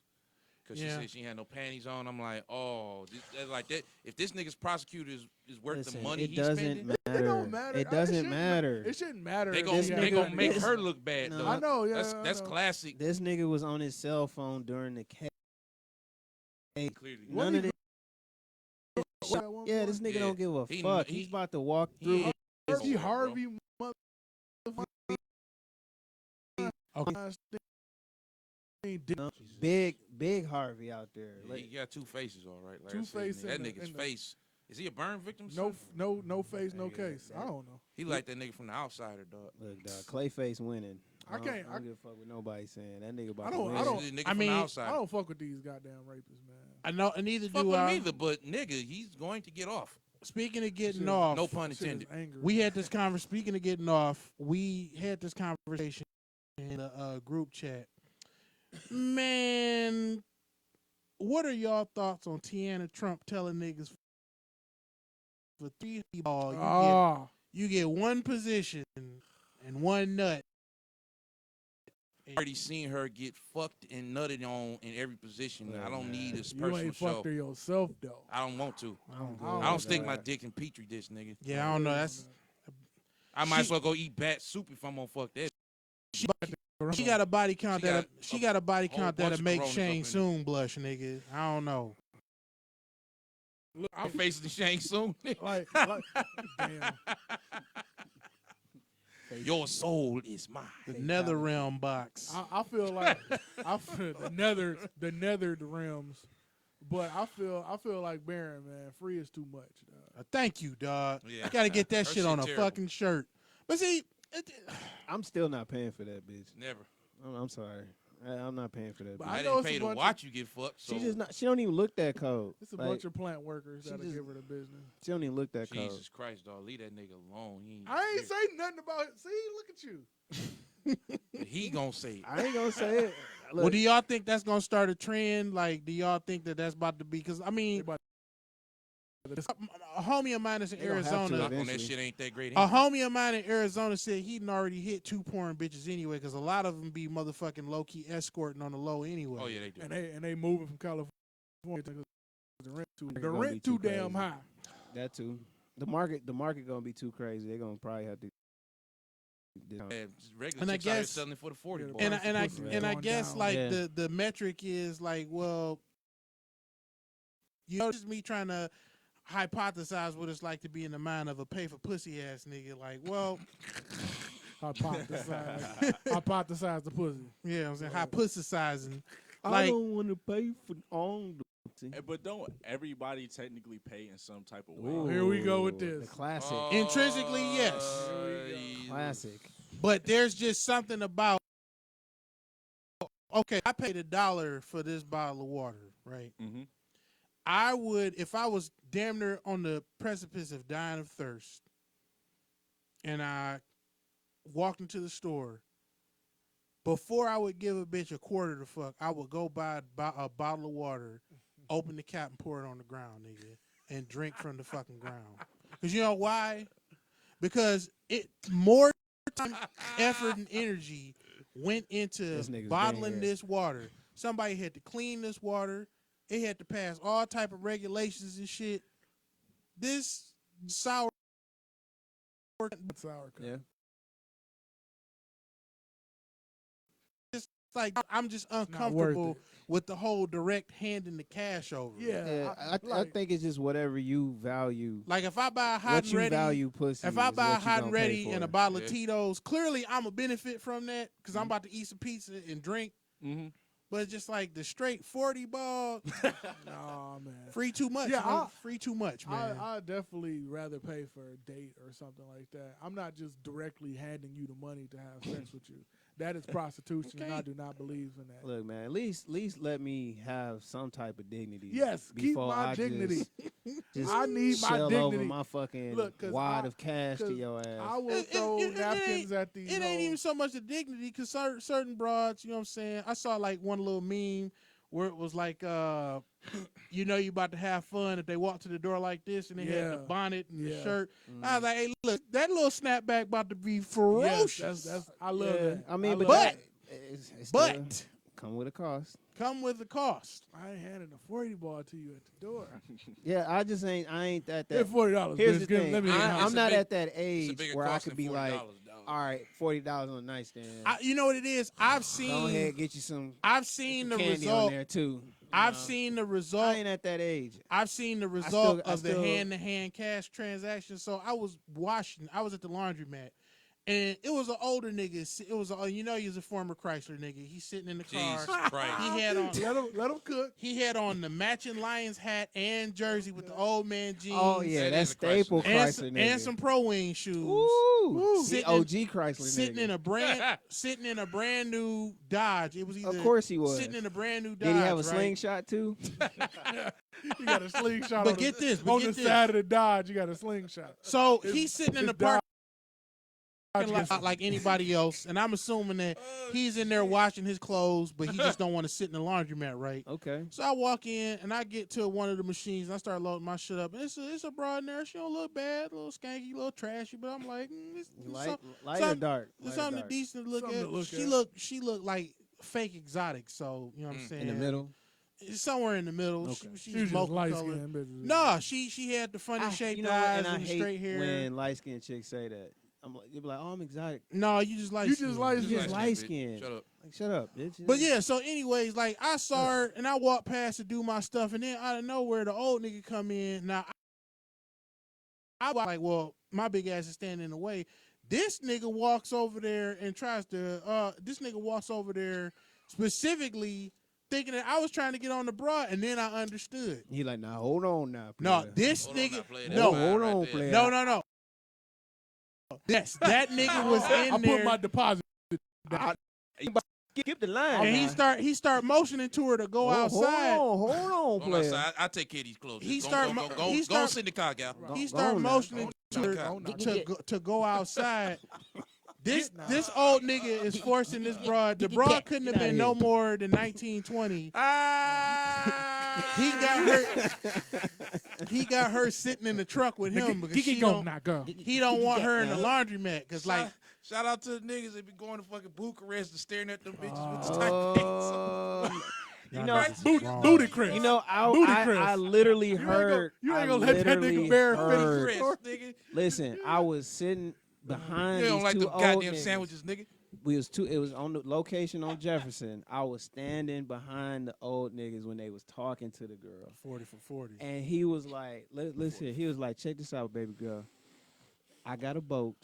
Because Yeah. she said she had no panties on. I'm like, oh, that's like that. If this nigga's prosecutor is worth Listen, the money it he's doesn't spending, matter. It don't matter. It doesn't matter. It shouldn't matter. they if gonna he This had they nigga- gonna money. make this- her look bad. No. though. I know. Yeah, That's I know. classic. This nigga was on his cell phone during the case. Clearly, None of this. At one Yeah, point. this nigga Yeah. don't give a He- fuck. he- He's about to walk he through. ain't- Harvey, bro. Harvey, Okay. Big Harvey out there. Yeah, Like, he got two faces, all right. Like I said, Two-Face that and nigga's the- face. Is he a burn victim? no, son? no face, no Nigga, case. that- I don't know. He like that nigga from the outsider, dog. look, dog, Clayface winning. I can't- I don't give a fuck what nobody saying. That nigga about I to don't- win. I don't- This nigga I from mean, the I outside. I don't fuck with these goddamn rapists, man. I know, and neither Fuck do with him I. either, but nigga, he's going to get off. Speaking of getting Shit, off, No pun Shit is intended. angry. we had this conversation. Speaking of getting off, we had this conversation in a group chat. Man, what are y'all thoughts on Tiana Trump telling niggas for three ball Ah, you get one position and one nut? Already seen her get fucked and nutted on in every position. I don't need a you personal ain't show. fucked her yourself though. I don't want to. I don't I I don't stick dog. my dick in petri dish, nigga. Yeah, I don't know. That's I might as well go eat bat soup if I'm gonna fuck that. she got a body count She that got she got a body whole count bunch that'll of make Coronas Shane up in Soon blush, nigga. I don't know. Look, I'm facing the Shane soon. like, damn. Your soul is mine. The Nether Realm box. I feel like I feel the nethered rims, but I feel like Baron, man, free is too much. Dog. Thank you, dog. Yeah. I gotta get that Her shit on a shit terrible. fucking shirt. But see, I'm still not paying for that bitch. Never. I'm sorry. I'm not paying for that. But bitch. I, I know didn't it's a pay to bunch watch you get fucked. So She just not. She don't even look that cold. It's a Like, bunch of plant workers she that'll just- give her the business. She don't even look that cold. Jesus Christ, dog. Leave that nigga alone. I ain't say nothing about it. See, look at you. He gonna say it. I ain't gonna say it. Look, well, do y'all think that's gonna start a trend? Like, do y'all think that that's about to be? Because I mean, a homie of mine is in They gonna have to Arizona. Knock on that eventually. shit ain't that great. A anyway. homie of mine in Arizona said he'd already hit 2 porn bitches anyway, because a lot of them be motherfucking low key escorting on the low anyway. Oh yeah, they do. And they moving from California because the rent too gonna be too too damn crazy. high. that too. The market gonna be too crazy. They're gonna probably have to Yeah, just regular And I chicks out here guess- selling it for the 40 Yeah, bar. And I and I Pussy and I going guess down. like Yeah. the metric is like, well, this is me trying to hypothesize what it's like to be in the mind of a pay for pussy ass nigga. Like, well, hypothesize the pussy. yeah, I'm saying hypothesizing. I Like, don't want to pay for on But don't everybody technically pay in some type of way? Ooh. Here we go with The this. classic. Intrinsically, yes. Classic. But there's just something about, okay, I paid $1 for this bottle of water, right? Mm-hmm. I would, if I was damn near on the precipice of dying of thirst, and I walked into the store, before I would give a bitch a quarter to fuck, I would go buy a bottle of water, open the cap and pour it on the ground, nigga, and drink from the fucking ground. Because you know why? Because it more time, effort, and energy went into This nigga's bottling been here. this water. Somebody had to clean this water. It had to pass all type of regulations and shit. This sour, Sauerkraut. Yeah. just like I'm just Not worth uncomfortable it. with the whole direct handing the cash over. Yeah, Yeah, I like, think it's just whatever you value. Like if I buy a hot What and you ready, value pussy. if I is buy a what you hot and gonna pay ready for and a it. bottle of Yeah. Tito's, clearly I'm a benefit from that because I'm about to eat some pizza and drink. Mm-hmm. But it's just like the straight 40 ball, nah, man. free too much. Yeah, man. Free too much, man. I definitely rather pay for a date or something like that. I'm not just directly handing you the money to have sex with you. That is prostitution, and I do not believe in that. Look, man. At least let me have some type of dignity. Yes, keep before my I dignity. Just I need my shell over dignity. my fucking Look, 'cause wad I- of cash to 'cause your ass. I will throw napkins at these. It ain't even so much the dignity because certain broads, you know what I'm saying? I saw like one little meme where it was like, you know, you about to have fun if they walk to the door like this and they had the Yeah. bonnet and the Yeah. shirt. Mm. I was like, hey, look, that little snapback about to be ferocious. Yes, that's I love Yeah, that. I mean, love but that. it's But still come with a cost. come with the cost. I ain't handing a 40 ball to you at the door. Yeah, I ain't that. Hey, $40. Here's bitch. the Give- thing. let me I'm It's a not big- at that It's a age bigger where I cost could than be like, $40, dog. all right, $40 on the nightstand. You know what it is? I've Go seen ahead, get you some I've seen the candy result. on there too. I've seen the I result. ain't at that age. I've seen the result I of the still- hand-to-hand cash transaction. So I was at the laundromat, and it was an older nigga. It was he's a former Chrysler nigga. He's sitting in the car. Jesus Christ. He had on let him cook. he had on the matching Lions hat and jersey with the old man jeans. Oh yeah, That that's is a Chrysler staple nigga. and, Chrysler some, nigga. and some pro wing shoes. Woo! Sitting The in- OG Chrysler Sitting nigga. in a brand new Dodge. It was either Of course he was. sitting in a brand new Dodge. Did he have a right? slingshot too? You got a slingshot. But on get the, this, but on get the this. side of the Dodge, you got a slingshot. So It's- he's sitting in the it's park. Dodge. Like anybody else, and I'm assuming that he's in there washing his clothes, but he just don't want to sit in the laundromat, right? Okay. So I walk in and I get to one of the machines and I start loading my shit up. And it's a broad in there. She don't look bad, a little skanky, a little trashy, but I'm like, it's Light or some- dark? it's Light or something dark? decent to look Something at. to look She looked like fake exotic, so you know what I'm saying. In the middle. It's somewhere in the middle. Okay. She's She was just multiple light color. skinned bitches. No, she had the funny shaped you know, eyes and I and the hate straight hair. when light skinned chicks say that. I'm like, they be like, oh, I'm exotic. No, you just like You just light You skin. just Bitch, light skinned. Shut up. Like, shut up, bitch. But yeah, so anyways, like I saw her and I walked past to do my stuff, and then out of nowhere, the old nigga come in. Now I was like, well, my big ass is standing in the way. This nigga walks over there and tries to. This nigga walks over there specifically thinking that I was trying to get on the broad, and then I understood. He like, nah, hold on now. No, player. this Hold on nigga. now, player. No, That's hold fine on, right there. player. no. Yes, that nigga was in I there. put my deposit. Skip the line. and now. he start motioning to her to go outside. Hold on, Hold on, player. son. I take care of these clothes. He Go- start go, mo- go, go, he go start- sit in the car, gal. He Go started on now. motioning Go to on her now. to go outside. This old nigga is forcing this broad. The broad couldn't have been no more than 1920. He got her sitting in the truck with him because Kiki she go don't, now, go. he don't want her in the laundromat because like Shout out to the niggas that be going to fucking Bucharest and staring at them bitches with the tight You know, Booty Chris. you know, Booty Chris. I literally heard. You ain't I gonna let that literally nigga bear heard- finish. pants, nigga. Listen, I was sitting behind You don't these like two them old goddamn niggas. sandwiches, nigga. It was on the location on Jefferson. I was standing behind the old niggas when they was talking to the girl. 40 for 40. And he was like, listen, he was like, check this out, baby girl. I got a boat.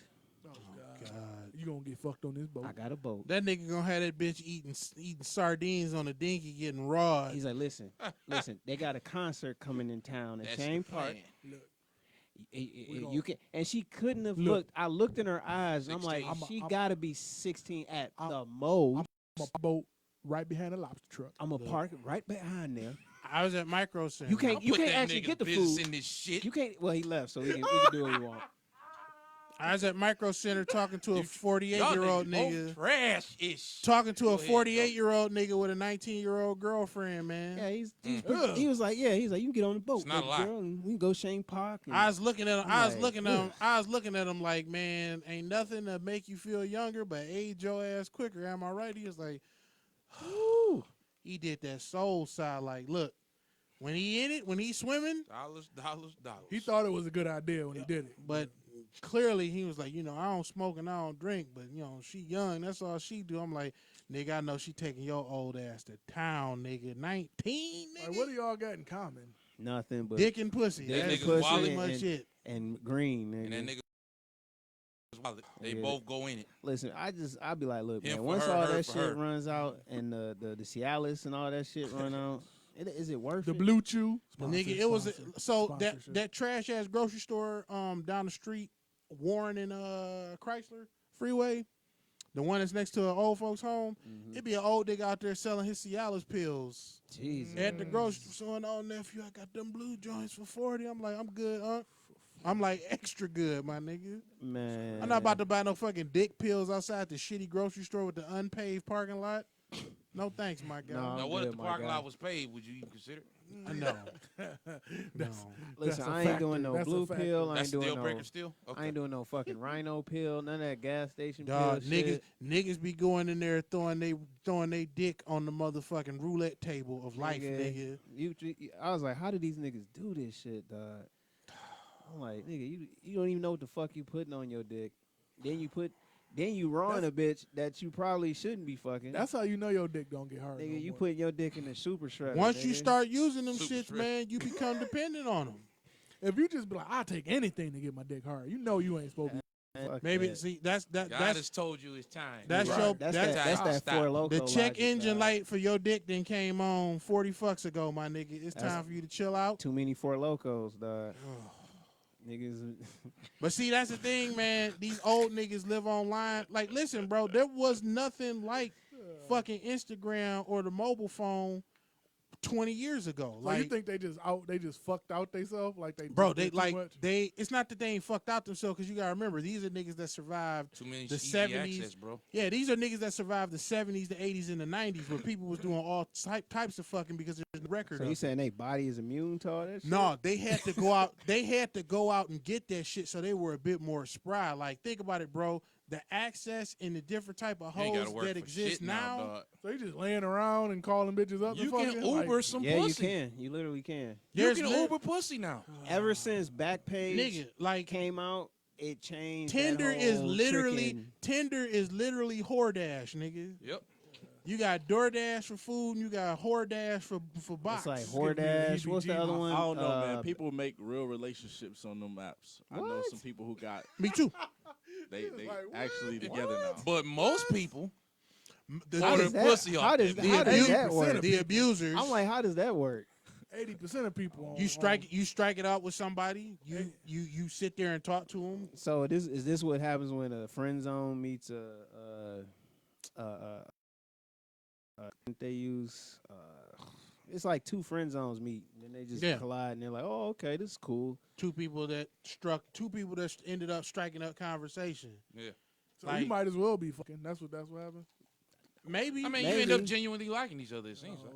Oh, God. God. You gonna get fucked on this boat. I got a boat. That nigga gonna have that bitch eating sardines on a dinghy getting raw. He's like, listen, they got a concert coming in town at That's Shane the Park. plan. Look, You can, and she couldn't have Look. looked. I looked in her eyes. And I'm like, 16. she I'm- gotta be 16 at I'm- the most. I'm a boat right behind the lobster truck. I'm gonna park it right behind there. I was at Micro Center. You can't, you Put can't that actually nigga's get the business food. in this shit. You can't. Well, he left, so we can do what we want. I was at Micro Center talking to a Y'all 48-year-old niggas both nigga. trash-ish. Talking to Go a ahead, 48-year-old nigga with a 19-year-old girlfriend, man. Yeah, Ugh. he was like, yeah, he's like, you can get on the boat, It's not baby a lie. girl, and we can go Shane Park. And I was looking at him. I'm I was like, looking at him. I was looking at him like, man, ain't nothing to make you feel younger, but age your ass quicker. Am I right? He was like, Woo. he did that soul side. Like, look, when he in it, when he's swimming, Dollars. He thought it was a good idea when he did it. but clearly he was like, I don't smoke and I don't drink, but she young. That's all she do. I'm like, nigga, I know she taking your old ass to town, nigga. 19, nigga. Like, what do y'all got in common? Nothing but Dick and pussy. Dick That's and pretty pussy much it. and green. And that nigga wallet. They Yeah. both go in it. Listen, I'd be like, look, Him man, for once her, all her that for shit her. runs out and the Cialis and all that shit run out, is it worth The it? Blue Chew. Nigga, it was so Sponsorship. that trash ass grocery store down the street, Warren and Chrysler Freeway, the one that's next to an old folks home. Mhm. It be an old nigga out there selling his Cialis pills Jesus. at the grocery store. Oh nephew, I got them blue joints for 40. I'm like, I'm good, I'm like extra good, my nigga. Man, I'm not about to buy no fucking dick pills outside the shitty grocery store with the unpaved parking lot. No thanks, my guy. No. Now, I'm what if good, the my parking guy. lot was paved? Would you even consider it? No. That's- Listen, that's a I ain't factor. doing no That's a blue factor. pill. I That's ain't a doing deal no. breaker still? Okay. I ain't doing no fucking rhino pill. None of that gas station Dog, pill niggas, shit. niggas be going in there throwing they dick on the motherfucking roulette table of life, nigga. I was like, how do these niggas do this shit, dog? I'm like, nigga, you don't even know what the fuck you putting on your dick. Then you wrong a bitch that you probably shouldn't be fucking. That's how you know your dick don't get hard. Nigga, no you more. putting your dick in the super shredder. Once you nigga. start using them Super shits, straight. man, you become dependent on them. If you just be like, I'll take anything to get my dick hard, you know you ain't supposed to be. Fuck Maybe that. see God that's has told you it's time. that's Right. your That's that's that Stop. Four Loko the check logic, engine dog. light for your dick then came on 40 fucks ago, my nigga. It's That's- time for you to chill out. Too many Four Locos, dog. Niggas. But see, that's the thing, man. These old niggas live online. Like, listen, bro, there was nothing like fucking Instagram or the mobile phone 20 years ago. So Like, you think they just fucked out themselves? Like they bro, did they too like much? it's not that they ain't fucked out themselves, because you gotta remember, these are niggas that survived. Too many The easy 70s. access, bro. Yeah, these are niggas that survived the 70s, the 80s, and the 90s, where people was doing all types of fucking because there's no record. So of you it. saying they body is immune to all that shit? No, they had to go out. They had to go out and get that shit, so they were a bit more spry. Like, think about it, bro. The access and the different type of You ain't hoes gotta work that for exist shit now, now. dog. So you just laying around and calling bitches up. You and can fucking? Uber Like, some Yeah, pussy. you can. You literally can. You There's can lit- Uber pussy now. Ever since Backpage nigga, like came out, it changed. Tinder that is whole literally trickin'- Tinder is literally Whoredash, nigga. Yep. You got DoorDash for food, and you got Whoredash for box. It's like giving me the Hordash. What's the heebie-jeebies. other one? I don't know, man. Uh, People make real relationships on them apps. I know What? some people who got Me too. they Like, what? actually together now. But most people The, How order does that- pussy how off does- that the, how does abuse- that work? the abusers. I'm like, how does that work? 80% of people. On, you strike it out with somebody. You sit there and talk to them. So is this what happens when a friend zone meets they use it's like two friend zones meet and they just Yeah. collide and they're like, oh, okay, this is cool. Two people that ended up striking up conversation. Yeah. So like- you might as well be fucking. That's what happened. Maybe. I mean, you end up Maybe. genuinely liking each other, it seems Oh, like.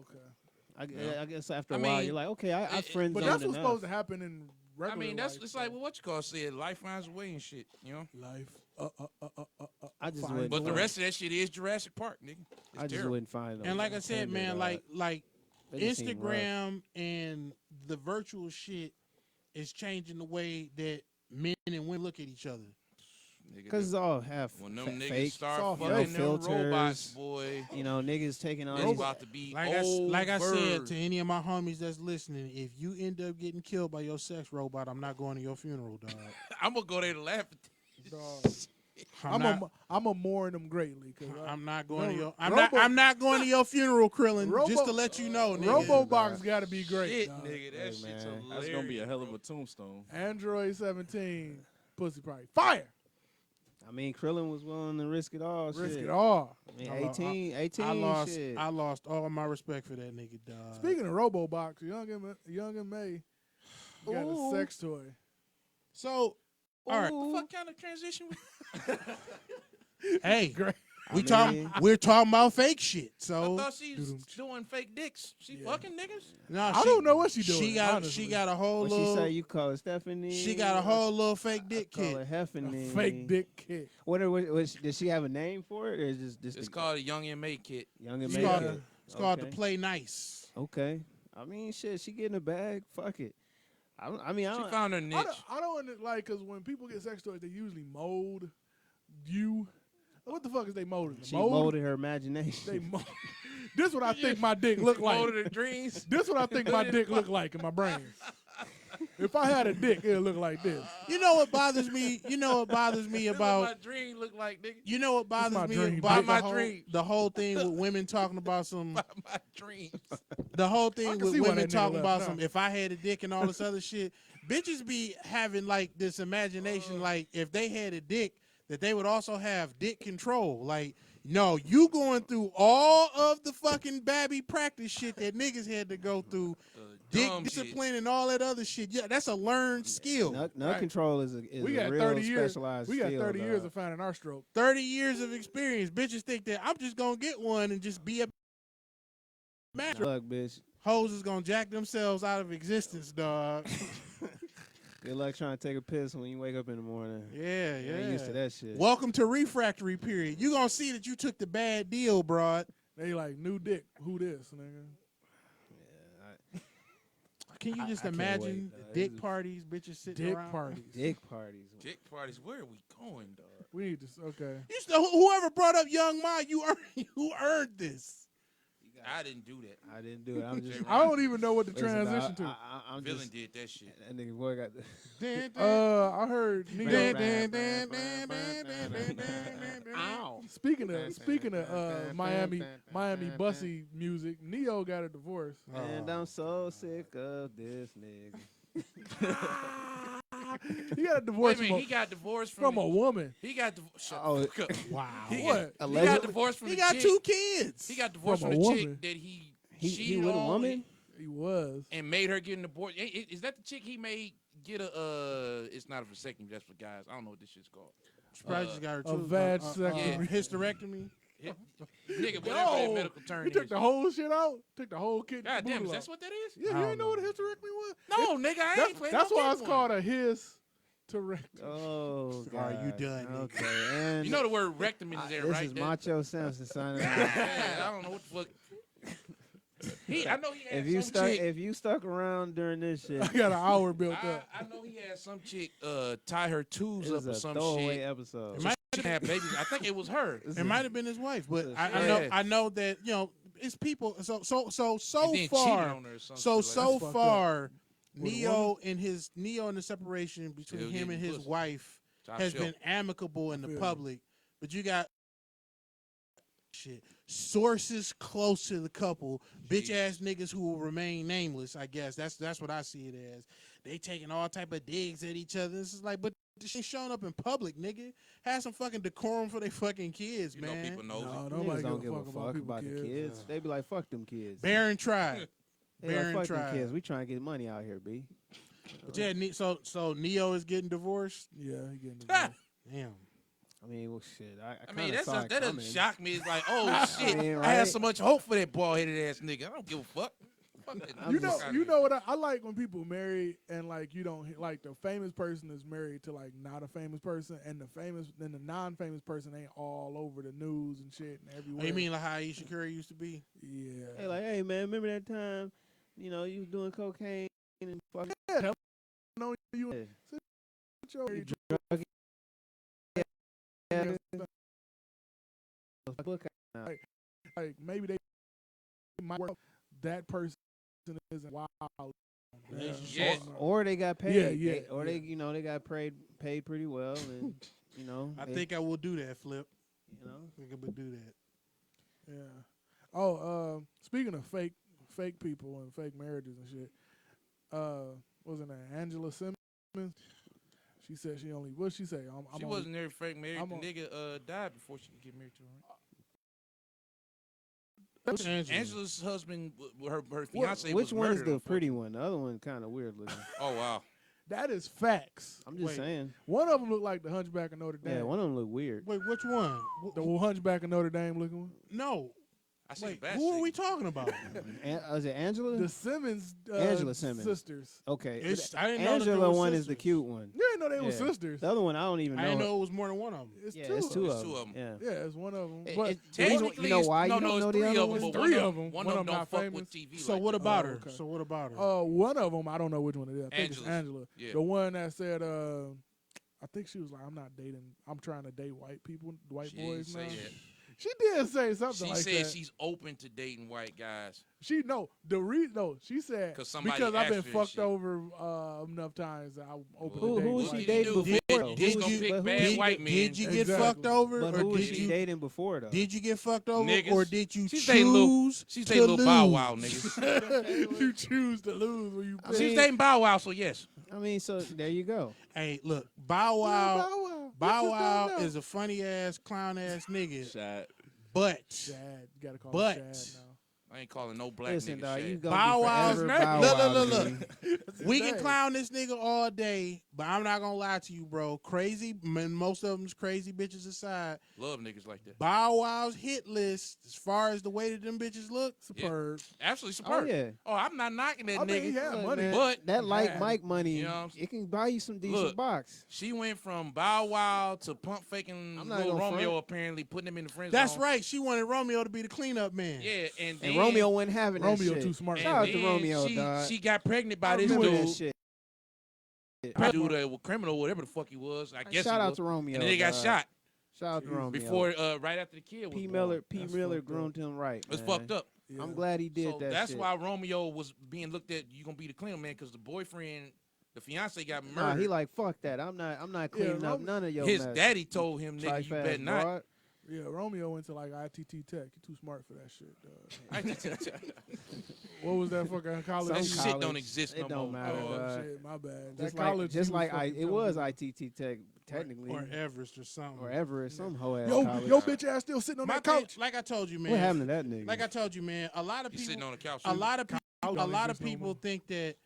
okay. Yeah. I guess after a I while mean, you're like, okay, I friend But zoned that's what's enough. supposed to happen in I regular mean, that's life, it's so. like what you call said, life finds a way and shit, you know? Life. I just fine. wouldn't But the Right. rest of that shit is Jurassic Park, nigga. It's I just terrible. wouldn't find and like I said, Tinder, man, dog. like They just seem rough. Instagram and the virtual shit is changing the way that men and women look at each other. Nigga, Because it's all half when them niggas fake. start all fucking fake. them Filters. robots, boy, You know, niggas taking all it's these. about to be Like I said over. to any of my homies that's listening, if you end up getting killed by your sex robot, I'm not going to your funeral, dog. I'm gonna go there to laugh at this. Dog. I'm a mourn them greatly because I'm not going to no, your. Robo- I'm not going to your funeral, Krillin. Robo- just to let you know, nigga. RoboBox got to be great. Shit, dog. nigga, that Hey, shit's man. hilarious. That's gonna be a hell of bro. a tombstone. Android 17, pussy probably fire. I mean, Krillin was willing to risk it all. Risk shit. it all. I mean, I lo- 18, shit. I lost all my respect for that nigga, dog. Speaking of RoboBox, Young and May got Ooh. a sex toy. So, all right. Ooh. What the fuck kind of transition? Hey, Great. we're talking about fake shit. I So thought she was doing fake dicks. She Yeah. fucking niggas. no, I don't know what she doing. She got honestly. a whole What she little. say? You call it Stephanie? She got a whole little fake dick Call kit. it Heffany. a fake dick kid. Did she have a name for it, or is just It's called a Young and May kit. Young and It's May called, kit? it's called the Okay. Play Nice. Okay. I mean, shit. She getting a bag. Fuck it. I She don't. found her niche. I don't like because when people get sex toys, they usually mold you. What the fuck is they molding? She molded her imagination. They mold. This what I think my dick look like. Molded her dreams. This what I think my dick look like in my brain. If I had a dick, it'd look like this. You know what bothers me? You know what bothers me That's what my about? dream look like, nigga. You know what my bothers me dream, about bitch. My the whole, dream. the whole thing with women talking about some. My dreams. The whole I thing can with see why women that nigga talking left about now. some. If I had a dick and all this other shit, bitches be having like this imagination, like if they had a dick, that they would also have dick control. Like, no, you going through all of the fucking babby practice shit that niggas had to go through. Dick Dumb discipline and all that other shit. Yeah, that's a learned skill. Nut Right. control is We a got real 30 years. specialized We got skill, 30 years dog. of finding our stroke. 30 years of experience. Bitches think that I'm just gonna get one and just be a master. Look, bitch. Hoes is gonna jack themselves out of existence, dog. Good luck trying to take a piss when you wake up in the morning. Yeah, You ain't used to that shit. Welcome to refractory period. You gonna see that you took the bad deal, broad. They like new dick. Who this, nigga? Can you just I can't imagine wait, dog. dick This is- parties, bitches sitting Dick around? parties. Dick parties. Dick parties. Where are we going, dog? We need to. Okay. You still, whoever brought up Young Ma, you earned this. I didn't do that. I didn't do it. I'm just. I don't even know what to Listen, transition dog, to. I'm Villain just. did that shit. That nigga boy got the. I heard Neo. Ow. Speaking of Miami Bussy music, Neo got a divorce. And I'm so sick of this nigga. He got a Wait divorce a minute, he got divorced from a woman. He got divorced. Oh, Wow. He What? got Allegedly? divorced from He the got chick. 2 kids. He got divorced From from, a the woman. chick that he He cheated with a on woman? He was. and made her get an abortion. Is that the chick he made get a? It's not a vasectomy. That's for guys. I don't know what this shit's called. She probably just got her A tooth. vasectomy. Hysterectomy. Nigga, whatever that medical term You is. took the whole shit out. Took the whole kid. God damn, is that what that is? Yeah, I you don't ain't know what a hysterectomy was. No, nigga, I ain't playing. That's no why kid it's one. called a hysterectomy. Oh, God. Are you done, nigga? Okay, and You know the word rectum is there, this right? is There. Macho Simpson signing off. Yeah, I don't know what the fuck. I know he had If you some stuck, chick. if you stuck around during this shit, I got an hour built up. I know he had some chick tie her tubes this up or is a some throwaway shit. episode. It might She can have babies. I think it was her. This It is- might have been his wife, but This is- I know that it's people. So And then cheated far. on her or some So shit like so That's fucked far, With a Neo and the separation between Still him and getting his pussy. wife that. has Top been amicable in the Feel me. public, but you got shit sources close to the couple, bitch ass niggas who will remain nameless. I guess that's what I see it as. They taking all type of digs at each other. This is like, but this shit showing up in public, nigga. Have some fucking decorum for their fucking kids, You know man. people know. No, Niggas nobody don't give a fuck about about the people's kids. They be like, fuck them kids. Barron tried, They like, Barron fuck them tried. kids. We trying to get money out here, B. But yeah, so Neo is getting divorced. Yeah, he getting divorced. Damn. I mean, well, shit. I I mean, kinda saw it that doesn't coming. shock me. It's like, oh shit, mean, I had right? so much hope for that bald headed ass nigga. I don't give a fuck. Fuck that I'm You nigga. know, just- Fuck you outta know what I like when people marry and like you don't like the famous person is married to like not a famous person and the non-famous person ain't all over the news and shit and everywhere. Oh, you mean like how Aisha Curry used to be? Yeah. Hey, like, hey, man, remember that time, you know, you was doing cocaine and fucking Yeah, tell know you Yeah. your drug book. Like maybe they might work. That person isn't wild. Relationship. Yeah. Or they got paid. Yeah, yeah, Or yeah. they got paid pretty well, and I they- think I will do that, Flip. you know. I think I would do that. Yeah. Oh, speaking of fake people and fake marriages and shit, what's her name? Angela Simmons. She said she only. What she say? I'm She only, wasn't there fake married. I'm The on- nigga died before she could get married to him. Angela. Angela's husband, her fiance, Which was one is murdered, the pretty one? The other one kind of weird looking. Oh wow. That is facts. I'm just Wait. saying. One of them looked like the Hunchback of Notre Dame. Yeah, one of them look weird. Wait, which one? The Hunchback of Notre Dame looking one. No. I see Wait, the bad who are shit. we talking about? Is it Angela? The Simmons, Angela Simmons. sisters. Okay. I didn't know that there Angela was one is the sisters. cute one. You didn't know they were Yeah. sisters. The other one I don't even know. I didn't know it was more than one of them. It's Yeah, two. it's of two them. of two them. of Yeah. Yeah, it's one of them. But Technically, you know it's- why no, you no, don't it's know the three other of one? them. It's But three one of them. One One of of them them don't not fuck famous. with TV. So like what that. about Oh, her? okay. So what about her? One of them I don't know which one it is. I think Angela's. it's Angela. Yeah. The one that said, I think she was like, I'm trying to date white people, white She boys didn't now. say that. She did say something She like said that. she's open to dating white guys. She said 'Cause somebody because I've been asked her and fucked shit. over enough times that I'm open Who- to date Who was white she did people. you dating do? before? Did- though? did Who was you she- pick but who bad was she- white men? Did you get Exactly. fucked over, But or who was did she you dating before though? did you get fucked over, Niggas. or did you She's dating little- choose She's to dating little Bow lose? Wow niggas. You choose to lose when you I pick. She's mean- dating Bow Wow, so yes. I mean, so there you go. Hey, look, Bow Wow. Bow Bow Wow Wow is a funny ass, clown ass nigga, Shad. but Shad. You gotta call But- him Shad now. I ain't calling no black Listen, nigga dog, you shit. gonna Bow be Wow's forever name. Bow Look, Wow look, to look, me. That's his we can name. clown this nigga all day. But I'm not gonna lie to you, bro. Crazy, most of them's crazy bitches aside. Love niggas like that. Bow Wow's hit list, as far as the way that them bitches look, Superb. Absolutely Oh superb. yeah. Oh, I'm not knocking that I mean, nigga. he had Look, money. man, But- that like Yeah. Mike money, You know what I'm saying? it can buy you some decent Look. box. She went from Bow Wow to pump faking I'm not Lil gonna Romeo, front. apparently putting him in the friend that's zone. right. She wanted Romeo to be the cleanup man. Yeah, and then And Romeo wasn't having that Romeo shit. too smart. and Shout out to then Romeo, she, dog. she got pregnant by I this remember dude. that shit. Dude that was criminal, whatever the fuck he was. I guess Shout he out was. to Romeo. And then they got dog. shot Shout out to Romeo. before, right after the kid was P. born. Miller. P. That's Miller fucked groomed him right. It's man. fucked up. Yeah. I'm glad he did So that. that's shit. why Romeo was being looked at. You gonna be the cleanup man because the boyfriend, the fiance, got Nah, murdered. he like fuck that. I'm not cleaning up none of your His mess. daddy told him, "Nigga, you Trifast better not." broad. Yeah, Romeo went to like ITT Tech. He too smart for that shit, dog. What was that fucking college? That Some shit college. don't exist It no don't more. matter, Oh dog. shit, my bad. Just That college, like, he just like fucking it was telling me. ITT Tech technically, Or Everest or something. or Everest, some hoe ass Yo, college. yo, bitch ass still sitting on My that thing- couch. like I told you, man. What happened to that nigga? Like I told you, man. A lot of He's sitting people. on the couch. A lot of people. Don't A lot of exist no people more. think that.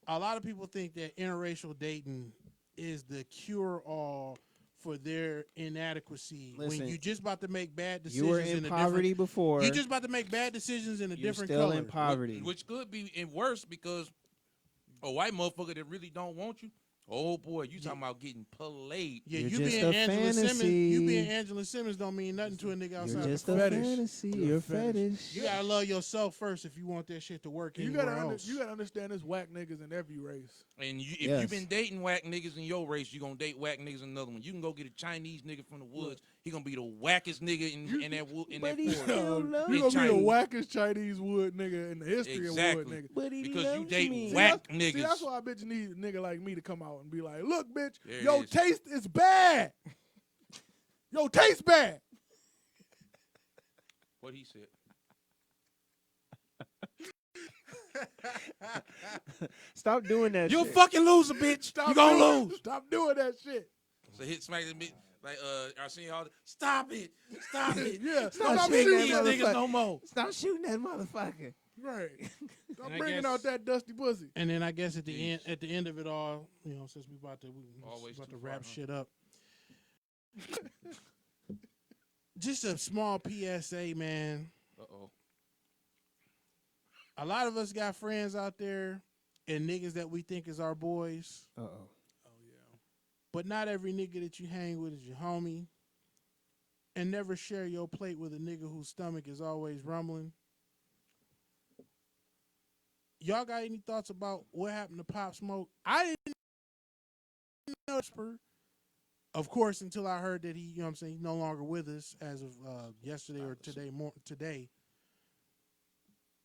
A lot of people think that interracial dating is the cure all for their inadequacy. Listen, when you just about to make bad you decisions were in a poverty before. different. You just about to make bad decisions in a You're different still color. in poverty. Which could be worse because a white motherfucker that really don't want you. Oh boy, you talking about getting played? Yeah, You're you just being a Angela Simmons. fantasy. You being Angela Simmons don't mean nothing to a nigga You're outside. just the a club. fetish. fantasy. You're a You're fetish. fetish. You gotta love yourself first if you want that shit to work You anywhere gotta, else. you gotta understand there's whack niggas in every race. And if Yes. you've been dating whack niggas in your race, you gonna date whack niggas in another one. You can go get a Chinese nigga from the woods. He gonna be the wackest nigga in that wood in that But he forest. still loves You In gonna be the Chinese. wackest Chinese wood nigga in the history of Exactly. wood nigga. But he Because you loves date me. whack See, niggas. that's why bitches need a nigga like me to come out and be like, look, bitch, There it your is. taste is bad. Your taste bad. What he said. Stop doing that. You a shit. fucking loser, bitch. Stop You gonna doing- lose. Stop doing that shit. So hit smack the bitch like I seen y'all. Stop it. Stop it. Yeah, Stop stop shooting shooting that that These motherfucker. niggas no more. Stop shooting that motherfucker. Right. Stop And I bringing guess- out that dusty pussy. And then I guess at the Jeez. end of it all, you know, since we about to Always about to too far, wrap huh? shit up. Just a small PSA, man. Uh-oh. A lot of us got friends out there and niggas that we think is our boys, Uh-oh. but not every nigga that you hang with is your homie. And never share your plate with a nigga whose stomach is always rumbling. Y'all got any thoughts about what happened to Pop Smoke? I didn't know Lobster of course, until I heard that he, you know what I'm saying, he's no longer with us as of yesterday or today.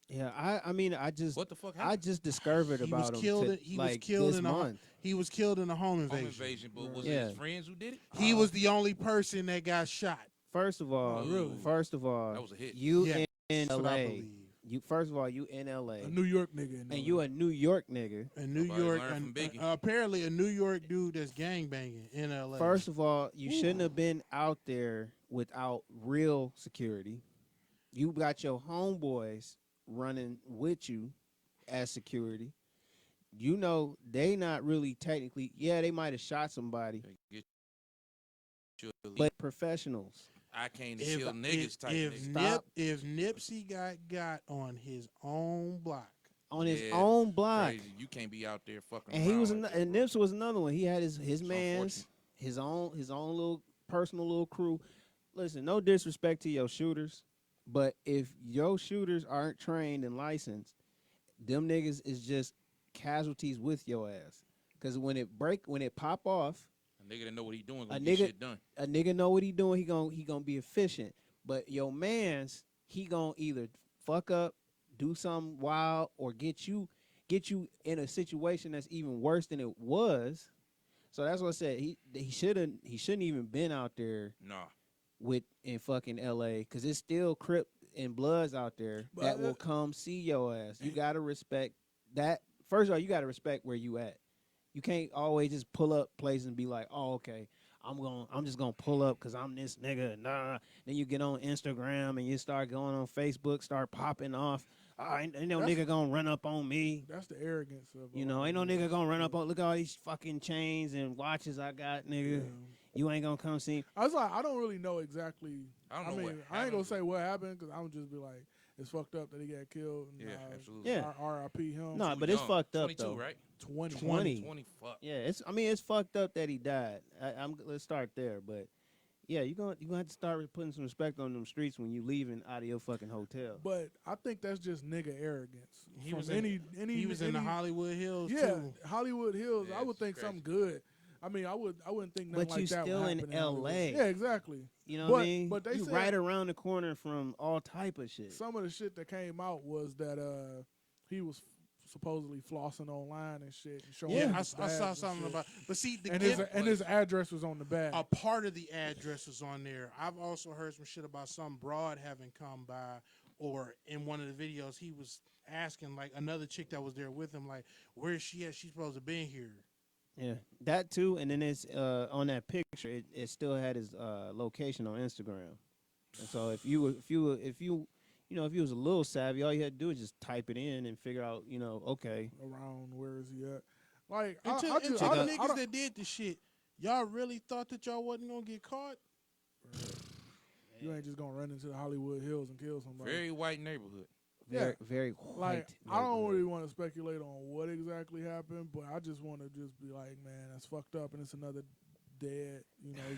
Yeah, I mean, I just What the fuck I happened? just discovered He was about him killed. to, He was like killed this in month. he was killed in a home Home invasion. invasion, but was it Yeah. his friends who did it? He was the only person that got shot. First of all, really? First of all, That was a hit. you Yeah, in that's what I LA. believe. You first of all, you in LA, A New York nigga. and you a New York nigga. A New Nobody York, learned from Biggie. apparently a New York dude that's gangbanging in LA. First of all, you shouldn't have been out there without real security. You got your homeboys running with you as security. You know they not really technically. Yeah, they might have shot somebody, Get your elite. but professionals. I came to kill niggas type nigga. Stop. If Nipsey got on his own block, On his Yeah, own block. Crazy. You can't be out there fucking And he around was, like that, and bro. Nips was another one. He had his It's man's, his own little personal little crew. Listen, no disrespect to your shooters, but if your shooters aren't trained and licensed, them niggas is just casualties with your ass. Cause when it pop off, A nigga that know what he doing A gonna get nigga- shit done. a nigga know what he doing. He gonna be efficient. But your man's, he gonna either fuck up, do something wild, or get you in a situation that's even worse than it was. So that's what I said. He shouldn't even been out there Nah. in fucking LA, because it's still Crip and Bloods out there But that will come see your ass. You gotta respect that. First of all, you gotta respect where you at. You can't always just pull up places and be like, oh, okay, I'm just gonna pull up because I'm this nigga. Nah. Then you get on Instagram and you start going on Facebook, start popping off. Ain't no nigga gonna run up on me. That's the arrogance of You know, ain't no nigga gonna run up on. Look at all these fucking chains and watches I got, nigga. Yeah. You ain't gonna come see. I was like, I don't really know exactly. I don't know what I ain't happened. gonna say what happened because I'm just be like, it's fucked up that he got killed. And, Yeah, absolutely. Yeah. R.I.P. him. No, Too but it's young. fucked up 22, though. right? 20. 20. Fuck. Yeah, it's fucked up that he died. Let's start there, but yeah, you're gonna have to start putting some respect on them streets when you leaving out of your fucking hotel. But I think that's just nigga arrogance. He From was in the Hollywood Hills Yeah, too. Hollywood Hills. Yeah, I would it's think crazy. something good. I mean, I wouldn't think nothing But like you that still would in happen Hollywood. LA. Yeah, exactly. You know what I But- mean? but they you said- right around the corner from all type of shit. Some of the shit that came out was that he was supposedly flossing online and shit and showing. Yeah, I his saw badge and something shit. about. But see, the And gift his address was on the bag. a part of the address was on there. I've also heard some shit about some broad having come by, or in one of the videos he was asking like another chick that was there with him, like, where is she at? She's supposed to be here. Yeah, that too. And then it's on that picture. It still had his location on Instagram. And so if you was a little savvy, all you had to do is just type it in and figure out, okay. Around where is he at? Like And to I the just, I niggas don't- that did the shit, y'all really thought that y'all wasn't gonna get caught? you ain't just gonna run into the Hollywood Hills and kill somebody. Very white neighborhood. Very, Yeah. very white. Like I don't neighborhood. really want to speculate on what exactly happened, but I just want to just be like, man, that's fucked up, and it's another dead,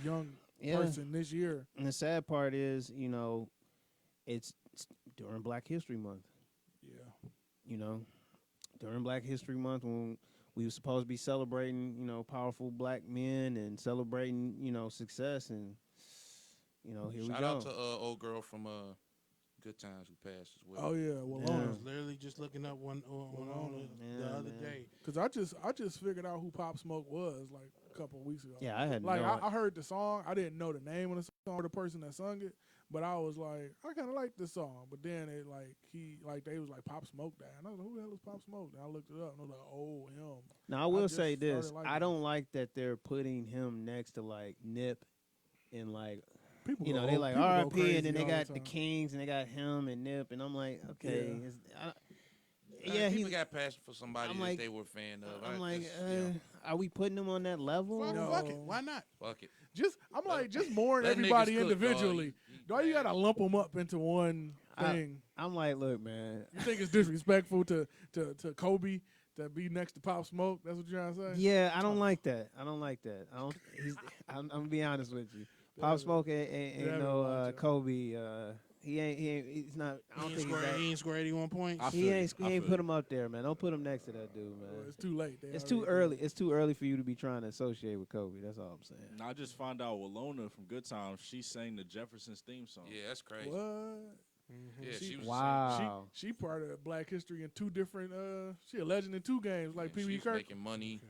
young Yeah. person this year. And the sad part is, it's during Black History Month. Yeah, During Black History Month when we were supposed to be celebrating, powerful black men and celebrating, success, and here we Shout go. out to old girl from Good Times who passed as well. Oh yeah, well, Yeah. I was literally just looking up one on the Yeah, other man. day. because I just figured out who Pop Smoke was like a couple of weeks ago. Yeah, I had Like no. I heard the song, I didn't know the name of the song or the person that sung it, but I was like, I kind of like this song. But then it they was like Pop Smoke died, and I was like, who the hell is Pop Smoke? And I looked it up, and I was like, oh, him. Now I will just say this: started liking I it. don't like that they're putting him next to like Nip, and like People, they like people go R.I.P. and then crazy they all got the time. Kings and they got him and Nip, and I'm like, okay, Yeah, yeah, people he. got passion for somebody I'm that like- they were a fan of. I'm I like, just, are we putting him on that level? Fuck, No. fuck it. Why not? fuck it. I'm like, just mourn Let everybody niggas cook, dog. individually. Why you gotta lump them up into one thing? I'm like, look, man. You think it's disrespectful to Kobe to be next to Pop Smoke? That's what you're trying to say? Yeah, I don't like that. I don't. I'm gonna be honest with you. Pop Smoke ain't Yeah, no watch out. Kobe He ain't. He's not. I don't think he's that. He ain't scored 81 points. I He feel ain't. you. He I ain't feel put you. him up there, man. Don't put him next to that dude, Well, man. it's too late. They It's already too did early. it. It's too early for you to be trying to associate with Kobe. That's all I'm saying. And I just found out Walona from Good Times, she sang the Jefferson's theme song. Yeah, that's crazy. What? Yeah, she was Wow. She part of Black History in 2 different. She a legend in 2 games, like Pee Wee she's Kirk. making money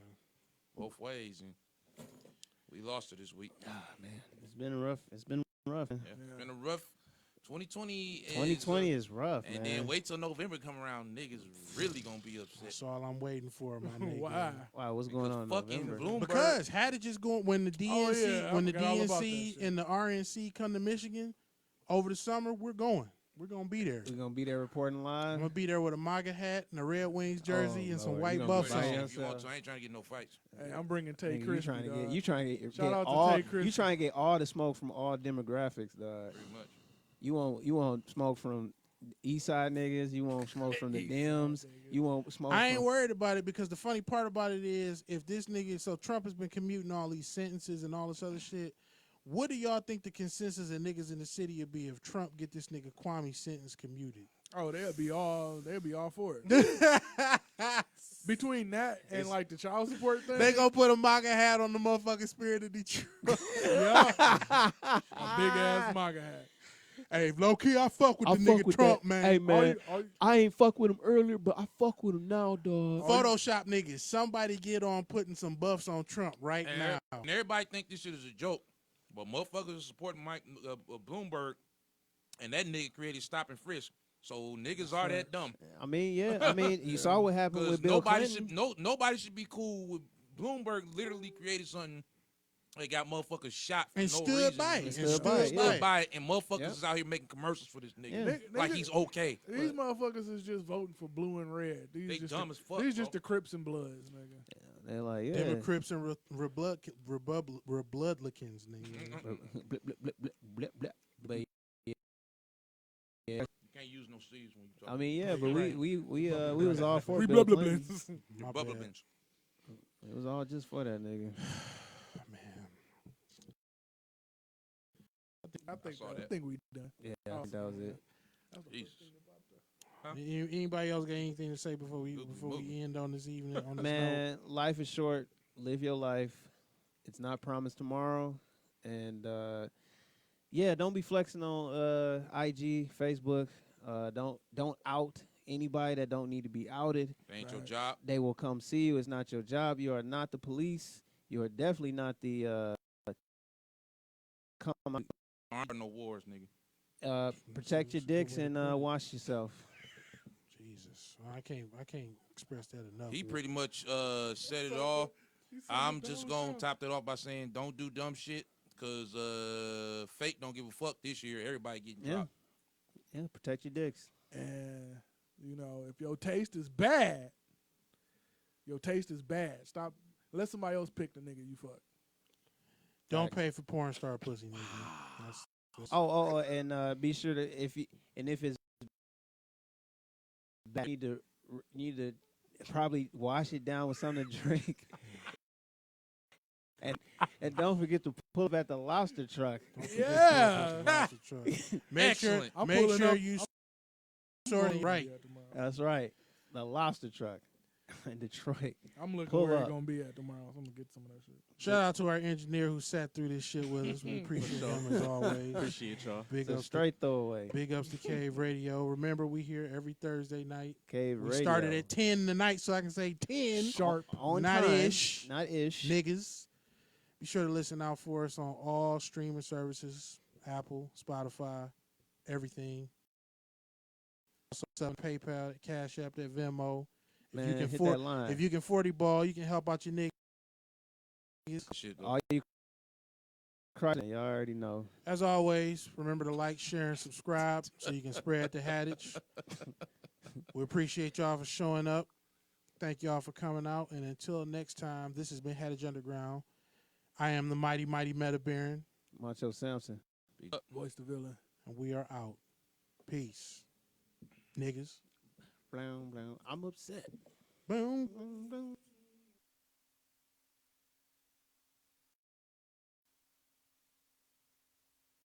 both ways, and we lost her this week. Ah, man, it's been rough. It's been rough. Yeah. It's been a rough 2020. 2020 is rough, and man. then wait till November come around, niggas really gonna be upset. That's all I'm waiting for, my nigga. Why? Wow, what's going on in Fucking November? Bloomberg. Because had it just going when the DNC I when the forgot all about that DNC shit. and the RNC come to Michigan over the summer, we're going. We're gonna be there. We're gonna be there reporting I'm live. gonna be there with a MAGA hat and a Red Wings jersey and some Lord, white you gonna be buffs by on. yourself. If you want to, I ain't trying to get no fights. Hey, I'm bringing Tay Nigga, you Crispy. trying to dog. get you trying to get, Shout get out to all Tay Crispy. you trying to get all the smoke from all demographics, dog. Pretty much. You want smoke from East Side niggas. You want smoke from the East Side Dems. niggas. You want smoke. I ain't from, worried about it because the funny part about it is if this nigga, so Trump has been commuting all these sentences and all this other shit. What do y'all think the consensus of niggas in the city would be if Trump get this nigga Kwame sentence commuted? Oh, they'll be all for it. Between that and like the child support thing, They gonna put a MAGA hat on the motherfucking Spirit of Detroit. yeah, a big ass MAGA hat. Hey, low key, I fuck with the nigga Trump, man. Hey man, All you- I ain't fuck with him earlier, but I fuck with him now, dog. Photoshop niggas. Somebody get on putting some buffs on Trump right And, now. and everybody think this shit is a joke, but motherfuckers are supporting Mike Bloomberg, and that nigga created Stop and Frisk. So niggas are that dumb. I mean, yeah. I mean, you saw what happened Because with Bill Clinton. nobody should be cool with Bloomberg. Literally created something. They got motherfuckers shot for And no stood reason. by it. And And stood stood by it, by stood it. by it, and motherfuckers Yep. is out here making commercials for this nigga, Yeah. like Niggas- he's okay. These motherfuckers is just voting for blue and red. These They just dumb the, as fuck, These just bro. the Crips and Bloods, nigga. They're like, yeah. Them are Crips and Republicans, nigga. Blip, blip, blip, blip, blip, blip. But You can't use no C's when you talk. I mean, yeah, but Right. we was all for We Bill blah blah Clinton. blah. My Bubble bad. bench. It was all just for that nigga. Man. I think we done. Yeah, I think that was it. That's the Jesus. first thing about that. Anybody else got anything to say before we Movie. end on this evening? On this note? Man, life is short. Live your life. It's not promised tomorrow. And yeah, don't be flexing on IG, Facebook. Don't out anybody that don't need to be outed. That ain't your Right. job. They will come see you. It's not your job. You are not the police. You are definitely not the come There are no wars, nigga. protect your dicks and wash yourself. Jesus, I can't express that enough. He man. pretty much said it all. I'm just gonna top that off by saying don't do dumb shit, cause fake don't give a fuck this year. Everybody getting Yeah. dropped. Yeah, protect your dicks. And you know, if your taste is bad, stop. Let somebody else pick the nigga you fuck. Don't Facts. pay for porn star pussy, nigga. That's Oh, and be sure to if it's bad, you need to probably wash it down with something to drink. And don't forget to pull up at the Lobster truck. Yeah. Make sure, Excellent. I'm make pulling sure up- you I'm sort pulling it up right. at tomorrow. That's right, the Lobster truck in Detroit. I'm looking Pull where up. it's gonna be at tomorrow. So I'm gonna get some of that shit. Shout out to our engineer who sat through this shit with us. We appreciate him as always. Appreciate y'all. Big It's a ups, to, straight throwaway. big ups to Cave Radio. Remember, we here every Thursday night. Cave We radio. started at 10 tonight, so I can say 10 Sharp. on not time, ish. not ish. niggas. Be sure to listen out for us on all streaming services, Apple, Spotify, everything. Also on PayPal, Cash App, that Venmo. Man, if you can hit for- that line. if you can 40 ball, you can help out your niggas. Shit, though. All you crying, y'all already know. As always, remember to like, share, and subscribe so you can spread the hadage. We appreciate y'all for showing up. Thank y'all for coming out. And until next time, this has been Hadage Underground. I am the mighty, mighty Meta Baron, Macho Samson. Voice the villain. and we are out. Peace. Niggas. Blown, blown. I'm upset. Boom. Boom, boom.